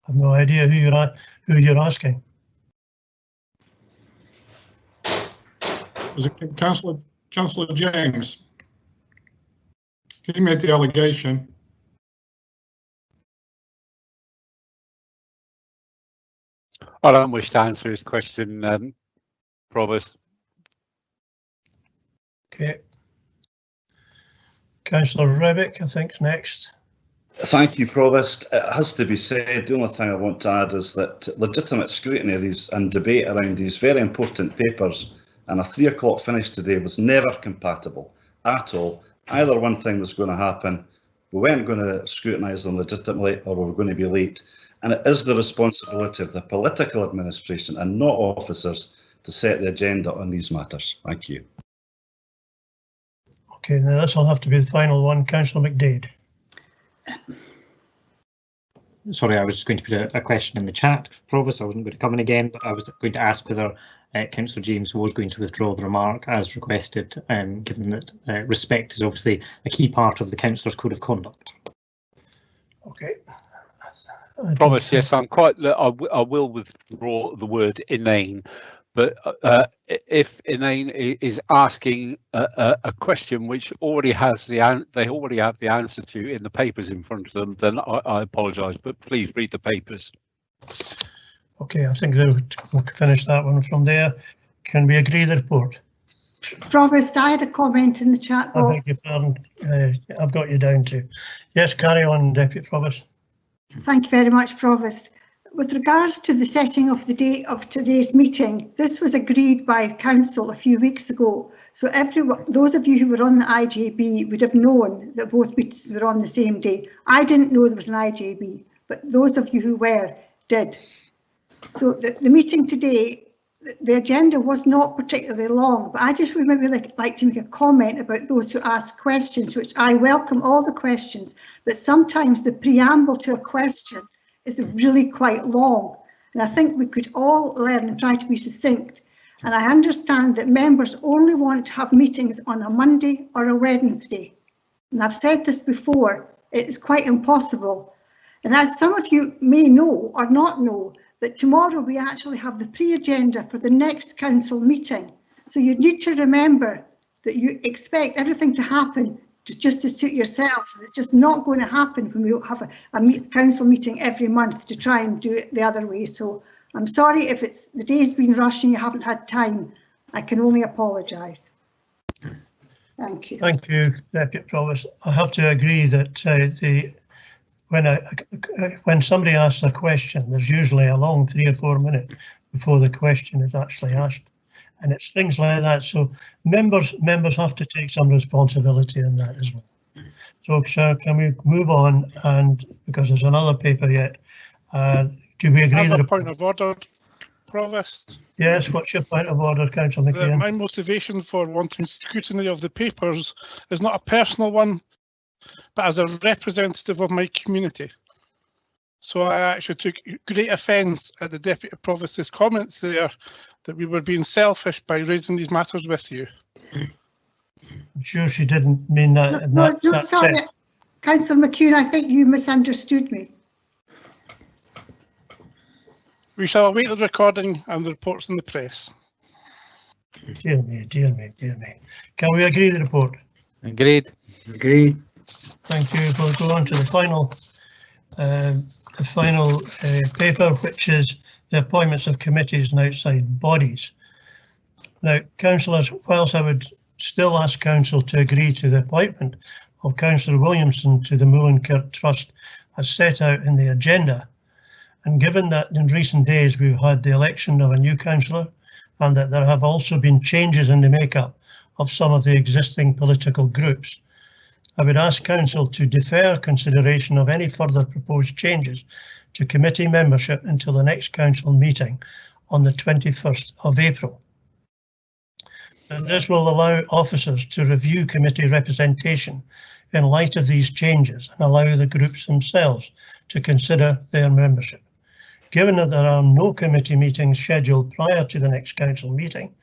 I've no idea who you're asking. Was it Councillor James? He made the allegation. I don't wish to answer his question, Provost. Okay. Councillor Rebick, I think, is next. Thank you, Provost. It has to be said, the only thing I want to add is that legitimate scrutiny of these and debate around these very important papers and a 3 o'clock finish today was never compatible at all. Either one thing was going to happen. We weren't going to scrutinise them legitimately, or we were going to be late. And it is the responsibility of the political administration and not officers to set the agenda on these matters. Thank you. Okay, now this will have to be the final one. Councillor McDade. Sorry, I was just going to put a question in the chat, Provost. I wasn't going to come in again, but I was going to ask whether Councillor James was going to withdraw the remark as requested, given that respect is obviously a key part of the Councillor's Code of Conduct. Okay. Provost, yes, I will withdraw the word inane, but if inane is asking a question which already has they already have the answer to in the papers in front of them, then I apologise, but please read the papers. Okay, I think we'll finish that one from there. Can we agree the report? Provost, I had a comment in the chat box. I beg your pardon. I've got you down to. Yes, carry on, Deputy Provost. Thank you very much, Provost. With regards to the setting of the date of today's meeting, this was agreed by Council a few weeks ago. So those of you who were on the IJB would have known that both meetings were on the same day. I didn't know there was an IJB, but those of you who were did. So the meeting today, the agenda was not particularly long, but I just would maybe like to make a comment about those who ask questions, which I welcome all the questions, but sometimes the preamble to a question is really quite long. And I think we could all learn and try to be succinct. And I understand that members only want to have meetings on a Monday or a Wednesday. And I've said this before, it's quite impossible. And as some of you may know or not know, that tomorrow we actually have the pre-agenda for the next council meeting. So you need to remember that you expect everything to happen just to suit yourselves. It's just not going to happen when we have a council meeting every month to try and do it the other way. So I'm sorry if the day's been rushed and you haven't had time. I can only apologise. Thank you. Thank you, Deputy Provost. I have to agree that when somebody asks a question, there's usually a long 3 or 4 minutes before the question is actually asked, and it's things like that. So members have to take some responsibility in that as well. So can we move on? And because there's another paper yet, do we agree? I have that a point of order, Provost. Yes, what's your point of order, Councillor McKeon? My motivation for wanting scrutiny of the papers is not a personal one, but as a representative of my community. So I actually took great offence at the Deputy Provost's comments there that we were being selfish by raising these matters with you. I'm sure she didn't mean that. No, sorry, Councillor McKeon, I think you misunderstood me. We shall await the recording and the reports in the press. Dear me, dear me, dear me. Can we agree the report? Agreed. Agreed. Thank you. We'll go on to the final paper, which is the appointments of committees and outside bodies. Now, councillors, whilst I would still ask council to agree to the appointment of Councillor Williamson to the Mullenkirk Trust as set out in the agenda, and given that in recent days we've had the election of a new councillor and that there have also been changes in the makeup of some of the existing political groups, I would ask council to defer consideration of any further proposed changes to committee membership until the next council meeting on the 21st of April. And this will allow officers to review committee representation in light of these changes and allow the groups themselves to consider their membership. Given that there are no committee meetings scheduled prior to the next council meeting,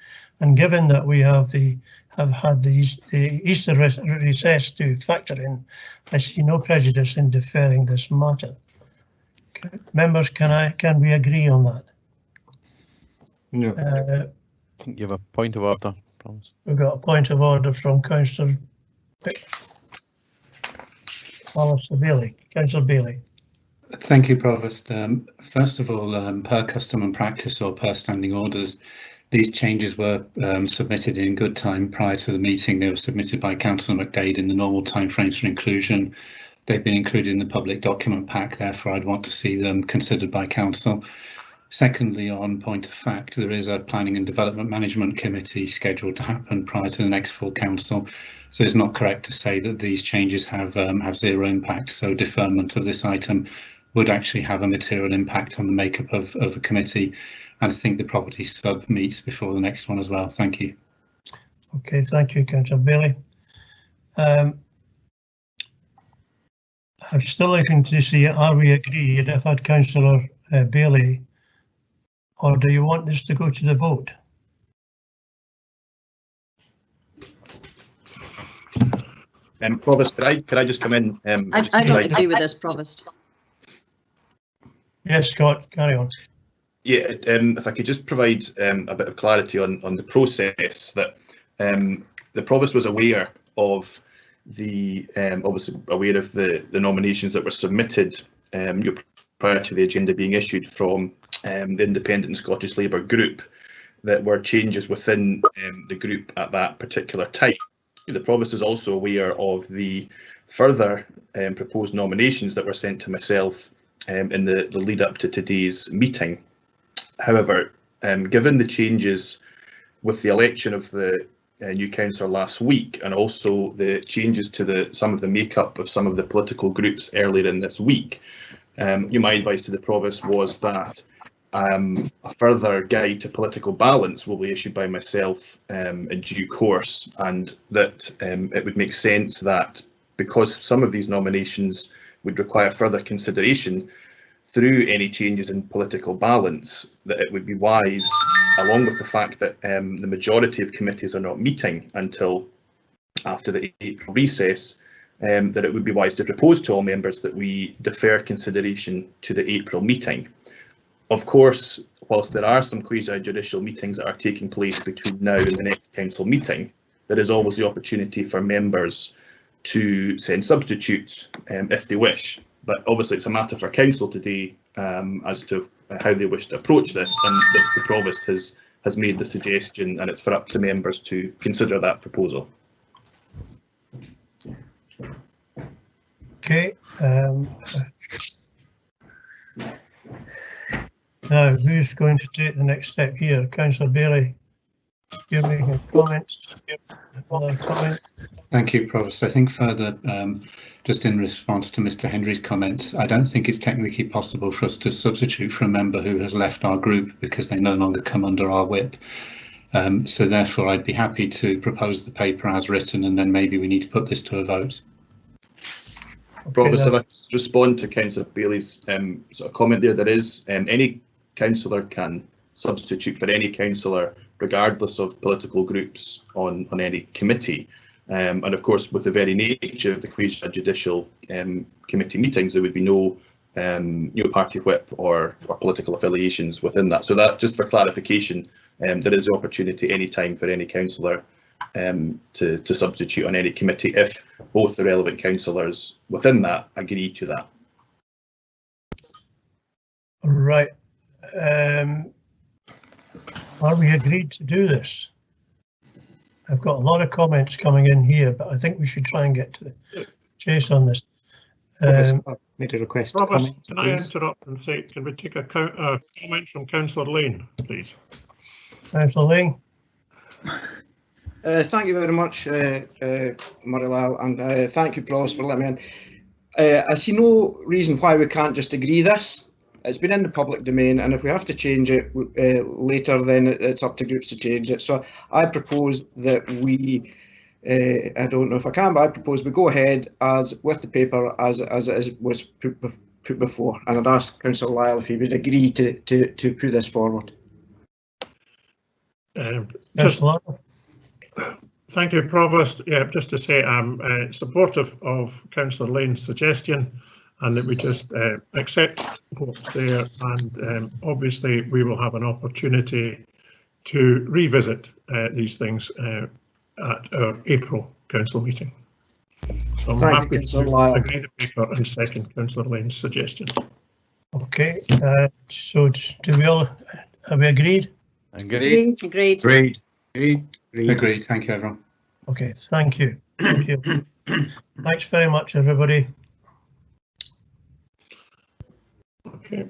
and given that we have had the Easter recess to factor in, I see no prejudice in deferring this matter. Members, can we agree on that? No. I think you have a point of order. We've got a point of order from Councillor Bailey. Councillor Bailey. Thank you, Provost. First of all, per custom and practice or per standing orders, these changes were submitted in good time prior to the meeting. They were submitted by Councillor McDade in the normal timeframes for inclusion. They've been included in the public document pack, therefore I'd want to see them considered by council. Secondly, on point of fact, there is a Planning and Development Management Committee scheduled to happen prior to the next full council, so it's not correct to say that these changes have zero impact. So deferment of this item would actually have a material impact on the makeup of a committee, and I think the property sub meets before the next one as well. Thank you. Okay, thank you, Councillor Bailey. I'm still looking to see, are we agreed? I've had Councillor Bailey, or do you want this to go to the vote? Provost, could I just come in? I don't agree with this, Provost. Yes, Scott, carry on. Yeah, if I could just provide a bit of clarity on the process, that the Provost was aware of obviously aware of the nominations that were submitted prior to the agenda being issued from the Independent Scottish Labour group, that were changes within the group at that particular time. The Provost is also aware of the further proposed nominations that were sent to myself in the lead up to today's meeting. However, given the changes with the election of the new councillor last week, and also the changes to some of the makeup of some of the political groups earlier in this week, my advice to the Provost was that a further guide to political balance will be issued by myself in due course, and that it would make sense that because some of these nominations would require further consideration through any changes in political balance, that it would be wise, along with the fact that the majority of committees are not meeting until after the April recess, that it would be wise to propose to all members that we defer consideration to the April meeting. Of course, whilst there are some quasi-judicial meetings that are taking place between now and the next council meeting, there is always the opportunity for members to send substitutes if they wish. But obviously it's a matter for council today as to how they wish to approach this, and the Provost has made the suggestion, and it's for up to members to consider that proposal. Okay, Now, who's going to take the next step here? Councillor Bailey, you're making comments. Another comment. Thank you, Provost. I think further, just in response to Mr. Henry's comments, I don't think it's technically possible for us to substitute for a member who has left our group because they no longer come under our whip. So therefore, I'd be happy to propose the paper as written, and then maybe we need to put this to a vote. Provost, if I respond to Councillor Bailey's sort of comment there is any councillor can substitute for any councillor regardless of political groups on any committee. And of course, with the very nature of the quasi-judicial committee meetings, there would be no party whip or political affiliations within that. So that, just for clarification, there is the opportunity any time for any councillor to substitute on any committee if both the relevant councillors within that agree to that. Right. Are we agreed to do this? I've got a lot of comments coming in here, but I think we should try and get to the chase on this. I've made a request. Robert, can I interrupt and say, can we take a comment from Councillor Lane, please? Councillor Lane. Thank you very much, Murray-Lyle, and thank you, Provost, for letting me in. I see no reason why we can't just agree this. It's been in the public domain, and if we have to change it later, then it's up to groups to change it. So I propose that we, I don't know if I can, but I propose we go ahead as with the paper as it was put before, and I'd ask Councillor Lyle if he would agree to put this forward. Thank you, Provost. Yeah, just to say I'm supportive of Councillor Lane's suggestion, and that we just accept what's there, and obviously we will have an opportunity to revisit these things at our April council meeting. So I'm happy to agree the paper and second Councillor Lane's suggestion. Okay, so do we all, have we agreed? Agreed. Agreed. Agreed. Agreed. Thank you, everyone. Okay, thank you. Thank you. Thanks very much, everybody. Okay.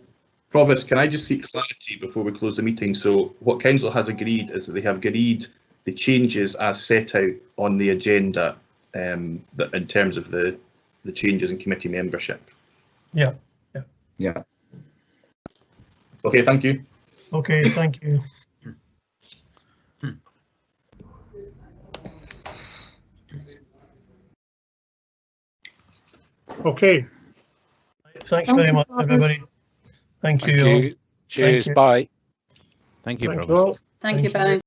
Provost, can I just seek clarity before we close the meeting? So what Council has agreed is that they have agreed the changes as set out on the agenda that in terms of the changes in committee membership. Yeah. Yeah. Okay, thank you. Okay, thank you. Okay. Thanks very much, everybody. Thank you. Cheers. Bye. Thank you, Thank Provost. Thank you, bye.